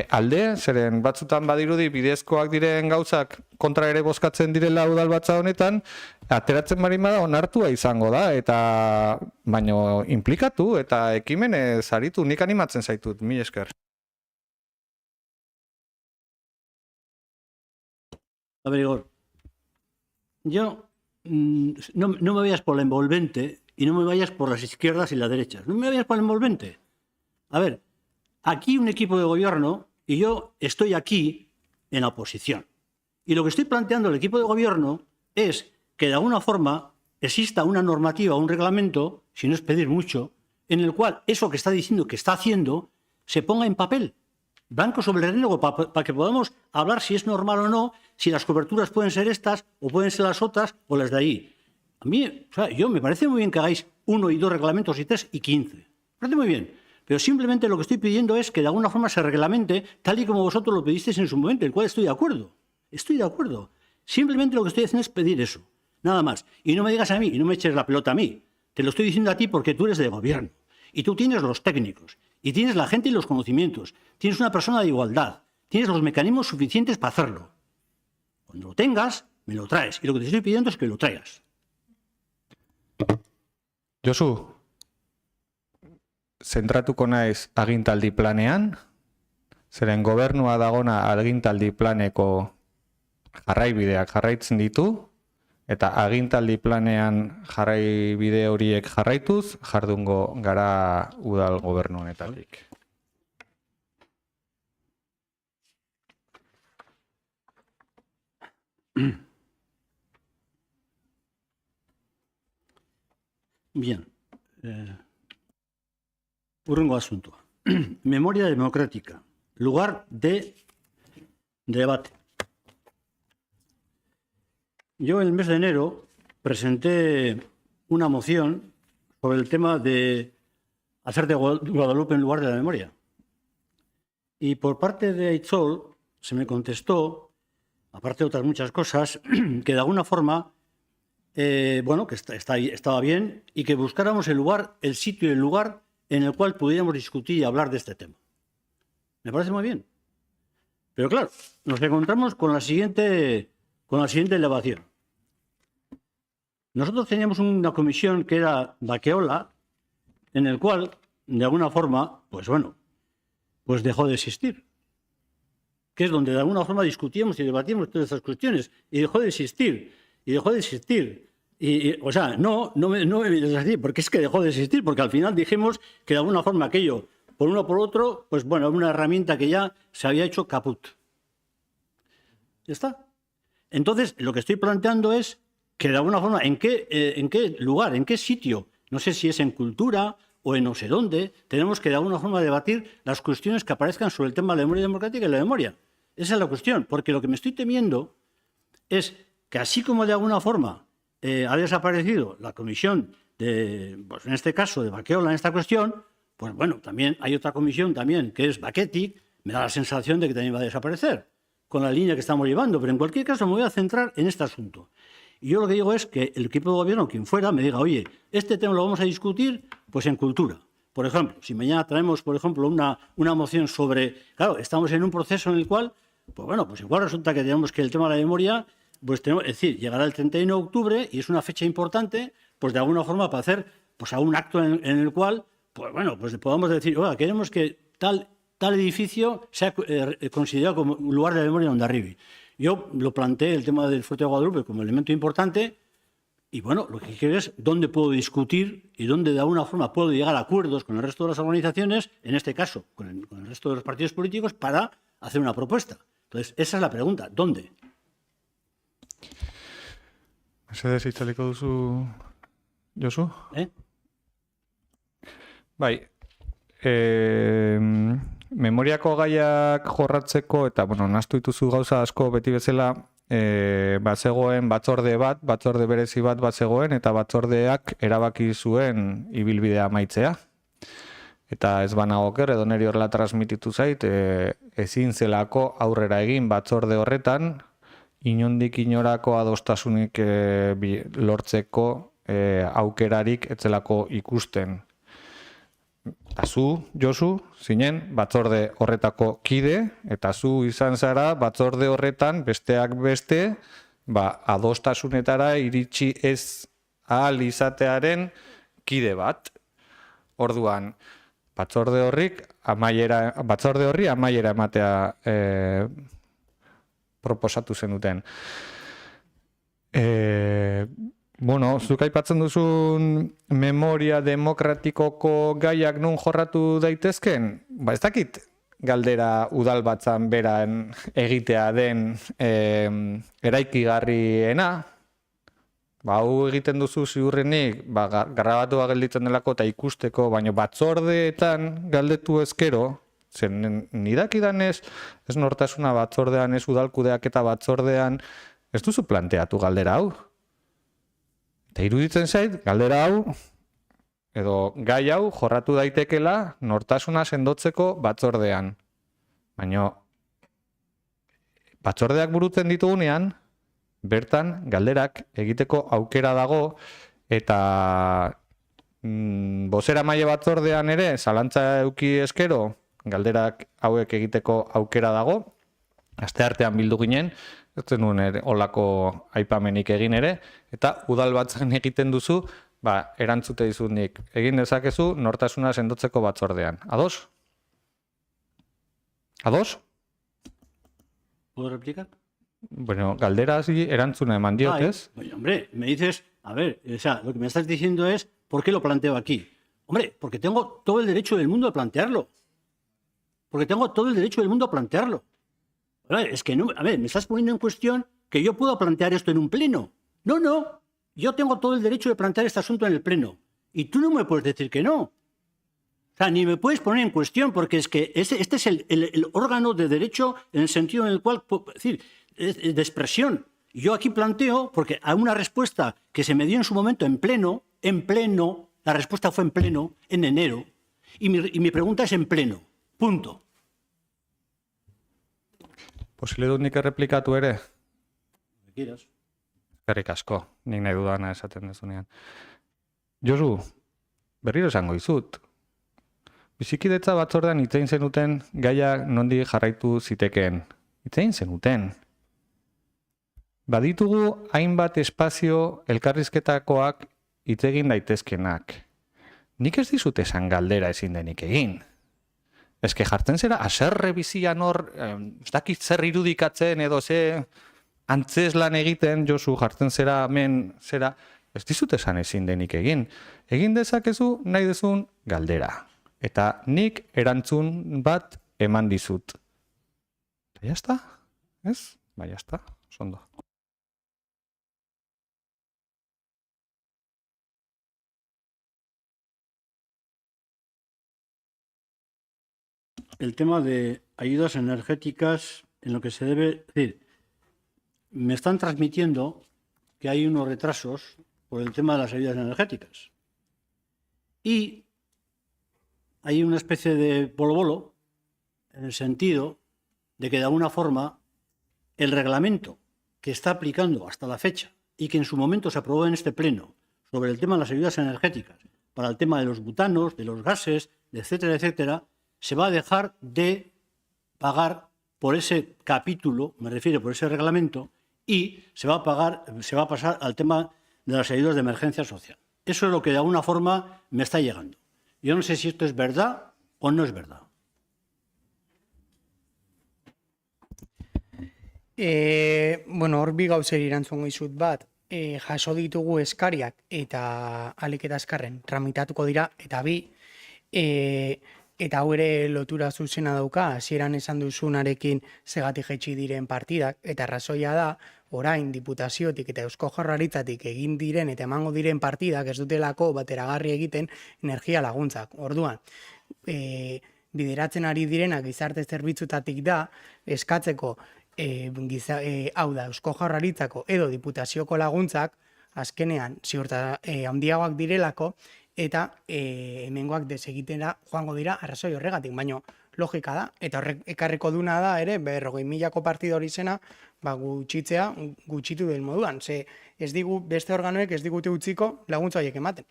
alde, zeren batzutan badirudi bidezkoak diren gauzak kontra ere bozkatzen direla udalbatza honetan, ateratzen baldin bada onartua izango da, eta baino implikatu eta ekimenez aritu, nik animatzen zaitut, mila esker. A ver, Igor. Yo, no me vayas por la envolvente y no me vayas por las izquierdas y las derechas. No me vayas por la envolvente. A ver, aquí un equipo de gobierno y yo estoy aquí en la oposición. Y lo que estoy planteando al equipo de gobierno es que de alguna forma exista una normativa, un reglamento, si no es pedir mucho, en el cual eso que está diciendo que está haciendo se ponga en papel. Blanco sobre el negro, para que podamos hablar si es normal o no, si las coberturas pueden ser estas o pueden ser las otras o las de ahí. A mí, o sea, me parece muy bien que hagáis 1 y 2 reglamentos y 3 y 15. Me parece muy bien. Pero simplemente lo que estoy pidiendo es que de alguna forma se reglamente tal y como vosotros lo pedisteis en su momento, el cual estoy de acuerdo. Estoy de acuerdo. Simplemente lo que estoy haciendo es pedir eso. Nada más. Y no me digas a mí y no me eches la pelota a mí. Te lo estoy diciendo a ti porque tú eres de gobierno. Y tú tienes los técnicos. Y tienes la gente y los conocimientos. Tienes una persona de igualdad. Tienes los mecanismos suficientes para hacerlo. Cuando lo tengas, me lo traes. Y lo que te estoy pidiendo es que lo traigas. Josu, zentratuko naiz agintaldi planean, zeren gobernua dagona agintaldi planeko jarraibideak jarraitzen ditu, Eta agintaldi planean bide horiek jarraituz, jardungo gara udal gobernu honetatik. Bien. Hurrengo asuntoa. Memoria democrática. Lugar de debate. Yo en el mes de enero presenté una moción sobre el tema de hacer de Guadalupe en lugar de la memoria. Y por parte de Aitzol se me contestó, aparte de otras muchas cosas, que de alguna forma, bueno, que estaba bien y que buscáramos el sitio y el lugar en el cual pudiéramos discutir y hablar de este tema. Me parece muy bien. Pero claro, nos encontramos con la siguiente elevación. Nosotros teníamos una comisión que era Baqueola, en el cual, de alguna forma, pues bueno, pues dejó de existir. Que es donde de alguna forma discutíamos y debatíamos todas estas cuestiones. Y dejó de existir. Y dejó de existir. O sea, no me vienes así, porque es que dejó de existir, porque al final dijimos que de alguna forma aquello, por uno o por otro, pues bueno, una herramienta que ya se había hecho caput. ¿Ya está? Entonces, lo que estoy planteando es que de alguna forma, ¿en qué lugar, en qué sitio? No sé si es en cultura o en no sé dónde, tenemos que de alguna forma debatir las cuestiones que aparezcan sobre el tema de la memoria democrática y la memoria. Esa es la cuestión, porque lo que me estoy temiendo es que así como de alguna forma ha desaparecido la comisión de, pues en este caso, de Baqueola en esta cuestión, pues bueno, también hay otra comisión también que es Baquetic, me da la sensación de que también va a desaparecer con la línea que estamos llevando, pero en cualquier caso me voy a centrar en este asunto. Y yo lo que digo es que el equipo de gobierno, quien fuera, me diga, oye, este tema lo vamos a discutir pues en cultura. Por ejemplo, si mañana traemos, por ejemplo, una moción sobre... Claro, estamos en un proceso en el cual, pues bueno, pues igual resulta que tenemos que el tema de la memoria, pues tenemos, es decir, llegará el 31 de octubre y es una fecha importante, pues de alguna forma para hacer pues un acto en el cual, pues bueno, pues podamos decir, oiga, queremos que tal edificio sea considerado como un lugar de memoria en Hondarribia. Yo lo planteé el tema del Fuerte de Guadalupe como elemento importante y bueno, lo que quiero es dónde puedo discutir y dónde de alguna forma puedo llegar a acuerdos con el resto de las organizaciones, en este caso con el resto de los partidos políticos, para hacer una propuesta. Entonces, esa es la pregunta, ¿dónde? Mesedez itzaliko duzu, Josu? Bai, memoriako gaiak jorratzeko, eta, bueno, nahastu dituzu gauza asko beti bezala, zegoen batzorde berezi bat zegoen, eta batzordeak erabaki zuen ibilbidea amaitzea. Eta ez banago oker, edo niri horrela transmititu zait, ezin zelako aurrera egin batzorde horretan, inondik inorako adostasunik lortzeko aukerarik etzelako ikusten. Eta zu, Josu, zinen batzorde horretako kide, eta zu izan zara batzorde horretan besteak beste, adostasunetara iritsi ez ahal izatearen kide bat. Orduan, batzorde horri amaiera ematea proposatu zenuten. Bueno, zuk aipatzen duzun memoria demokratikoko gaiak nun jorratu daitezken? Ez dakit galdera udalbatzan beran egitea den eraikigarriena. Hau egiten duzu ziurrenik, grabatua gelditzen delako eta ikusteko, baina batzordeetan galdetu ezkero, zen nidakidanez, ez nortasuna batzordean, ez udalkudeak eta batzordean, ez duzu planteatu galdera hau. Eta iruditzen zait, galdera hau, edo gai hau jorratu daitekela nortasuna sendotzeko batzordean. Baina batzordeak burutzen ditugunean, bertan galderak egiteko aukera dago, eta bozeramaile batzordean ere, zalantza eduki eskero, galderak hauek egiteko aukera dago, asteartean bildu ginen, ez zenuen olako aipamenik egin ere, eta udalbatzan egiten duzu, erantzute dizunik. Egin dezakezu nortasuna sendotzeko batzordean. Ados? Ados? ¿Puedo replicar? Bueno, galderazi erantzuna eman diotez. Oye, hombre, me dices, a ver, o sea, lo que me estás diciendo es, ¿por qué lo planteo aquí? Hombre, porque tengo todo el derecho del mundo a plantearlo. Porque tengo todo el derecho del mundo a plantearlo. Es que, no, a ver, me estás poniendo en cuestión que yo puedo plantear esto en un pleno. No, yo tengo todo el derecho de plantear este asunto en el pleno. Y tú no me puedes decir que no. O sea, ni me puedes poner en cuestión, porque es que este es el órgano de derecho en el sentido en el cual, es decir, de expresión. Yo aquí planteo, porque a una respuesta que se me dio en su momento en pleno, la respuesta fue en pleno, en enero, y mi pregunta es en pleno, punto. Posible dut nik erreplikatu ere? Lo que quieras. Eskerrik asko, nik nahi dudana esaten dezunean. Josu, berriro esango dizut. Bizikidetza batzordean hitz egin zenuten gaia nondik jarraitu zitekeen. Hitz egin zenuten. Baditugu hainbat espazio elkarrizketakoak hitz egin daitezkenak. Nik ez dizut esan galdera ezin denik egin. Eske jartzen zera haserre bizian hor, ez dakit zer irudikatzen edo ze antzeslan egiten, Josu, jartzen zera hemen zera, ez dizut esan ezin denik egin. Egin dezakezu nahi duzun galdera. Eta nik erantzun bat eman dizut. Eta jazta? Ez? Ba, jazta. Sondo. El tema de ayudas energéticas en lo que se debe... Es decir, me están transmitiendo que hay unos retrasos por el tema de las ayudas energéticas. Y hay una especie de bolo en el sentido de que de alguna forma el reglamento que está aplicando hasta la fecha y que en su momento se aprobó en este pleno sobre el tema de las ayudas energéticas, para el tema de los butanos, de los gases, etcétera, etcétera, se va a dejar de pagar por ese capítulo, me refiero por ese reglamento, y se va a pasar al tema de las ayudas de emergencia social. Eso es lo que de alguna forma me está llegando. Yo no sé si esto es verdad o no es verdad. Bueno, hor bi gauzeri erantzungo dizut bat. Jaso ditugu eskariak eta ahalik eta azkarren tramitatuko dira, eta bi, eta hau ere lotura zuzena dauka, hasieran esan duzunarekin segatik jaitsi diren partidak, eta arrazoia da, orain diputaziotik eta Eusko Jaurlaritzatik egin diren eta emango diren partidak ez dutelako bateragarri egiten energia laguntzak. Orduan, bideratzen ari direnak gizarte zerbitzutatik da, eskatzeko hau da, Eusko Jaurlaritzako edo diputazioko laguntzak, azkenean ziurta handiagoak direlako, eta hemengoak desegitera joango dira arrazoi horregatik, baina logika da, eta horrek ekarriko duna da ere, 40.000ko partido hori zena, gutxitzea gutxitu den moduan, ze ez digu beste organoek ez digute utziko laguntza horiek ematen.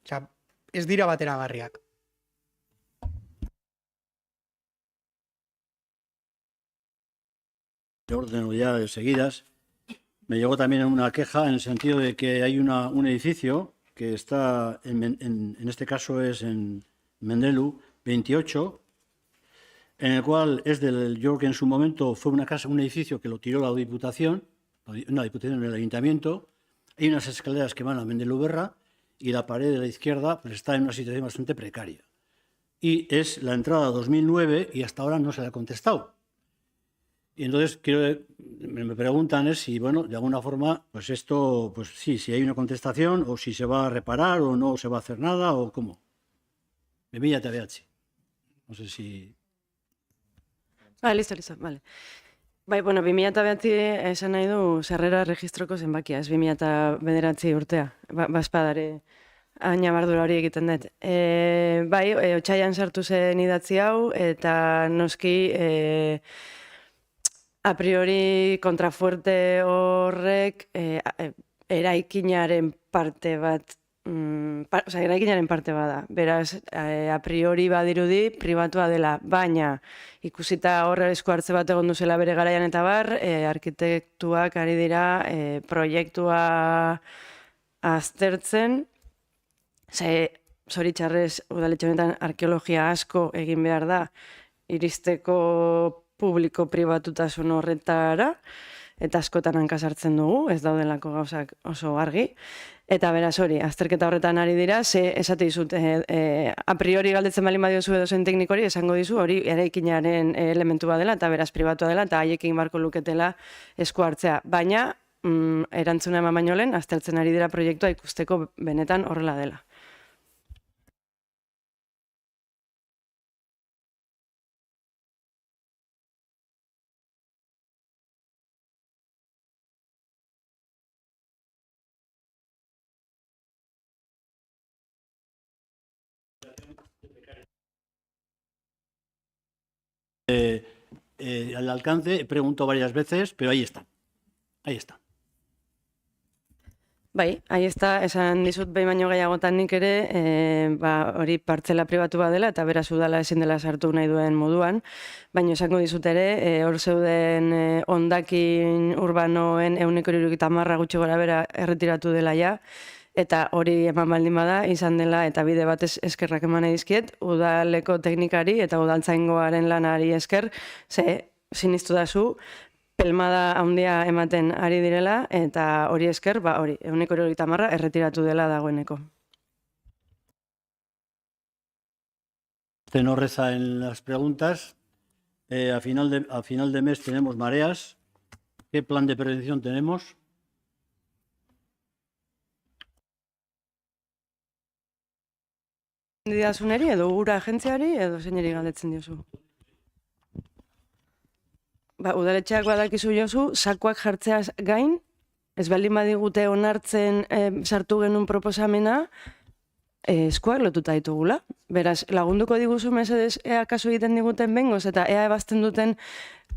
Osea, ez dira bateragarriak. De orden o ya de seguidas, me llegó también una queja en el sentido de que hay un edificio que está, en este caso es en Mendelu 28, en el cual es yo que en su momento fue un edificio que lo tiró la Diputación, el Ayuntamiento. Hay unas escaleras que van a Mendelu Berra y la pared de la izquierda pues está en una situación bastante precaria. Y es la entrada 2009 y hasta ahora no se le ha contestado. Y entonces me preguntan si, bueno, de alguna forma, pues esto, pues sí, si hay una contestación o si se va a reparar o no se va a hacer nada o cómo. 2009. No sé si... Listo, vale. Bai, bueno, 2009 esan nahi du sarrera registroko zenbakia, ez 2009 urtea, bazpadare añabardura hori egiten dut. Bai, otsaian sartu zen idatzi hau, eta noski a priori kontrafuerte horrek eraikinaren parte bat, eraikinaren parte bada. Beraz, a priori badirudi pribatua dela, baina ikusita horre esku hartze bat egon duzela bere garaian eta bar, arkitektuak ari dira proiektua aztertzen, zoritxarrez udaletxe honetan arkeologia asko egin behar da, iristeko publiko pribatutasun horretara, eta askotan hankasartzen dugu, ez daudelako gauzak oso argi. Eta beraz hori, azterketa horretan ari dira, ze esate dizut, a priori galdetzen baldin badiozu edozein teknikori, esango dizu hori eraikinaren elementua dela, eta beraz pribatua dela, eta haiekin barko luketela esku hartzea. Baina, erantzuna eman baino lehen, aztertzen ari dira proiektua ikusteko benetan horrela dela. Al alcance, he preguntado varias veces, pero ahí está. Ahí está. Bai, ahí está, esan dizut behin baino gehiagotan nik ere, hori partzela pribatu bat dela, eta beraz udala ezin dela sartu nahi duen moduan, baina esango dizut ere, hor zeuden hondakin urbanoen 170 gutxi gora bera erretiratu dela ja, eta hori eman baldin bada, izan dela, eta bide batez eskerrak eman nahi dizkiet, udaleko teknikari eta udaltzaingoaren lanari esker, ze sinistu dazu, pelmada handia ematen ari direla, eta hori esker, hori, 170 erretiratu dela dagoeneko. No reza en las preguntas. A final de mes tenemos mareas. ¿Qué plan de prevención tenemos? Didazuneri edo gura agentziari edo zeineri galdetzen diozu? Udaletxeak badakizu jozu, sakoak jartzeaz gain, ez baldin badigute onartzen sartu genuen proposamena, eskuak lotuta ditugula. Beraz, lagunduko diguzu mesedez ea kasu egiten diguten bengoz, eta ea ebazten duten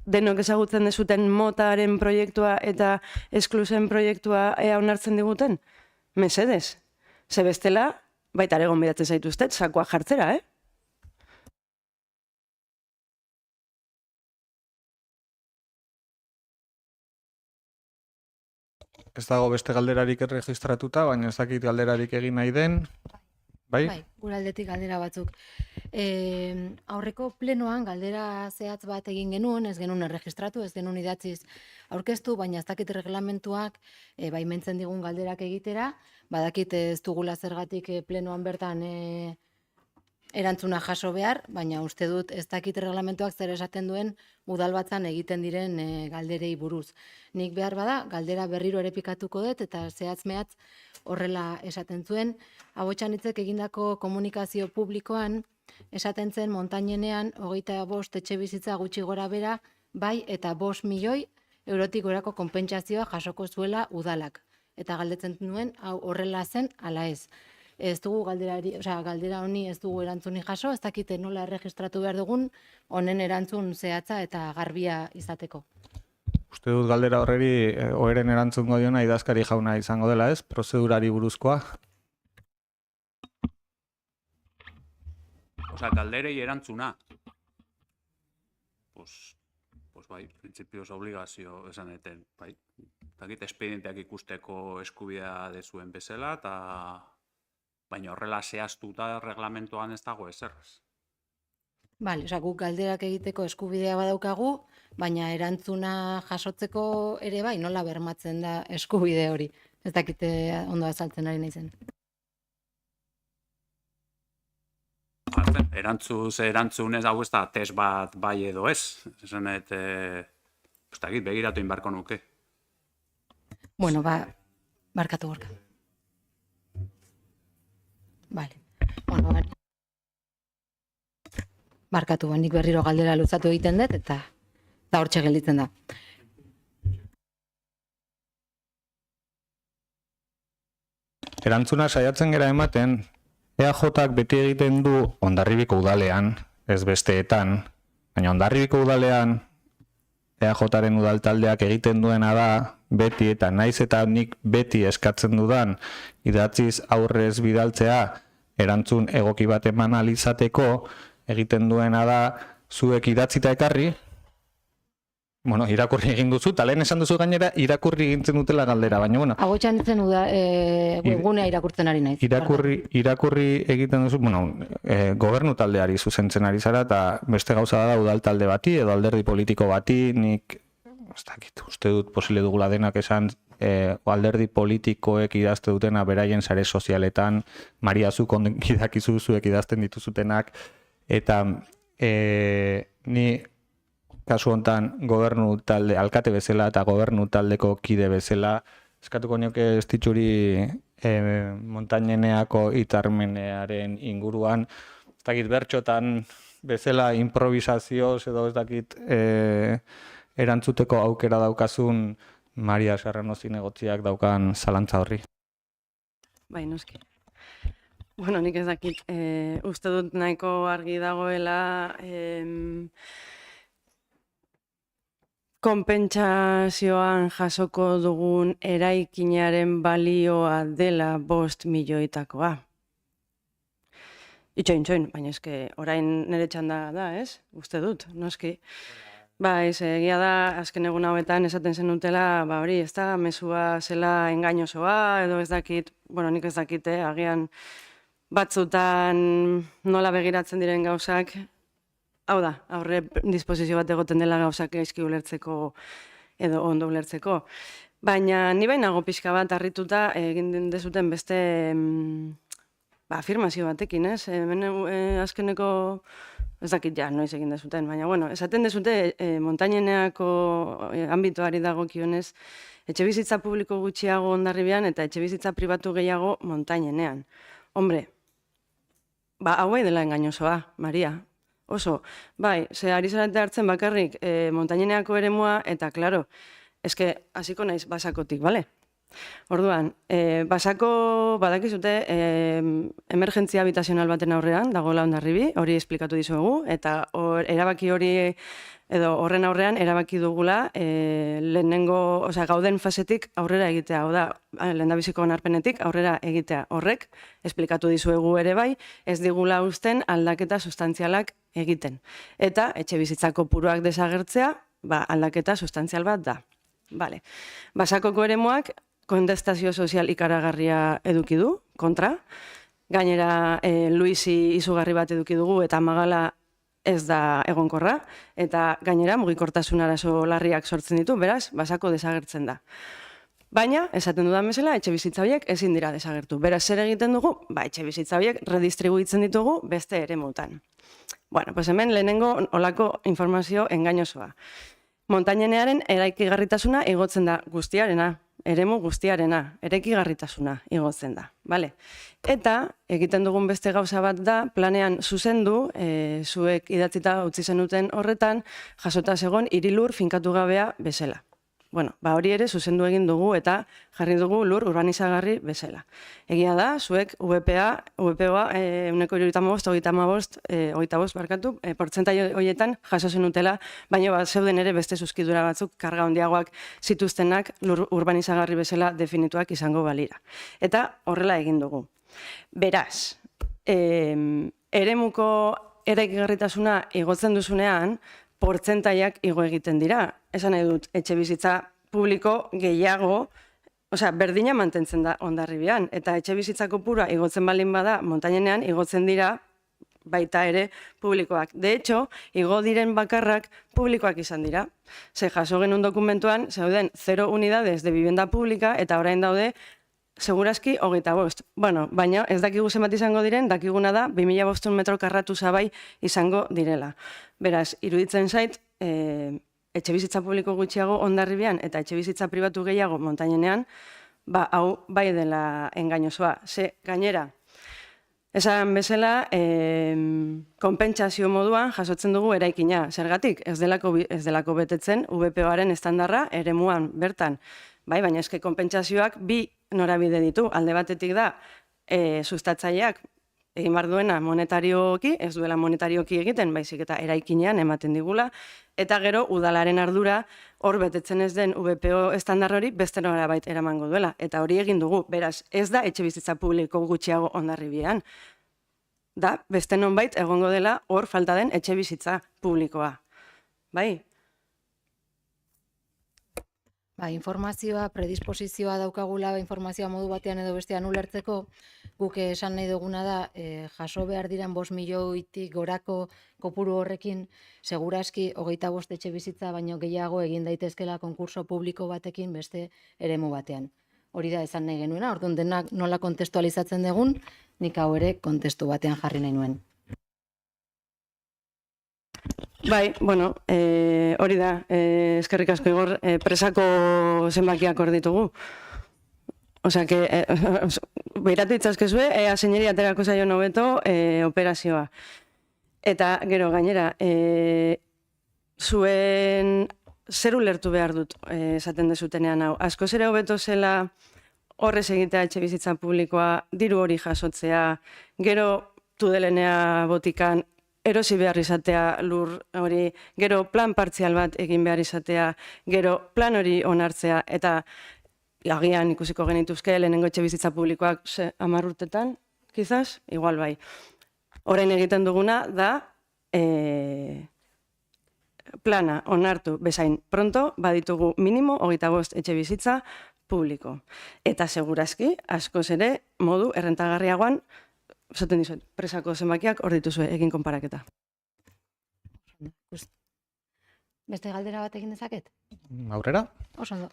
denok ezagutzen dezuten motaren proiektua eta esklusen proiektua ea onartzen diguten? Mesedez. Ze bestela, baita ere gonbidatzen zaituztet, sakoak jartzera, Ez dago beste galderarik erregistratuta, baina ez dakit galderarik egin nahi den. Bai? Bai, gure aldetik galdera batzuk. Aurreko plenoan galdera zehatz bat egin genuen, ez genuen erregistratu, ez genuen idatziz aurkeztu, baina ez dakit reglamentuak baimentzen digun galderak egitera, badakit ez dugula zergatik plenoan bertan erantzuna jaso behar, baina uste dut ez dakit reglamentuak zer esaten duen udalbatzan egiten diren galderei buruz. Nik behar bada, galdera berriro errepikatuko dut eta zehatz-mehatz horrela esaten zuen. Abotxanitzek egindako komunikazio publikoan esaten zen montainenean 25 etxe bizitza gutxi gora bera, bai eta 5 milioi eurotik gorako konpentsazioa jasoko zuela udalak. Eta galdetzen nuen, hau horrela zen, ala ez. Ez dugu galdera honi ez dugu erantzuni jaso, ez dakite nola erregistratu behar dugun, honen erantzun zehatza eta garbia izateko. Uste dut galdera horreri oheren erantzungo diona idazkari jauna izango dela, ez? Prozedurari buruzkoa. Osea, galderei erantzuna. Pues bai, printzipioz obligazio esan eten, bai. Dakit espedienteak ikusteko eskubidea dezuen bezala, eta baina horrela zehaztuta reglamentoan ez dago ezerrez. Bale, guk galderak egiteko eskubidea badaukagu, baina erantzuna jasotzeko ere bai, nola bermatzen da eskubide hori. Ez dakite ondo azaltzen ari naizen. Erantzunez hau ez da test bat bai edo ez. Esan ez dakit begiratu inbarko nuke. Bueno, barkatu gorka. Vale. Bueno, barkatu, nik berriro galdera luzatu egiten dut, eta da hortxe gelditzen da. Erantzuna saiatzen gera ematen, EAJak beti egiten du Hondarribiko udalean, ez besteetan, baina Hondarribiko udalean EAJaren udaltaldeak egiten duena da, beti eta naiz eta nik beti eskatzen dudan idatziz aurrez bidaltzea erantzun egoki bat eman alizateko egiten duena da zuek idatzita ekarri, bueno, irakurri egin duzu, eta lehen esan duzu gainera irakurri egintzen dutela galdera, baina bueno. Agotxan ditzen webgunea irakurtzen ari naiz. Irakurri egiten duzu, bueno, gobernu taldeari zuzentzen ari zara, eta beste gauza da udal talde bati edo alderdi politiko bati, nik ez dakit, uste dut posible dugula denak esan, alderdi politikoek idazte dutena beraien sare sozialetan, Maria zuk ondenki dakizu zuek idazten dituzutenak, eta ni kasu hontan gobernu talde, alkate bezala eta gobernu taldeko kide bezala, eskatuko nioke Estitxuri Montaineneako hitzarmenaren inguruan, ez dakit bertxotan bezala improvisazioz edo ez dakit erantzuteko aukera daukazun Maria Serrano zinegotziak daukan zalantza horri. Bai, noski. Bueno, nik ez dakit, uste dut nahiko argi dagoela konpentsazioan jasoko dugun eraikinaren balioa dela 5 milioitakoa. Itxoin, baina eske orain nire txanda da, ez? Uste dut, noski. Ba, egia da, azken egun hauetan esaten zenutela, ba hori, ez da, mezua zela engainosoa, edo ez dakit, bueno, nik ez dakit, agian batzutan nola begiratzen diren gauzak, hau da, aurre disposizio bat egoten dela gauzak gaizki ulertzeko edo ondo ulertzeko. Baina ni bainago pixka bat harrituta egin dezuten beste afirmazio batekin, ez? Hemen azkeneko, ez dakit ja, noiz egin dezuten, baina bueno, esaten dezute Montaineneako ambitoari dagokionez, etxebizitza publiko gutxiago Hondarribian eta etxebizitza pribatu gehiago Montainenean. Hombre, ba, hau dela engainosoa, Maria. Oso, bai, ze ari zarete hartzen bakarrik Montaineneako eremua, eta, klaro, eske, hasiko naiz Basakotik, bale? Orduan, Basako badakizute emergentzia habitazional baten aurrean, dagoela Hondarribi, hori esplikatu dizuegu, eta erabaki hori edo horren aurrean erabaki dugula lehenengo, osea, gauden fasetik aurrera egitea, hau da, lehendabiziko onarpenetik aurrera egitea. Horrek, esplikatu dizuegu ere bai, ez digula uzten aldaketa sustantzialak egiten. Eta etxebizitza kopuruak desagertzea, ba, aldaketa sustantzial bat da. Vale. Basakoko eremuak kontestazio sozial ikaragarria eduki du, kontra. Gainera, Luisi izugarri bat eduki dugu eta Magala ez da egonkorra. Eta gainera, mugikortasun arazo larriak sortzen ditu, beraz, Basako desagertzen da. Baina, esaten dudan bezala, etxebizitza horiek ezin dira desagertu. Beraz, zer egiten dugu? Ba, etxebizitza horiek redistribuitzen ditugu beste eremutan. Bueno, pues hemen lehenengo olako informazio engainosoa. Montainenearen eraikigarritasuna igotzen da guztiarena, eremu guztiarena, eraikigarritasuna igotzen da, bale? Eta egiten dugun beste gauza bat da, planean zuzendu, zuek idatzita utzi zenuten horretan, jasota zegon hirilur finkatu gabea bezala. Bueno, ba hori ere zuzendu egin dugu eta jarri dugu lur urbanizagarri bezala. Egia da, zuek VPOa 175, barkatu, portzentai horietan jaso zenutela, baina zeuden ere beste zuzkidura batzuk karga handiagoak zituztenak lur urbanizagarri bezala definituak izango balira. Eta horrela egin dugu. Beraz, eremuko eraikigarritasuna igotzen duzunean, portzentaiak igo egiten dira. Esan nahi dut, etxe bizitza publiko gehiago, osea, berdina mantentzen da Hondarribian, eta etxe bizitza kopurua igotzen balin bada, Montainenean igotzen dira baita ere publikoak. De hecho, igo diren bakarrak publikoak izan dira. Ze jaso genuen dokumentuan, zeuden 0 unidades de vivienda pública, eta orain daude, segurazki 25. Bueno, baina ez dakigu zenbat izango diren, dakiguna da 2500 metro karratu zabai izango direla. Beraz, iruditzen zait, etxebizitza publiko gutxiago Hondarribian eta etxebizitza pribatu gehiago Montainenean, ba, hau bai dela engainosoa. Ze, gainera, esan bezala, konpentsazio moduan jasotzen dugu eraikina. Zergatik, ez delako betetzen VPOaren estandarra eremuan bertan. Bai, baina eske konpentsazioak bi norabide ditu. Alde batetik da, sustatzaileak egin behar duena monetarioki, ez duela monetarioki egiten, baizik eta eraikinean ematen digula, eta gero udalaren ardura hor betetzen ez den VPO estandar hori beste norabait eramango duela. Eta hori egin dugu, beraz, ez da etxebizitza publiko gutxiago Hondarribian. Da, beste nonbait egongo dela hor falta den etxebizitza publikoa. Bai? informazioa, predisposizioa daukagula informazioa modu batean edo bestean ulertzeko, guk esan nahi duguna da, jaso behar diren 5 milioitik gorako kopuru horrekin, seguraski 25 etxe bizitza baino gehiago egin daitezkela konkurso publiko batekin beste eremu batean. Hori da esan nahi genuena, orduan denak nola kontestualizatzen dugun, nik hau ere kontestu batean jarri nahi nuen. Bai, bueno, hori da, eskerrik asko Igor, presako zenbakiak hor ditugu. Osea, behiratu itzazkezue, ea seineri aterako zaio hobeto operazioa. Eta gero gainera, zuen zer ulertu behar dut esaten dezutenean hau. Askoz ere hobeto zela horrez egitea etxe bizitza publikoa, diru hori jasotzea, gero tudelenea botikan, erosi behar izatea lur hori, gero plan partzial bat egin behar izatea, gero plan hori onartzea, eta agian ikusiko genituzke lehenengo etxe bizitza publikoak 10 urtetan, quizás, igual bai. Orain egiten duguna da plana onartu bezain pronto, baditugu minimo 25 etxe bizitza publiko. Eta segurazki, askoz ere, modu errentagarriagoan, esaten dizuet, presako zenbakiak hor dituzue egin konparaketa. Beste galdera bat egin dezaket? Aurrera? Oso ondo.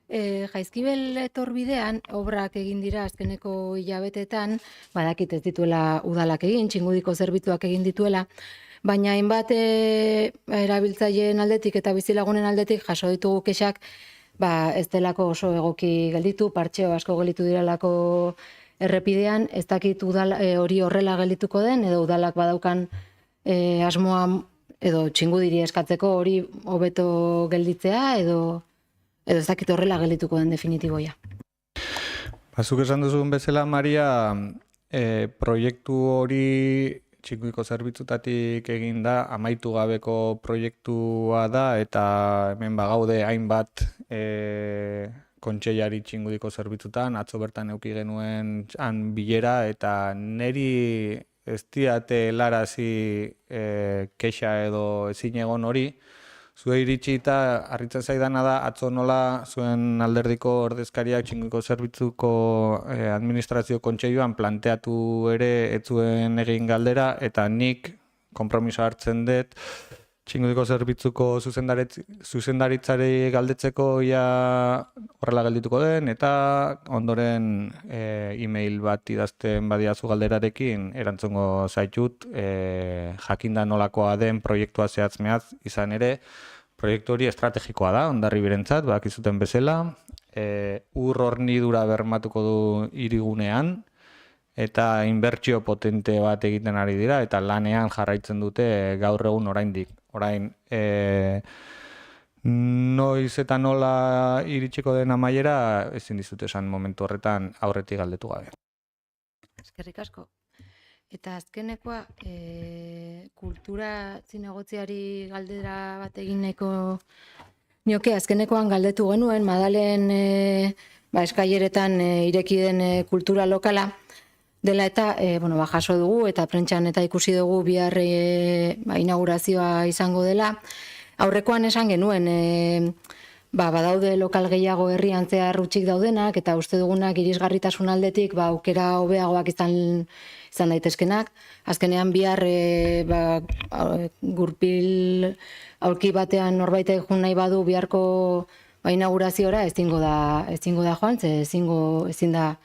Jaizkibel etorbidean obrak egin dira azkeneko hilabetetan, badakit ez dituela udalak egin, txingudiko zerbitzuak egin dituela, baina hainbat erabiltzaileen aldetik eta bizilagunen aldetik jaso ditugu kexak, ez delako oso egoki gelditu, partxeo asko gelditu direlako errepidean, ez dakit hori horrela geldituko den, edo udalak badaukan asmoa edo txingudiri eskatzeko hori hobeto gelditzea, edo ez dakit horrela geldituko den definitiboia. Zuk esan duzun bezala, Maria, proiektu hori txingudiko zerbitzutatik egin da, amaitu gabeko proiektua da, eta hemen bagaude hainbat kontseilari txingudiko zerbitzutan, atzo bertan eduki genuen bilera, eta neri ez diate larazi kexa edo ezin egon hori, zue iritsi eta harritzen zaidana da, atzo nola zuen alderdiko ordezkariak txingudiko zerbitzuko administrazio kontseiluan planteatu ere ez zuen egin galdera, eta nik konpromiso hartzen dut, txingudiko zerbitzuko zuzendaritzari galdetzeko horrela geldituko den, eta ondoren e-mail bat idazten badiazu galderarekin erantzungo zaitut, jakinda nolakoa den proiektua zehatz-mehatz izan ere, proiektu hori estrategikoa da, Hondarribirentzat, bakizuten bezala, ur hornidura bermatuko du hirigunean, eta inbertsio potente bat egiten ari dira, eta lanean jarraitzen dute gaur egun oraindik. Orain, noiz eta nola iritsiko den amaiera, ezin dizut esan momentu horretan aurretik galdetu gabe. Eskerrik asko. Eta azkenekoa, kultura zinegotziari galdera bat egin nahiko nioke, azkenekoan galdetu genuen, Madalen eskaileretan ireki den kultura lokala, dela eta jaso dugu eta prentsan eta ikusi dugu bihar inaugurazioa izango dela. Aurrekoan esan genuen, badaude lokal gehiago herrian zehar utzik daudenak eta uste dugunak irisgarritasun aldetik aukera hobeagoak izan daitezkenak. Azkenean bihar gurpil aurki batean norbait egun nahi badu biharko inaugurazioa ezingo da joan, ezin da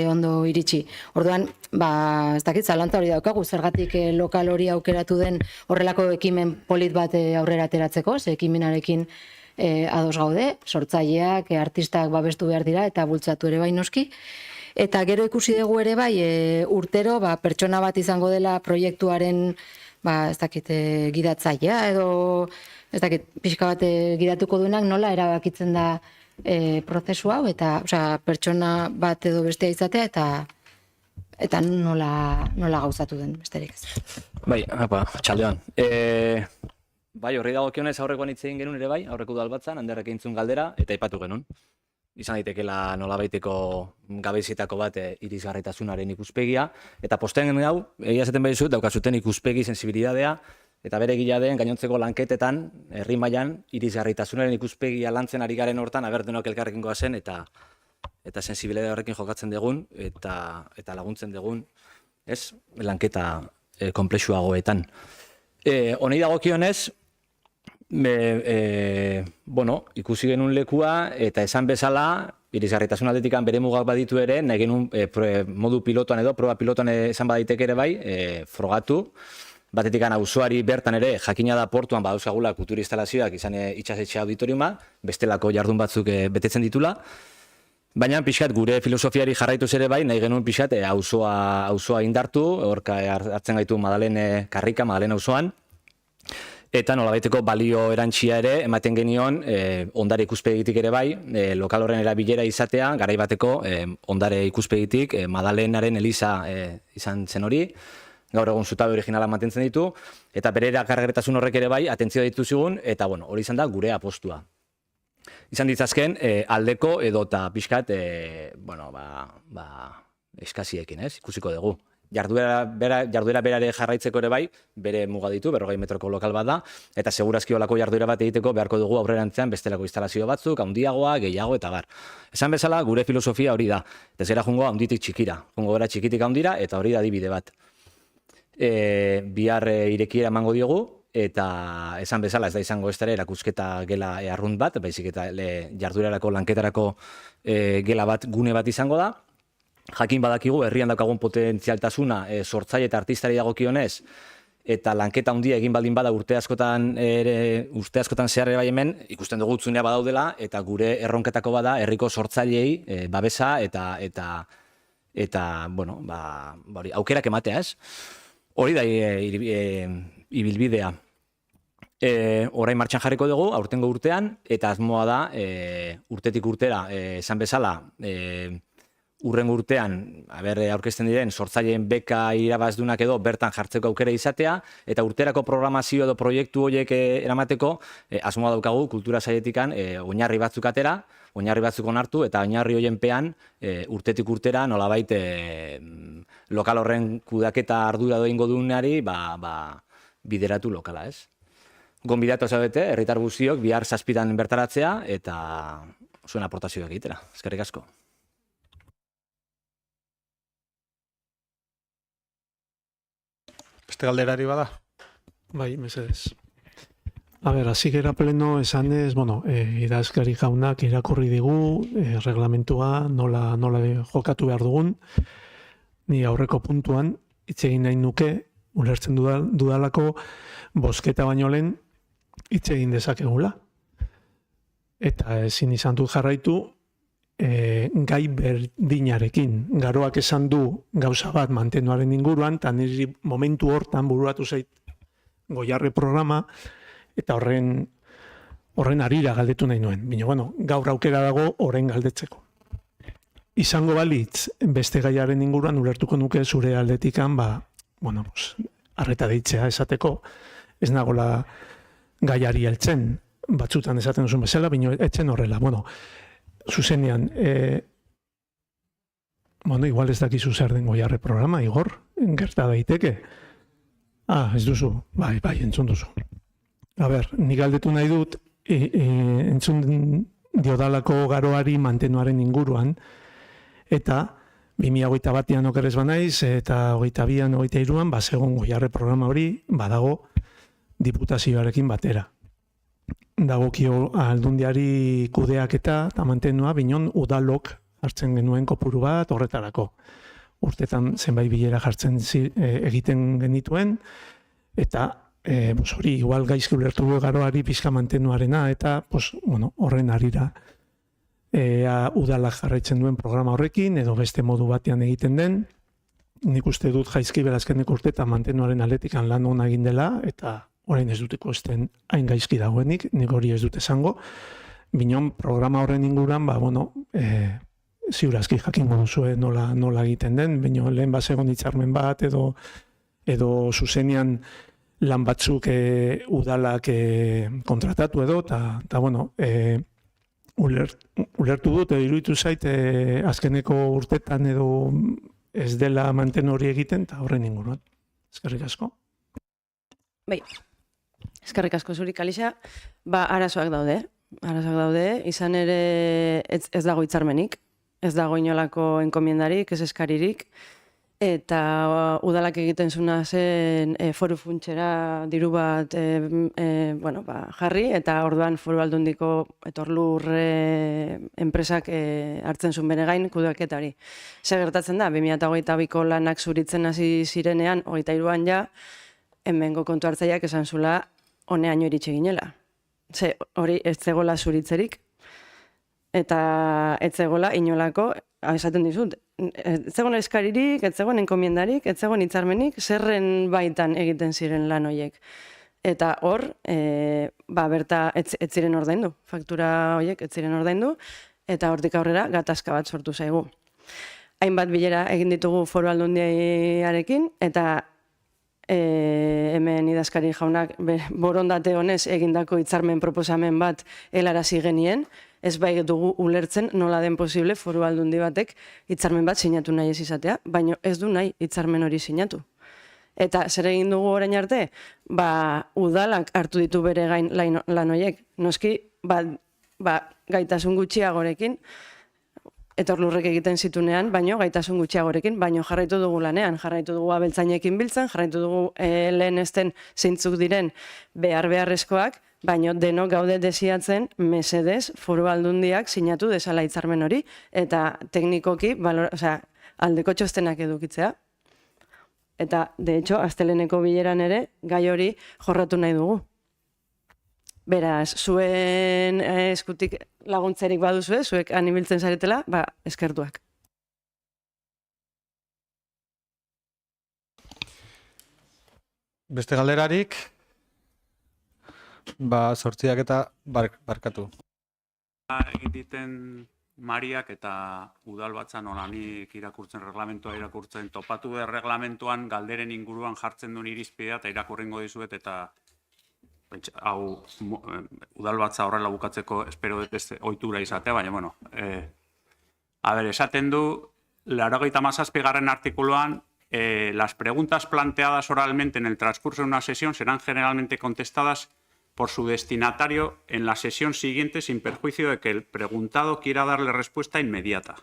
ondo iritsi. Orduan, ez dakit zalantza hori daukagu, zergatik lokal hori aukeratu den horrelako ekimen polit bat aurrera ateratzeko, ze ekimenarekin ados gaude, sortzaileak, artistak babestu behar dira eta bultzatu ere bai noski. Eta gero ikusi dugu ere bai urtero pertsona bat izango dela proiektuaren ez dakit gidatzailea edo ez dakit pixka bat gidatuko duenak nola erabakitzen da prozesu hau eta pertsona bat edo bestea izatea eta nola gauzatu den besterik ez. Bai, txaldean. Bai, horri dagokionez aurrekoan hitz egin genuen ere bai, aurreko udal batzan, Anderrek entzun galdera, eta aipatu genuen. Izan daitekeela nolabaiteko gabezietako bat irisgarritasunaren ikuspegia, eta posten hau, egia esaten behizut, daukazuten ikuspegi sensibilidadea, eta bere gila den gainontzeko lanketetan, herri mailan irisgarritasunaren ikuspegia lantzen ari garen hortan, denok elkarrekin goazen eta sensibilidade horrekin jokatzen dugun eta laguntzen dugun, ez, lanketa konplexuagoetan. Honi dagokionez, ikusi genuen lekua eta esan bezala, irisgarritasun aldetikan bere mugak baditu ere, nahi genuen modu pilotoan edo, proba pilotoan esan badaitek ere bai, frogatu. Batetik auzoari bertan ere, jakina da portuan badauzkagula kultur instalazioak izan itxasetxe auditoriuma, bestelako jardun batzuk betetzen ditula. Baina pixkat gure filosofiari jarraituz ere bai, nahi genuen pixkat auzoa indartu, horka hartzen gaitu Madalen karrika, Madalen auzoan. Eta nolabaiteko balio erantsia ere, ematen genion, ondare ikuspegitik ere bai, lokal horren erabilera izatea, garai bateko ondare ikuspegitik, Madalenaren eliza izan zen hori, gaur egun zutabe originala mantentzen ditu, eta bere erakargarritasun horrek ere bai, atentzioa ditu zigun, eta hori izan da gure apostua. Izan ditzazken, aldeko edota pixkat, eskaziekin, ikusiko dugu. Jarduera berare jarraitzeko ere bai, bere muga ditu, 40 metroko lokal bat da, eta segurazki olako jarduera bat egiteko beharko dugu aurrerantzean bestelako instalazio batzuk, handiagoa, gehiago eta bar. Esan bezala, gure filosofia hori da. Ez gara jungo handitik txikira. Jungo gara txikitik handira, eta hori da adibide bat. Bihar irekiera emango diogu, eta esan bezala ez da izango ez dara erakusketa gela arrunt bat, baizik eta jarduerarako lanketarako gela bat, gune bat izango da. Jakin badakigu, herrian daukagun potentzialtasuna sortzaile eta artistari dagokionez, eta lanketa handia egin baldin bada urte askotan zehar ere bai hemen, ikusten dugu utzunea badaudela, eta gure erronketako bada herriko sortzailei babesa eta aukerak ematea, ez? Hori da ibilbidea. Orain martxan jarriko dugu, aurtengo urtean, eta asmoa da, urtetik urtera, esan bezala, urrengo urtean, aurkezten diren, sortzaileen beka irabazdunak edo bertan jartzeko aukera izatea, eta urterako programazio edo proiektu horiek eramateko, asmoa daukagu, kultura sailetikan, oinarri batzuk atera, oinarri batzuk onartu, eta oinarri horien pean, urtetik urtera, nolabait, lokal horren kudaketa ardura doingo duenari, bideratu lokala, ez? Gonbidatu zaudete, herritar guztiok, bihar 7 bertaratzea, eta zuen aportazioak egitera. Eskerrik asko. Beste galderari bada? Bai, mesedez. Hasi gera pleno esanez, idazkari jaunak irakurri digu, reglamentua nola jokatu behar dugun, ni aurreko puntuan, hitz egin nahi nuke, ulertzen dudalako, bozketa baino lehen, hitz egin dezakegula. Eta ezin izan dut jarraitu, gai berdinarekin. Garoak esan du gauza bat mantenuaren inguruan, eta niri momentu hortan buruatu zait Goiarre programa, eta horren arira galdetu nahi nuen. Baina, gaur aukera dago horren galdetzeko. Izango balitz, beste gaiaren inguruan ulertuko nuke zure aldetikan, arreta deitzea esateko, ez nagola gaiari heltzen, batzutan esaten duzun bezala, baina etzen horrela. Zuzenean, igual ez dakizu zer den Goiarre programa, Igor, gerta daiteke. Ez duzu, bai, entzun duzu. Nik galdetu nahi dut, entzun diodalako garoari mantenuaren inguruan, eta 2021an okerrez banaiz, eta 2022an, 2023an, segun Goiarre programa hori, badago diputazioarekin batera. Dagokio aldundiari kudeaketa eta mantenua, binon udalok hartzen genuen kopuru bat horretarako. Urtetan zenbait bilera jartzen egiten genituen, eta hori igual gaizki ulertu garoari pixka mantenuarena, eta horren arira udalak jarraitzen duen programa horrekin, edo beste modu batean egiten den. Nik uste dut jaizki berazkenek urtetan mantenuaren aletikan lan hona egin dela, eta orain ez dut ikusten hain gaizki dagoenik, nik hori ez dut esango. Binon, programa horren inguran, ziurazki jakingo duzue nola egiten den, baina lehen bazegon hitzarmen bat, edo zuzenean lan batzuk udalak kontratatu edo, eta ulertu dut, iruditu zait, azkeneko urtetan edo ez dela manten hori egiten, eta horren inguruan. Eskerrik asko. Bai, Eskerrik asko zuri, Kalixa. Arazoak daude, izan ere ez dago hitzarmenik, ez dago inolako enkomiendarik, ez eskaririk, eta udalak egiten zuna zen foru funtsera diru bat jarri, eta orduan foru aldundiko etorlur enpresak hartzen zuen bere gain kudeaketari. Zer gertatzen da, 2022ko lanak zuritzen hasi zirenean, 23an ja, hemengo kontu hartzaileak esan zula honeaino iritsi ginela. Ze hori ez zegoela zuritzerik, eta ez zegoela inolako, esaten dizut, ez zegoen eskaririk, ez zegoen enkomiendarik, ez zegoen hitzarmenik, zerren baitan egiten ziren lan horiek. Eta hor, berta ez ziren ordaindu, faktura horiek ez ziren ordaindu, eta hortik aurrera gatazka bat sortu zaigu. Hainbat bilera egin ditugu foru aldundiarekin, eta hemen idazkari jaunak borondate honez egindako hitzarmen proposamen bat helarazi genien, ez bai dugu ulertzen nola den posible foru aldundi batek hitzarmen bat sinatu nahi ez izatea, baina ez du nahi hitzarmen hori sinatu. Eta zer egin dugu orain arte? Udalak hartu ditu bere gain lan horiek. Noski, gaitasun gutxiagorekin, etorlurrek egiten zitunean, baino gaitasun gutxiagorekin, baino jarraitu dugu lanean, jarraitu dugu abeltzainekin biltzen, jarraitu dugu lehenesten zeintzuk diren beharrezkoak, baino denok gaude desiatzen mesedez foru aldundiak sinatu desala hitzarmen hori, eta teknikoki aldeko txostenak edukitzea. Eta, de hecho, asteleneko bileran ere, gai hori jorratu nahi dugu. Beraz, zuen eskutik laguntzerik baduzue, zuek animiltzen zaretela, eskertuak. Beste galderarik, sortziak eta barkatu. Egiten Mariak eta udalbatzan olanik reglamentua irakurtzen, topatu de reglamentuan galderen inguruan jartzen duen irizpidea eta irakurringo dizuet eta hau udalbatza horrela bukatzeko espero dut ez ohitura izatea, baina bueno. Esaten du, 97. artikuluan, las preguntas planteadas oralmente en el transcurso de una sesión serán generalmente contestadas por su destinatario en la sesión siguiente sin perjuicio de que el preguntado quiera darle respuesta inmediata.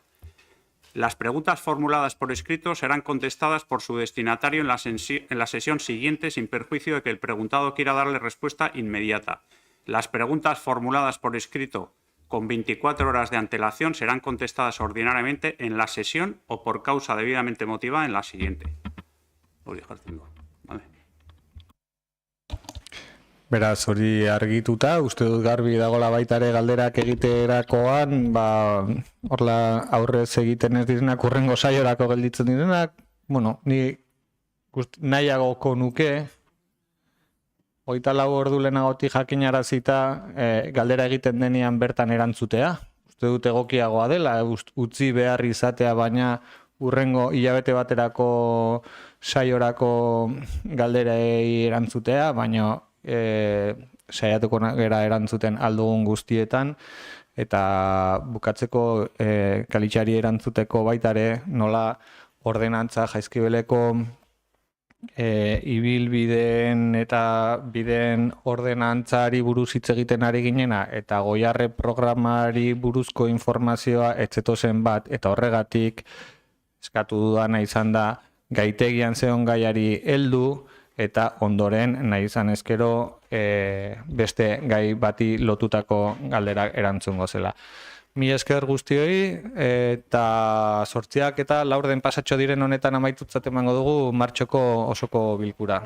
Las preguntas formuladas por escrito serán contestadas por su destinatario en la sesión siguiente sin perjuicio de que el preguntado quiera darle respuesta inmediata. Las preguntas formuladas por escrito con 24 horas de antelación serán contestadas ordinariamente en la sesión o por causa debidamente motivada en la siguiente. Vale. Beraz, hori argituta, uste dut garbi dagoela baita ere galderak egiterakoan, horla aurrez egiten ez direnak, urrengo saiorako gelditzen direnak, ni nahiagoko nuke, 24 ordu lehenagotik jakinarazita galdera egiten denean bertan erantzutea. Uste dut egokiagoa dela, utzi behar izatea, baina urrengo hilabete baterako saiorako galderei erantzutea, baina saiatuko gara erantzuten aldugun guztietan, eta bukatzeko Kalitxari erantzuteko baitare nola ordenantza jaizkibeleko ibilbideen eta bideen ordenantzari buruz hitz egiten ari ginena eta Goiarre programari buruzko informazioa etzetozen bat, eta horregatik eskatu dudana izan da gaitegian zeon gaiari heldu, eta ondoren nahi izan ezkero beste gai bati lotutako galderak erantzungo zela. Mila esker guztioi, eta 8 eta 4 pasatxo diren honetan amaitutzat emango dugu martxoko osoko bilkura.